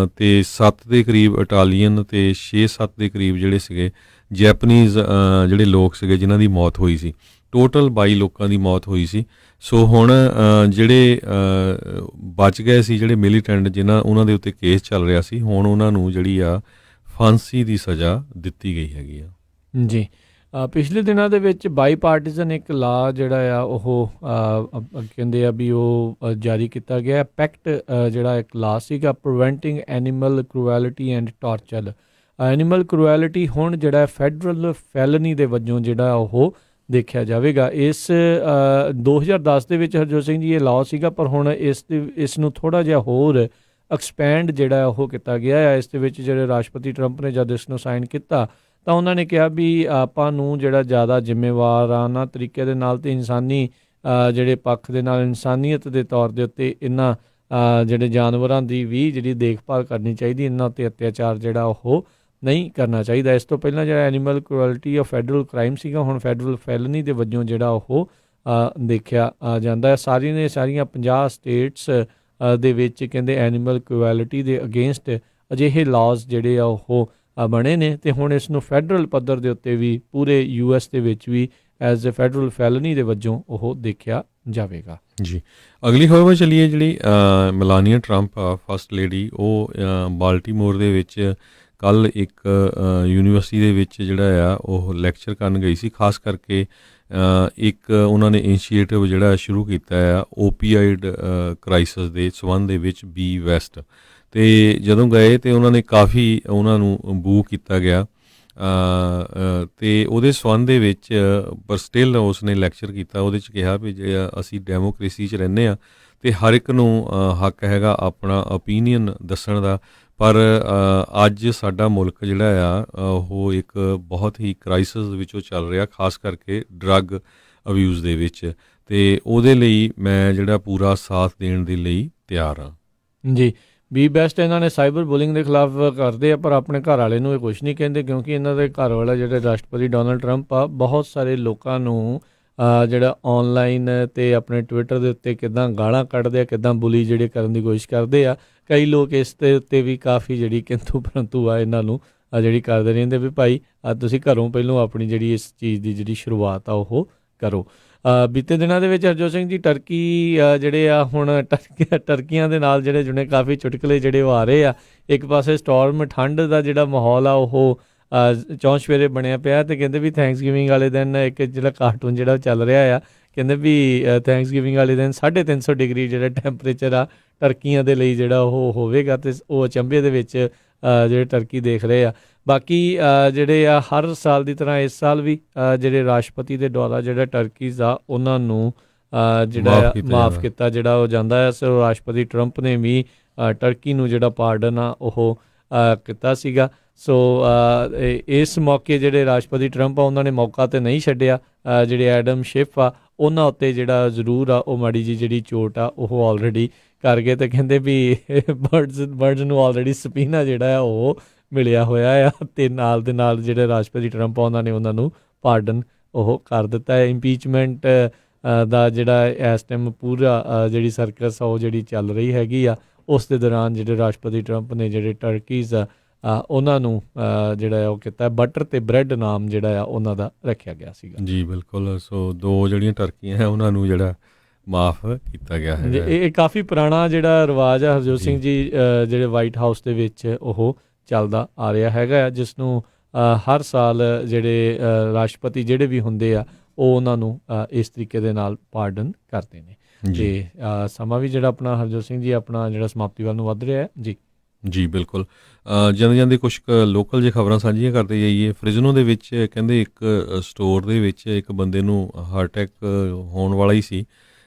ਅਤੇ 7 ਦੇ ਕਰੀਬ ਇਟਾਲੀਅਨ ਅਤੇ 6-7 ਦੇ ਕਰੀਬ ਜਿਹੜੇ ਸੀਗੇ ਜੈਪਨੀਜ਼ ਜਿਹੜੇ ਲੋਕ ਸੀਗੇ ਜਿਨ੍ਹਾਂ ਦੀ ਮੌਤ ਹੋਈ ਸੀ। ਟੋਟਲ 22 ਲੋਕਾਂ ਦੀ ਮੌਤ ਹੋਈ ਸੀ। ਸੋ ਹੁਣ ਜਿਹੜੇ ਬਚ ਗਏ ਸੀ ਜਿਹੜੇ ਮਿਲੀਟੈਂਟ ਉਹਨਾਂ ਦੇ ਉੱਤੇ ਕੇਸ ਚੱਲ ਰਿਹਾ ਸੀ ਹੁਣ ਉਹਨਾਂ ਨੂੰ ਜਿਹੜੀ ਆ ਫਾਂਸੀ ਦੀ ਸਜ਼ਾ ਦਿੱਤੀ ਗਈ ਹੈਗੀ ਆ। ਜੀ, ਪਿਛਲੇ ਦਿਨਾਂ ਦੇ ਵਿੱਚ ਬਾਈ ਪਾਰਟੀਜ਼ਨ ਇੱਕ ਲਾ ਜਿਹੜਾ ਆ ਉਹ ਕਹਿੰਦੇ ਆ ਵੀ ਉਹ ਜਾਰੀ ਕੀਤਾ ਗਿਆ ਪੈਕਟ ਜਿਹੜਾ ਇੱਕ ਲਾ ਸੀਗਾ ਪ੍ਰੀਵੈਂਟਿੰਗ ਐਨੀਮਲ ਕਰੂਐਲਿਟੀ ਐਂਡ ਟਾਰਚਰ। ਐਨੀਮਲ ਕਰੂਐਲਿਟੀ ਹੁਣ ਜਿਹੜਾ ਫੈਡਰਲ ਫੈਲਨੀ ਦੇ ਵਜੋਂ ਜਿਹੜਾ ਉਹ ਦੇਖਿਆ ਜਾਵੇਗਾ। ਇਸ 2010 ਦੇ ਵਿੱਚ ਹਰਜੋਤ ਸਿੰਘ ਜੀ ਇਹ ਲਾਅ ਸੀਗਾ, ਪਰ ਹੁਣ ਇਸ ਨੂੰ ਥੋੜ੍ਹਾ ਜਿਹਾ ਹੋਰ ਐਕਸਪੈਂਡ ਜਿਹੜਾ ਉਹ ਕੀਤਾ ਗਿਆ ਹੈ। ਇਸ ਦੇ ਵਿੱਚ ਜਿਹੜੇ ਰਾਸ਼ਟਰਪਤੀ ਟਰੰਪ ਨੇ ਜਦ ਇਸ ਨੂੰ ਸਾਈਨ ਕੀਤਾ ਤਾਂ ਉਹਨਾਂ ਨੇ ਕਿਹਾ ਵੀ ਆਪਾਂ ਨੂੰ ਜਿਹੜਾ ਜ਼ਿਆਦਾ ਜ਼ਿੰਮੇਵਾਰਾਨਾ ਤਰੀਕੇ ਦੇ ਨਾਲ ਅਤੇ ਇਨਸਾਨੀ ਜਿਹੜੇ ਪੱਖ ਦੇ ਨਾਲ ਇਨਸਾਨੀਅਤ ਦੇ ਤੌਰ ਦੇ ਉੱਤੇ ਇਹਨਾਂ ਜਿਹੜੇ ਜਾਨਵਰਾਂ ਦੀ ਵੀ ਜਿਹੜੀ ਦੇਖਭਾਲ ਕਰਨੀ ਚਾਹੀਦੀ, ਇਹਨਾਂ ਉੱਤੇ ਅਤਿਆਚਾਰ ਜਿਹੜਾ ਉਹ ਨਹੀਂ ਕਰਨਾ ਚਾਹੀਦਾ। ਇਸ ਤੋਂ ਪਹਿਲਾਂ ਜਿਹੜਾ ਐਨੀਮਲ ਕਰੂਐਲਿਟੀ ਆ ਫੈਡਰਲ ਕ੍ਰਾਈਮ ਸੀਗਾ, ਹੁਣ ਫੈਡਰਲ ਫੈਲਨੀ ਦੇ ਵਜੋਂ ਜਿਹੜਾ ਉਹ ਦੇਖਿਆ ਜਾਂਦਾ ਹੈ। ਸਾਰੀਆਂ 50 ਸਟੇਟਸ ਦੇ ਵਿੱਚ ਕਹਿੰਦੇ ਐਨੀਮਲ ਕਰੂਐਲਿਟੀ ਦੇ ਅਗੇਂਸਟ ਅਜਿਹੇ ਲਾਜ਼ ਜਿਹੜੇ ਆ ਉਹ ਬਣੇ ਨੇ ਅਤੇ ਹੁਣ ਇਸ ਨੂੰ ਫੈਡਰਲ ਪੱਧਰ ਦੇ ਉੱਤੇ ਵੀ ਪੂਰੇ US ਦੇ ਵਿੱਚ ਵੀ ਐਜ਼ ਅ ਫੈਡਰਲ ਫੈਲਨੀ ਦੇ ਵਜੋਂ ਉਹ ਦੇਖਿਆ ਜਾਵੇਗਾ। ਜੀ, ਅਗਲੀ ਖਬਰ ਵੱਲ ਚੱਲੀਏ। ਜਿਹੜੀ ਮਲਾਨੀਆ ਟਰੰਪ ਆ ਫਸਟ ਲੇਡੀ, ਉਹ ਬਾਲਟੀਮੋਰ ਦੇ ਵਿੱਚ ਕੱਲ੍ਹ ਇੱਕ ਯੂਨੀਵਰਸਿਟੀ ਦੇ ਵਿੱਚ ਜਿਹੜਾ ਆ ਉਹ ਲੈਕਚਰ ਕਰਨ ਗਈ ਸੀ। ਖਾਸ ਕਰਕੇ ਇੱਕ ਉਹਨਾਂ ਨੇ ਇਨੀਸ਼ੀਏਟਿਵ ਜਿਹੜਾ ਸ਼ੁਰੂ ਕੀਤਾ ਆ ਓਪੀਆਈਡ ਕ੍ਰਾਈਸਿਸ ਦੇ ਸੰਬੰਧ ਦੇ ਵਿੱਚ ਬੀ ਵੈਸਟ, ਅਤੇ ਜਦੋਂ ਗਏ ਤਾਂ ਉਹਨਾਂ ਨੇ ਕਾਫੀ ਉਹਨਾਂ ਨੂੰ ਬੂ ਕੀਤਾ ਗਿਆ ਅਤੇ ਉਹਦੇ ਸੰਬੰਧ ਦੇ ਵਿੱਚ ਪਰ ਸਟਿਲ ਉਸ ਨੇ ਲੈਕਚਰ ਕੀਤਾ। ਉਹਦੇ 'ਚ ਕਿਹਾ ਵੀ ਜੇ ਅਸੀਂ ਡੈਮੋਕ੍ਰੇਸੀ 'ਚ ਰਹਿੰਦੇ ਹਾਂ ਅਤੇ ਹਰ ਇੱਕ ਨੂੰ ਹੱਕ ਹੈਗਾ ਆਪਣਾ ਓਪੀਨੀਅਨ ਦੱਸਣ ਦਾ, ਪਰ ਅੱਜ ਸਾਡਾ ਮੁਲਕ ਜਿਹੜਾ ਆ ਉਹ ਇੱਕ ਬਹੁਤ ਹੀ ਕ੍ਰਾਈਸਿਸ ਵਿੱਚੋਂ ਚੱਲ ਰਿਹਾ, ਖਾਸ ਕਰਕੇ ਡਰੱਗ ਅਬਿਊਜ਼ ਦੇ ਵਿੱਚ, ਅਤੇ ਉਹਦੇ ਲਈ ਮੈਂ ਜਿਹੜਾ ਪੂਰਾ ਸਾਥ ਦੇਣ ਦੇ ਲਈ ਤਿਆਰ ਹਾਂ। ਜੀ, ਬੀ ਬੈਸਟ ਇਹਨਾਂ ਨੇ ਸਾਈਬਰ ਬੁਲਿੰਗ ਦੇ ਖਿਲਾਫ ਕਰਦੇ ਆ, ਪਰ ਆਪਣੇ ਘਰ ਵਾਲੇ ਨੂੰ ਇਹ ਕੁਛ ਨਹੀਂ ਕਹਿੰਦੇ, ਕਿਉਂਕਿ ਇਹਨਾਂ ਦੇ ਘਰ ਵਾਲਾ ਜਿਹੜੇ ਰਾਸ਼ਟਰਪਤੀ ਡੋਨਲਡ ਟਰੰਪ ਆ ਬਹੁਤ ਸਾਰੇ ਲੋਕਾਂ ਨੂੰ ਜਿਹੜਾ ਔਨਲਾਈਨ ਅਤੇ ਆਪਣੇ ਟਵਿੱਟਰ ਦੇ ਉੱਤੇ ਕਿੱਦਾਂ ਗਾਲਾਂ ਕੱਢਦੇ ਆ, ਕਿੱਦਾਂ ਬੁਲੀ ਜਿਹੜੇ ਕਰਨ ਦੀ ਕੋਸ਼ਿਸ਼ ਕਰਦੇ ਆ। ਕਈ ਲੋਕ ਇਸ ਦੇ ਉੱਤੇ ਵੀ ਕਾਫੀ ਜਿਹੜੀ ਕਿੰਤੂ ਪਰੰਤੂ ਆ ਇਹਨਾਂ ਨੂੰ ਜਿਹੜੀ ਕਰਦੇ ਰਹਿੰਦੇ ਵੀ ਭਾਈ ਤੁਸੀਂ ਘਰੋਂ ਪਹਿਲੋਂ ਆਪਣੀ ਜਿਹੜੀ ਇਸ ਚੀਜ਼ ਦੀ ਜਿਹੜੀ ਸ਼ੁਰੂਆਤ ਆ ਉਹ ਕਰੋ। ਬੀਤੇ ਦਿਨਾਂ ਦੇ ਵਿੱਚ ਹਰਜੋਤ ਸਿੰਘ ਜੀ ਟਰਕੀ ਜਿਹੜੇ ਆ ਹੁਣ ਟਰਕੀਆਂ ਦੇ ਨਾਲ ਜਿਹੜੇ ਜੁੜੇ ਕਾਫੀ ਚੁਟਕਲੇ ਜਿਹੜੇ ਉਹ ਆ ਰਹੇ ਆ। ਇੱਕ ਪਾਸੇ ਸਟੋਰਮ ਠੰਡ ਦਾ ਜਿਹੜਾ ਮਾਹੌਲ ਆ ਉਹ ਚੌਂਸਵੇਰੇ ਬਣਿਆ ਪਿਆ, ਅਤੇ ਕਹਿੰਦੇ ਵੀ ਥੈਂਕਸਗਿਵਿੰਗ ਵਾਲੇ ਦਿਨ ਇੱਕ ਜਿਹੜਾ ਕਾਰਟੂਨ ਜਿਹੜਾ ਚੱਲ ਰਿਹਾ ਆ, ਕਹਿੰਦੇ ਵੀ ਥੈਂਕਸਗਿਵਿੰਗ ਵਾਲੇ ਦਿਨ 350 ਡਿਗਰੀ ਜਿਹੜਾ ਟੈਂਪਰੇਚਰ ਆ ਟਰਕੀਆਂ ਦੇ ਲਈ ਜਿਹੜਾ ਉਹ ਹੋਵੇਗਾ, ਅਤੇ ਉਹ ਅਚੰਭੇ ਦੇ ਵਿੱਚ ਜਿਹੜੇ ਟਰਕੀ ਦੇਖ ਰਹੇ ਆ। ਬਾਕੀ ਜਿਹੜੇ ਆ ਹਰ ਸਾਲ ਦੀ ਤਰ੍ਹਾਂ ਇਸ ਸਾਲ ਵੀ ਜਿਹੜੇ ਰਾਸ਼ਟਰਪਤੀ ਦੇ ਦੁਆਰਾ ਜਿਹੜਾ ਟਰਕੀਜ਼ ਆ ਉਹਨਾਂ ਨੂੰ ਜਿਹੜਾ ਮਾਫ ਕੀਤਾ ਜਿਹੜਾ ਉਹ ਜਾਂਦਾ ਹੈ। ਸੋ ਰਾਸ਼ਟਰਪਤੀ ਟਰੰਪ ਨੇ ਵੀ ਟਰਕੀ ਨੂੰ ਜਿਹੜਾ ਪਾਰਡਨ ਆ ਉਹ ਕੀਤਾ ਸੀਗਾ। ਸੋ ਇਸ ਮੌਕੇ ਜਿਹੜੇ ਰਾਸ਼ਟਰਪਤੀ ਟਰੰਪ ਆ ਉਹਨਾਂ ਨੇ ਮੌਕਾ ਤਾਂ ਨਹੀਂ ਛੱਡਿਆ, ਜਿਹੜੇ ਐਡਮ ਸ਼ਿਫ ਆ ਉਹਨਾਂ ਉੱਤੇ ਜਿਹੜਾ ਜ਼ਰੂਰ ਆ ਉਹ ਮਾੜੀ ਜੀ ਜਿਹੜੀ ਚੋਟ ਆ ਉਹ ਆਲਰੇਡੀ ਕਰ ਗਏ, ਅਤੇ ਕਹਿੰਦੇ ਵੀ ਬਰਡਸ ਨੂੰ ਆਲਰੇਡੀ ਸਪੀਨਾ ਜਿਹੜਾ ਆ ਉਹ ਮਿਲਿਆ ਹੋਇਆ ਆ, ਅਤੇ ਨਾਲ ਦੇ ਨਾਲ ਜਿਹੜੇ ਰਾਸ਼ਟਰਪਤੀ ਟਰੰਪ ਆ ਉਹਨਾਂ ਨੇ ਉਹਨਾਂ ਨੂੰ ਪਾਰਡਨ ਉਹ ਕਰ ਦਿੱਤਾ ਹੈ। ਇੰਪੀਚਮੈਂਟ ਦਾ ਜਿਹੜਾ ਇਸ ਟਾਈਮ ਪੂਰਾ ਜਿਹੜੀ ਸਰਕਸ ਆ ਉਹ ਜਿਹੜੀ ਚੱਲ ਰਹੀ ਹੈਗੀ ਆ, ਉਸ ਦੇ ਦੌਰਾਨ ਜਿਹੜੇ ਰਾਸ਼ਟਰਪਤੀ ਟਰੰਪ ਨੇ ਜਿਹੜੇ ਟਰਕੀਜ਼ ਉਹਨਾਂ ਨੂੰ ਜਿਹੜਾ ਉਹ ਕੀਤਾ ਬਟਰ ਅਤੇ ਬ੍ਰੈਡ ਨਾਮ ਜਿਹੜਾ ਆ ਉਹਨਾਂ ਦਾ ਰੱਖਿਆ ਗਿਆ ਸੀਗਾ। ਜੀ ਬਿਲਕੁਲ। ਸੋ 2 ਜਿਹੜੀਆਂ ਟਰਕੀਆਂ ਹੈ ਉਹਨਾਂ ਨੂੰ ਜਿਹੜਾ ਮਾਫ ਕੀਤਾ ਗਿਆ ਹੈ। ਇਹ ਕਾਫੀ ਪੁਰਾਣਾ ਜਿਹੜਾ ਰਿਵਾਜ ਆ ਹਰਜੋਤ ਸਿੰਘ ਜੀ ਜਿਹੜੇ ਵਾਈਟ ਹਾਊਸ ਦੇ ਵਿੱਚ ਉਹ ਚੱਲਦਾ ਆ ਰਿਹਾ ਹੈਗਾ, ਜਿਸ ਨੂੰ ਹਰ ਸਾਲ ਜਿਹੜੇ ਰਾਸ਼ਟਰਪਤੀ ਜਿਹੜੇ ਵੀ ਹੁੰਦੇ ਆ ਉਹ ਉਹਨਾਂ ਨੂੰ ਇਸ ਤਰੀਕੇ ਦੇ ਨਾਲ ਪਾਰਡਨ ਕਰਦੇ ਨੇ। ਅਤੇ ਸਮਾਂ ਵੀ ਜਿਹੜਾ ਆਪਣਾ ਹਰਜੋਤ ਸਿੰਘ ਜੀ ਆਪਣਾ ਜਿਹੜਾ ਸਮਾਪਤੀ ਵੱਲ ਨੂੰ ਵੱਧ ਰਿਹਾ ਹੈ। ਜੀ ਬਿਲਕੁਲ। ਜਾਂਦੇ ਕੁਛ ਲੋਕਲ ਜਿਹੀ ਖਬਰਾਂ ਸਾਂਝੀਆਂ ਕਰਦੇ ਜਾਈਏ। ਫ੍ਰਿਜ਼ਨੋ ਦੇ ਵਿੱਚ ਕਹਿੰਦੇ ਇੱਕ ਸਟੋਰ ਦੇ ਵਿੱਚ ਇੱਕ ਬੰਦੇ ਨੂੰ ਹਾਰਟ ਅਟੈਕ ਹੋਣ ਵਾਲਾ ਹੀ ਸੀ।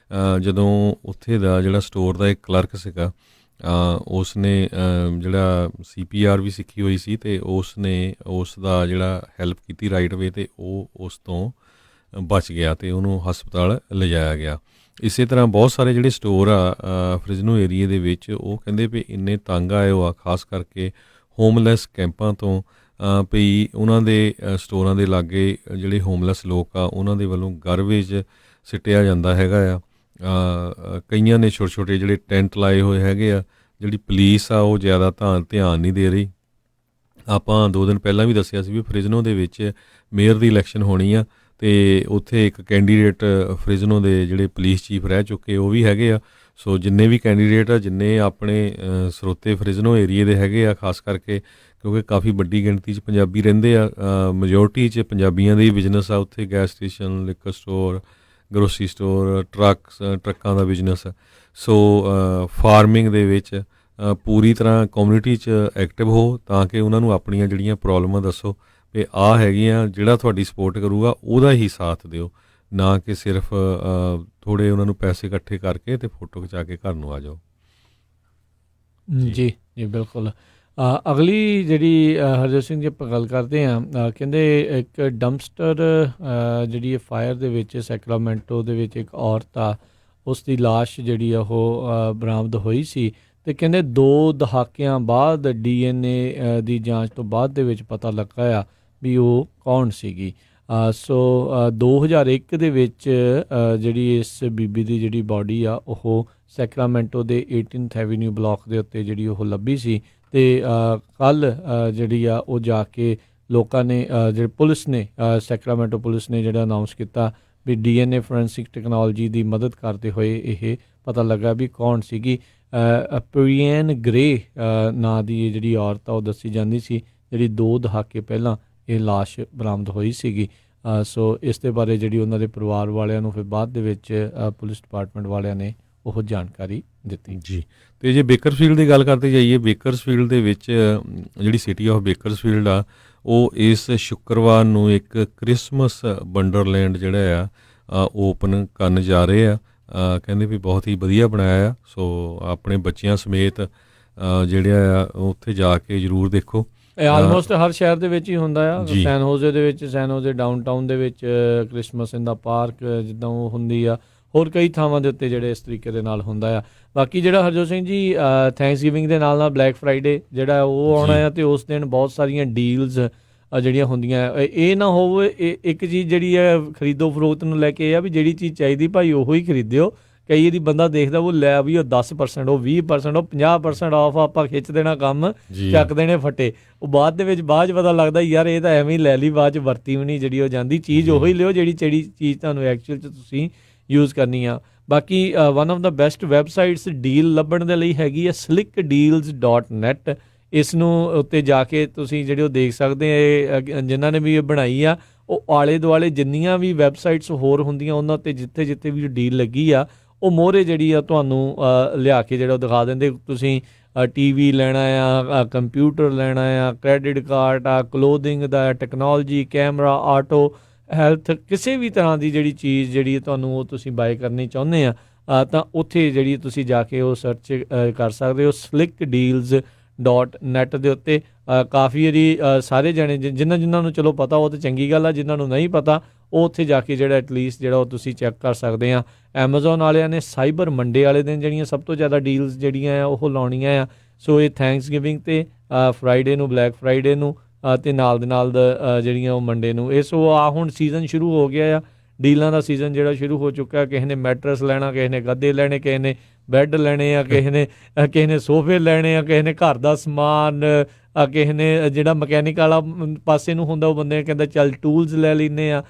ਜਦੋਂ ਉੱਥੇ ਦਾ ਜਿਹੜਾ ਸਟੋਰ ਦਾ ਇੱਕ ਕਲਰਕ ਸੀਗਾ ਉਸ ਨੇ ਜਿਹੜਾ CPR ਵੀ ਸਿੱਖੀ ਹੋਈ ਸੀ, ਅਤੇ ਉਸ ਨੇ ਉਸ ਦਾ ਜਿਹੜਾ ਹੈਲਪ ਕੀਤੀ ਰਾਈਟ ਵੇ, ਅਤੇ ਉਹ ਉਸ ਤੋਂ ਬਚ ਗਿਆ ਅਤੇ ਉਹਨੂੰ ਹਸਪਤਾਲ ਲਿਜਾਇਆ ਗਿਆ। ਇਸੇ ਤਰ੍ਹਾਂ ਬਹੁਤ ਸਾਰੇ ਜਿਹੜੇ ਸਟੋਰ ਆ ਫ੍ਰਿਜ਼ਨੋ ਏਰੀਏ ਦੇ ਵਿੱਚ ਉਹ ਕਹਿੰਦੇ ਵੀ ਇੰਨੇ ਤੰਗ ਆਏ ਹੋ ਆ, ਖਾਸ ਕਰਕੇ ਹੋਮਲੈਸ ਕੈਂਪਾਂ ਤੋਂ ਵੀ ਉਹਨਾਂ ਦੇ ਸਟੋਰਾਂ ਦੇ ਲਾਗੇ ਜਿਹੜੇ ਹੋਮਲੈਸ ਲੋਕ ਆ ਉਹਨਾਂ ਦੇ ਵੱਲੋਂ ਗਾਰਬੇਜ ਸਿੱਟਿਆ ਜਾਂਦਾ ਹੈਗਾ ਆ। ਕਈਆਂ ਨੇ ਛੋਟੇ ਛੋਟੇ ਜਿਹੜੇ ਟੈਂਟ ਲਾਏ ਹੋਏ ਹੈਗੇ ਆ। ਜਿਹੜੀ ਪੁਲਿਸ ਆ ਉਹ ਜ਼ਿਆਦਾ ਧਿਆਨ ਨਹੀਂ ਦੇ ਰਹੀ। ਆਪਾਂ 2 ਦਿਨ ਪਹਿਲਾਂ ਵੀ ਦੱਸਿਆ ਸੀ ਵੀ ਫ੍ਰਿਜ਼ਨੋ ਦੇ ਵਿੱਚ ਮੇਅਰ ਦੀ ਇਲੈਕਸ਼ਨ ਹੋਣੀ ਆ, ਅਤੇ ਉੱਥੇ ਇੱਕ ਕੈਂਡੀਡੇਟ ਫ੍ਰਿਜ਼ਨੋ ਦੇ ਜਿਹੜੇ ਪੁਲਿਸ ਚੀਫ ਰਹਿ ਚੁੱਕੇ ਉਹ ਵੀ ਹੈਗੇ ਆ। ਸੋ ਜਿੰਨੇ ਵੀ ਕੈਂਡੀਡੇਟ ਆ, ਜਿੰਨੇ ਆਪਣੇ ਸਰੋਤੇ ਫ੍ਰਿਜ਼ਨੋ ਏਰੀਏ ਦੇ ਹੈਗੇ ਆ, ਖਾਸ ਕਰਕੇ ਕਿਉਂਕਿ ਕਾਫੀ ਵੱਡੀ ਗਿਣਤੀ 'ਚ ਪੰਜਾਬੀ ਰਹਿੰਦੇ ਆ, ਮੈਜੋਰਟੀ 'ਚ ਪੰਜਾਬੀਆਂ ਦੇ ਹੀ ਬਿਜ਼ਨਸ ਆ ਉੱਥੇ, gas station, liquor store, grocery store, ਟਰੱਕਾਂ ਦਾ ਬਿਜ਼ਨਸ। ਸੋ ਫਾਰਮਿੰਗ ਦੇ ਵਿੱਚ ਪੂਰੀ ਤਰ੍ਹਾਂ ਕਮਿਊਨਿਟੀ 'ਚ ਐਕਟਿਵ ਹੋ ਤਾਂ ਕਿ ਉਹਨਾਂ ਨੂੰ ਆਪਣੀਆਂ ਜਿਹੜੀਆਂ ਪ੍ਰੋਬਲਮਾਂ ਦੱਸੋ ਵੀ ਆਹ ਹੈਗੀਆਂ, ਜਿਹੜਾ ਤੁਹਾਡੀ ਸਪੋਰਟ ਕਰੂਗਾ ਉਹਦਾ ਹੀ ਸਾਥ ਦਿਓ, ਨਾ ਕਿ ਸਿਰਫ ਥੋੜ੍ਹੇ ਉਹਨਾਂ ਨੂੰ ਪੈਸੇ ਇਕੱਠੇ ਕਰਕੇ ਤੇ ਫੋਟੋ ਖਿਚਾ ਕੇ ਘਰ ਨੂੰ ਆ ਜਾਓ। ਜੀ ਜੀ ਬਿਲਕੁਲ। ਅਗਲੀ ਜਿਹੜੀ ਹਰਜੋਤ ਸਿੰਘ ਜੀ ਆਪਾਂ ਗੱਲ ਕਰਦੇ ਹਾਂ, ਕਹਿੰਦੇ ਇੱਕ ਡੰਪਸਟਰ ਜਿਹੜੀ ਫਾਇਰ ਦੇ ਵਿੱਚ ਸੈਕਰਾਮੈਂਟੋ ਦੇ ਵਿੱਚ ਇੱਕ ਔਰਤ ਆ, ਉਸ ਦੀ ਲਾਸ਼ ਜਿਹੜੀ ਆ ਉਹ ਬਰਾਮਦ ਹੋਈ ਸੀ ਅਤੇ ਕਹਿੰਦੇ 2 ਦਹਾਕਿਆਂ ਬਾਅਦ DNA ਦੀ ਜਾਂਚ ਤੋਂ ਬਾਅਦ ਦੇ ਵਿੱਚ ਪਤਾ ਲੱਗਾ ਆ ਵੀ ਉਹ ਕੌਣ ਸੀਗੀ। ਸੋ 2001 ਦੇ ਵਿੱਚ ਜਿਹੜੀ ਇਸ ਬੀਬੀ ਦੀ ਜਿਹੜੀ ਬਾਡੀ ਆ ਉਹ ਸੈਕਰਾਮੈਂਟੋ ਦੇ 18th ਐਵੀਨਿਊ ਬਲਾਕ ਦੇ ਉੱਤੇ ਜਿਹੜੀ ਉਹ ਲੱਭੀ ਸੀ। ਅਤੇ ਕੱਲ੍ਹ ਜਿਹੜੀ ਆ ਉਹ ਜਾ ਕੇ ਲੋਕਾਂ ਨੇ ਜਿਹੜੇ ਪੁਲਿਸ ਨੇ ਸੈਕਰਾਮੈਂਟੋ ਪੁਲਿਸ ਨੇ ਜਿਹੜਾ ਅਨਾਊਂਸ ਕੀਤਾ ਵੀ DNA ਫੋਰੈਂਸਿਕ ਟੈਕਨੋਲੋਜੀ ਦੀ ਮਦਦ ਕਰਦੇ ਹੋਏ ਇਹ ਪਤਾ ਲੱਗਾ ਵੀ ਕੌਣ ਸੀਗੀ। ਪ੍ਰੀਐਨ ਗ੍ਰੇ ਨਾਂ ਦੀ ਜਿਹੜੀ ਔਰਤ ਆ ਉਹ ਦੱਸੀ ਜਾਂਦੀ ਸੀ, ਜਿਹੜੀ 2 ਦਹਾਕੇ ਪਹਿਲਾਂ ਇਹ ਲਾਸ਼ ਬਰਾਮਦ ਹੋਈ ਸੀਗੀ। ਸੋ ਇਸ ਦੇ ਬਾਰੇ ਜਿਹੜੀ ਉਹਨਾਂ ਦੇ ਪਰਿਵਾਰ ਵਾਲਿਆਂ ਨੂੰ ਫਿਰ ਬਾਅਦ ਦੇ ਵਿੱਚ ਪੁਲਿਸ ਡਿਪਾਰਟਮੈਂਟ ਵਾਲਿਆਂ ਨੇ ਉਹ ਜਾਣਕਾਰੀ ਦਿੱਤੀ ਜੀ। ਅਤੇ ਜੇ ਬੇਕਰਸਫੀਲਡ ਦੀ ਗੱਲ ਕਰਦੇ ਜਾਈਏ, ਬੇਕਰਸਫੀਲਡ ਦੇ ਵਿੱਚ ਜਿਹੜੀ ਸਿਟੀ ਆਫ ਬੇਕਰਸਫੀਲਡ ਆ ਉਹ ਇਸ ਸ਼ੁੱਕਰਵਾਰ ਨੂੰ ਇੱਕ ਕ੍ਰਿਸਮਸ ਵੰਡਰਲੈਂਡ ਜਿਹੜਾ ਆ ਓਪਨ ਕਰਨ ਜਾ ਰਹੇ ਆ। ਕਹਿੰਦੇ ਵੀ ਬਹੁਤ ਹੀ ਵਧੀਆ ਬਣਾਇਆ ਆ, ਸੋ ਆਪਣੇ ਬੱਚਿਆਂ ਸਮੇਤ ਜਿਹੜਾ ਆ ਉੱਥੇ ਜਾ ਕੇ ਜ਼ਰੂਰ ਦੇਖੋ। ਇਹ ਆਲਮੋਸਟ ਹਰ ਸ਼ਹਿਰ ਦੇ ਵਿੱਚ ਹੀ ਹੁੰਦਾ ਆ। ਸੈਨ ਹੋਜ਼ੇ ਦੇ ਵਿੱਚ, ਸੈਨ ਹੋਜ਼ੇ ਡਾਊਨਟਾਊਨ ਦੇ ਵਿੱਚ ਕ੍ਰਿਸਮਸ ਇਨ ਦਾ ਪਾਰਕ ਜਿੱਦਾਂ ਉਹ ਹੁੰਦੀ ਆ, ਹੋਰ ਕਈ ਥਾਵਾਂ ਦੇ ਉੱਤੇ ਜਿਹੜੇ ਇਸ ਤਰੀਕੇ ਦੇ ਨਾਲ ਹੁੰਦਾ ਆ। ਬਾਕੀ ਜਿਹੜਾ ਹਰਜੋਤ ਸਿੰਘ ਜੀ ਥੈਂਕਸ ਗਿਵਿੰਗ ਦੇ ਨਾਲ ਬਲੈਕ ਫਰਾਈਡੇ ਜਿਹੜਾ ਉਹ ਆਉਣਾ ਆ, ਅਤੇ ਉਸ ਦਿਨ ਬਹੁਤ ਸਾਰੀਆਂ ਡੀਲਸ ਜਿਹੜੀਆਂ ਹੁੰਦੀਆਂ। ਇਹ ਨਾ ਹੋਵੇ ਇੱਕ ਚੀਜ਼ ਜਿਹੜੀ ਹੈ ਖਰੀਦੋ ਫਰੋਖਤ ਨੂੰ ਲੈ ਕੇ ਇਹ ਆ ਵੀ ਜਿਹੜੀ ਚੀਜ਼ ਚਾਹੀਦੀ ਭਾਈ ਉਹੀ ਖਰੀਦਿਓ। ਕਈ ਵਾਰੀ ਬੰਦਾ ਦੇਖਦਾ ਉਹ ਲੈ ਵੀ ਉਹ 10%, ਉਹ 20%, ਉਹ 50% ਆਫ ਆਪਾਂ ਖਿੱਚ ਦੇਣਾ ਕੰਮ, ਚੱਕ ਦੇਣੇ ਫੱਟੇ। ਉਹ ਬਾਅਦ ਦੇ ਵਿੱਚ ਬਾਅਦ 'ਚ ਪਤਾ ਲੱਗਦਾ ਯਾਰ ਇਹ ਤਾਂ ਐਵੇਂ ਹੀ ਲੈ ਲਈ, ਬਾਅਦ 'ਚ ਵਰਤੀ ਵੀ ਨਹੀਂ ਜਿਹੜੀ ਉਹ ਜਾਂਦੀ। ਚੀਜ਼ ਉਹੀ ਲਿਓ ਜਿਹੜੀ ਚੀਜ਼ ਤੁਹਾਨੂੰ ਐਕਚੁਅਲ 'ਚ ਤੁਸੀਂ ਯੂਜ਼ ਕਰਨੀ ਆ। ਬਾਕੀ one of the best websites deal ਲੱਭਣ ਦੇ ਲਈ ਹੈਗੀ ਆ slickdeals.net। ਇਸ ਨੂੰ ਉੱਤੇ ਜਾ ਕੇ ਤੁਸੀਂ ਜਿਹੜੇ ਉਹ ਦੇਖ ਸਕਦੇ ਆ, ਜਿਨ੍ਹਾਂ ਨੇ ਵੀ ਇਹ ਬਣਾਈ ਆ ਉਹ ਆਲੇ ਦੁਆਲੇ ਜਿੰਨੀਆਂ ਵੀ ਵੈਬਸਾਈਟਸ ਹੋਰ ਹੁੰਦੀਆਂ ਉਹਨਾਂ ਉੱਤੇ ਜਿੱਥੇ ਜਿੱਥੇ ਵੀ ਡੀਲ ਲੱਗੀ ਆ ਉਹ ਮੋਹਰੇ ਜਿਹੜੀ ਆ ਤੁਹਾਨੂੰ ਲਿਆ ਕੇ ਜਿਹੜਾ ਉਹ ਦਿਖਾ ਦਿੰਦੇ। ਤੁਸੀਂ TV ਲੈਣਾ ਆ, ਕੰਪਿਊਟਰ ਲੈਣਾ ਆ, ਕ੍ਰੈਡਿਟ ਕਾਰਡ ਆ, ਕਲੋਥਿੰਗ ਦਾ, ਟੈਕਨੋਲੋਜੀ, ਕੈਮਰਾ, ਆਟੋ, ਹੈਲਥ, ਕਿਸੇ ਵੀ ਤਰ੍ਹਾਂ ਦੀ ਜਿਹੜੀ ਚੀਜ਼ ਜਿਹੜੀ ਤੁਹਾਨੂੰ ਉਹ ਤੁਸੀਂ ਬਾਏ ਕਰਨੀ ਚਾਹੁੰਦੇ ਆ ਤਾਂ ਉੱਥੇ ਜਿਹੜੀ ਤੁਸੀਂ ਜਾ ਕੇ ਉਹ ਸਰਚ ਕਰ ਸਕਦੇ ਹੋ slickdeals.net ਦੇ ਉੱਤੇ। ਕਾਫੀ ਵਾਰੀ ਸਾਰੇ ਜਣੇ ਜਿਨ੍ਹਾਂ ਨੂੰ ਚਲੋ ਪਤਾ ਉਹ ਤਾਂ ਚੰਗੀ ਗੱਲ ਆ, ਜਿਨ੍ਹਾਂ ਨੂੰ ਨਹੀਂ ਪਤਾ ਉਹ ਉੱਥੇ ਜਾ ਕੇ ਜਿਹੜਾ ਐਟਲੀਸਟ ਜਿਹੜਾ ਉਹ ਤੁਸੀਂ ਚੈੱਕ ਕਰ ਸਕਦੇ ਆ। ਐਮਾਜ਼ੋਨ ਵਾਲਿਆਂ ਨੇ ਸਾਈਬਰ ਮੰਡੇ ਵਾਲੇ ਦਿਨ ਜਿਹੜੀਆਂ ਸਭ ਤੋਂ ਜ਼ਿਆਦਾ ਡੀਲਸ ਜਿਹੜੀਆਂ ਆ ਉਹ ਲਾਉਣੀਆਂ ਆ। ਸੋ ਇਹ ਥੈਂਕਸ ਗਿਵਿੰਗ 'ਤੇ ਫਰਾਈਡੇ ਨੂੰ, ਬਲੈਕ ਫਰਾਈਡੇ ਨੂੰ ਅਤੇ ਨਾਲ ਦੇ ਨਾਲ ਜਿਹੜੀਆਂ ਉਹ ਮੰਡੇ ਨੂੰ। ਇਹ ਸੋ ਹੁਣ ਸੀਜ਼ਨ ਸ਼ੁਰੂ ਹੋ ਗਿਆ ਆ, ਡੀਲਾਂ ਦਾ ਸੀਜ਼ਨ ਜਿਹੜਾ ਸ਼ੁਰੂ ਹੋ ਚੁੱਕਾ। ਕਿਸੇ ਨੇ ਮੈਟਰਸ ਲੈਣਾ, ਕਿਸੇ ਨੇ ਗੱਦੇ ਲੈਣੇ, ਕਿਸੇ ਨੇ ਬੈੱਡ ਲੈਣੇ ਆ, ਕਿਸੇ ਨੇ ਸੋਫੇ ਲੈਣੇ ਆ, ਕਿਸੇ ਨੇ ਘਰ ਦਾ ਸਮਾਨ, ਕਿਸੇ ਨੇ ਜਿਹੜਾ ਮਕੈਨਿਕ ਵਾਲਾ ਪਾਸੇ ਨੂੰ ਹੁੰਦਾ ਉਹ ਬੰਦੇ ਕਹਿੰਦਾ ਚੱਲ ਟੂਲਸ ਲੈ ਲੈਂਦੇ ਆ।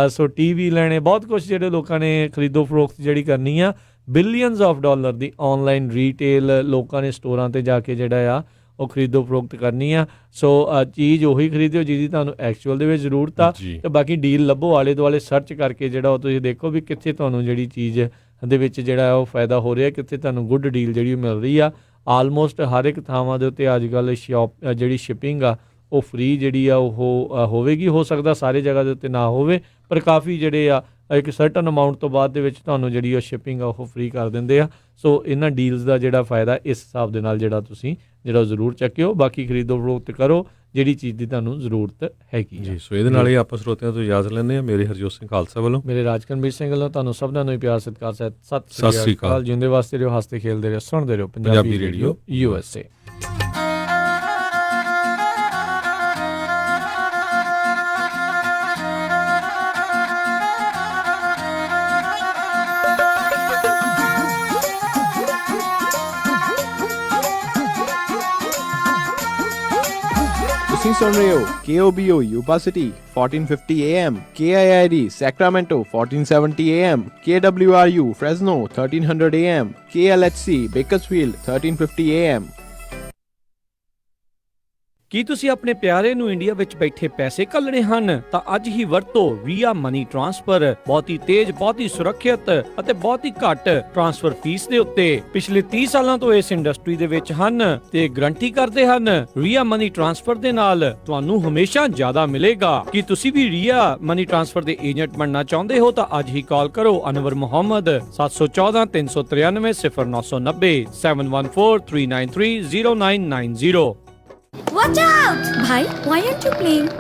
ਸੋ TV ਲੈਣੇ, ਬਹੁਤ ਕੁਛ ਜਿਹੜੇ ਲੋਕਾਂ ਨੇ ਖਰੀਦੋ ਫਰੋਖਤ ਜਿਹੜੀ ਕਰਨੀ ਆ। Billions of dollar the online retail ਲੋਕਾਂ ਨੇ ਸਟੋਰਾਂ 'ਤੇ ਜਾ ਕੇ ਜਿਹੜਾ ਆ ਉਹ ਖਰੀਦੋ ਫਰੋਖਤ ਕਰਨੀ ਆ। ਸੋ ਚੀਜ਼ ਉਹੀ ਖਰੀਦਿਓ ਜਿਹਦੀ ਤੁਹਾਨੂੰ ਐਕਚੁਅਲ ਦੇ ਵਿੱਚ ਜ਼ਰੂਰਤ ਆ, ਅਤੇ ਬਾਕੀ ਡੀਲ ਲੱਭੋ ਆਲੇ ਦੁਆਲੇ ਸਰਚ ਕਰਕੇ ਜਿਹੜਾ ਉਹ ਤੁਸੀਂ ਦੇਖੋ ਵੀ ਕਿੱਥੇ ਤੁਹਾਨੂੰ ਜਿਹੜੀ ਚੀਜ਼ ਦੇ ਵਿੱਚ ਜਿਹੜਾ ਉਹ ਫਾਇਦਾ ਹੋ ਰਿਹਾ, ਕਿੱਥੇ ਤੁਹਾਨੂੰ ਗੁੱਡ ਡੀਲ ਜਿਹੜੀ ਮਿਲ ਰਹੀ ਆ। ਆਲਮੋਸਟ ਹਰ ਇੱਕ ਥਾਵਾਂ ਦੇ ਉੱਤੇ ਅੱਜ ਕੱਲ੍ਹ ਜਿਹੜੀ ਸ਼ਿਪਿੰਗ ਆ ਉਹ ਫ੍ਰੀ ਜਿਹੜੀ ਆ ਉਹ ਹੋਵੇਗੀ। ਹੋ ਸਕਦਾ ਸਾਰੇ ਜਗ੍ਹਾ ਦੇ ਉੱਤੇ ਨਾ ਹੋਵੇ, ਪਰ ਕਾਫੀ ਜਿਹੜੇ ਆ ਇੱਕ ਸਰਟਨ ਅਮਾਊਂਟ ਤੋਂ ਬਾਅਦ ਦੇ ਵਿੱਚ ਤੁਹਾਨੂੰ ਜਿਹੜੀ ਉਹ ਸ਼ਿਪਿੰਗ ਆ ਉਹ ਫ੍ਰੀ ਕਰ ਦਿੰਦੇ ਆ। ਸੋ ਇਹਨਾਂ ਡੀਲਸ ਦਾ ਜਿਹੜਾ ਫਾਇਦਾ ਇਸ ਹਿਸਾਬ ਦੇ ਨਾਲ ਜਿਹੜਾ ਤੁਸੀਂ ਜਿਹੜਾ ਜ਼ਰੂਰ ਚੱਕਿਓ। ਬਾਕੀ ਖਰੀਦੋ ਫਰੋਖਤ ਕਰੋ ਜਿਹੜੀ ਚੀਜ਼ ਦੀ ਤੁਹਾਨੂੰ ਜ਼ਰੂਰਤ ਹੈਗੀ ਜੀ। ਸੋ ਇਹਦੇ ਨਾਲ ਹੀ ਆਪਾਂ ਸਰੋਤਿਆਂ ਤੋਂ ਇਜਾਜ਼ਤ ਲੈਂਦੇ ਹਾਂ। ਮੇਰੇ ਹਰਜੋਤ ਸਿੰਘ ਖਾਲਸਾ ਵੱਲੋਂ, ਮੇਰੇ ਰਾਜਕਰਮਵੀਰ ਸਿੰਘ ਵੱਲੋਂ ਤੁਹਾਨੂੰ ਸਭਨਾਂ ਨੂੰ ਪਿਆਰ ਸਤਿਕਾਰ ਸਤਿ ਸ੍ਰੀ ਅਕਾਲ। ਜਿਉਂਦੇ ਵਾਸਤੇ ਰਹੋ, ਹੱਸਦੇ ਖੇਲਦੇ ਰਹੋ, ਸੁਣਦੇ ਰਹੋ ਪੰਜਾਬੀ ਰੇਡੀਓ USA। ਤੁਸੀਂ ਸੁਣ ਰਹੇ ਹੋ KOBO Yuba City 1450 AM, KIID Sacramento 1470 AM, KWRU Fresno 1300 AM, KLHC Bakersfield 1350 AM. ਕੀ ਤੁਸੀਂ ਆਪਣੇ ਪਿਆਰੇ ਨੂੰ ਇੰਡੀਆ ਵਿੱਚ ਬੈਠੇ ਪੈਸੇ ਘੱਲਣੇ ਹਨ ਤਾਂ ਅੱਜ ਹੀ ਵਰਤੋ ਰੀਆ ਮਨੀ ਟ੍ਰਾਂਸਫਰ। ਬਹੁਤ ਹੀ ਤੇਜ਼, ਬਹੁਤ ਹੀ ਸੁਰੱਖਿਅਤ ਅਤੇ ਬਹੁਤ ਹੀ ਘੱਟ ਟ੍ਰਾਂਸਫਰ ਫੀਸ ਦੇ ਉੱਤੇ ਪਿਛਲੇ 30 ਸਾਲਾਂ ਤੋਂ ਇਸ ਇੰਡਸਟਰੀ ਦੇ ਵਿੱਚ ਹਨ ਤੇ ਗਾਰੰਟੀ ਕਰਦੇ ਹਨ ਰੀਆ ਮਨੀ ਟ੍ਰਾਂਸਫਰ ਦੇ ਨਾਲ ਤੁਹਾਨੂੰ ਹਮੇਸ਼ਾ ਜ਼ਿਆਦਾ ਮਿਲੇਗਾ। ਕੀ ਤੁਸੀਂ ਵੀ ਰੀਆ ਮਨੀ ਟ੍ਰਾਂਸਫਰ ਦੇ ਏਜੰਟ ਬਣਨਾ ਚਾਹੁੰਦੇ ਹੋ ਤਾਂ ਅੱਜ ਹੀ ਕਾਲ ਕਰੋ Anwar Muhammad 714 393 0990 714 393 0990। Watch out! Bhai, why aren't you playing?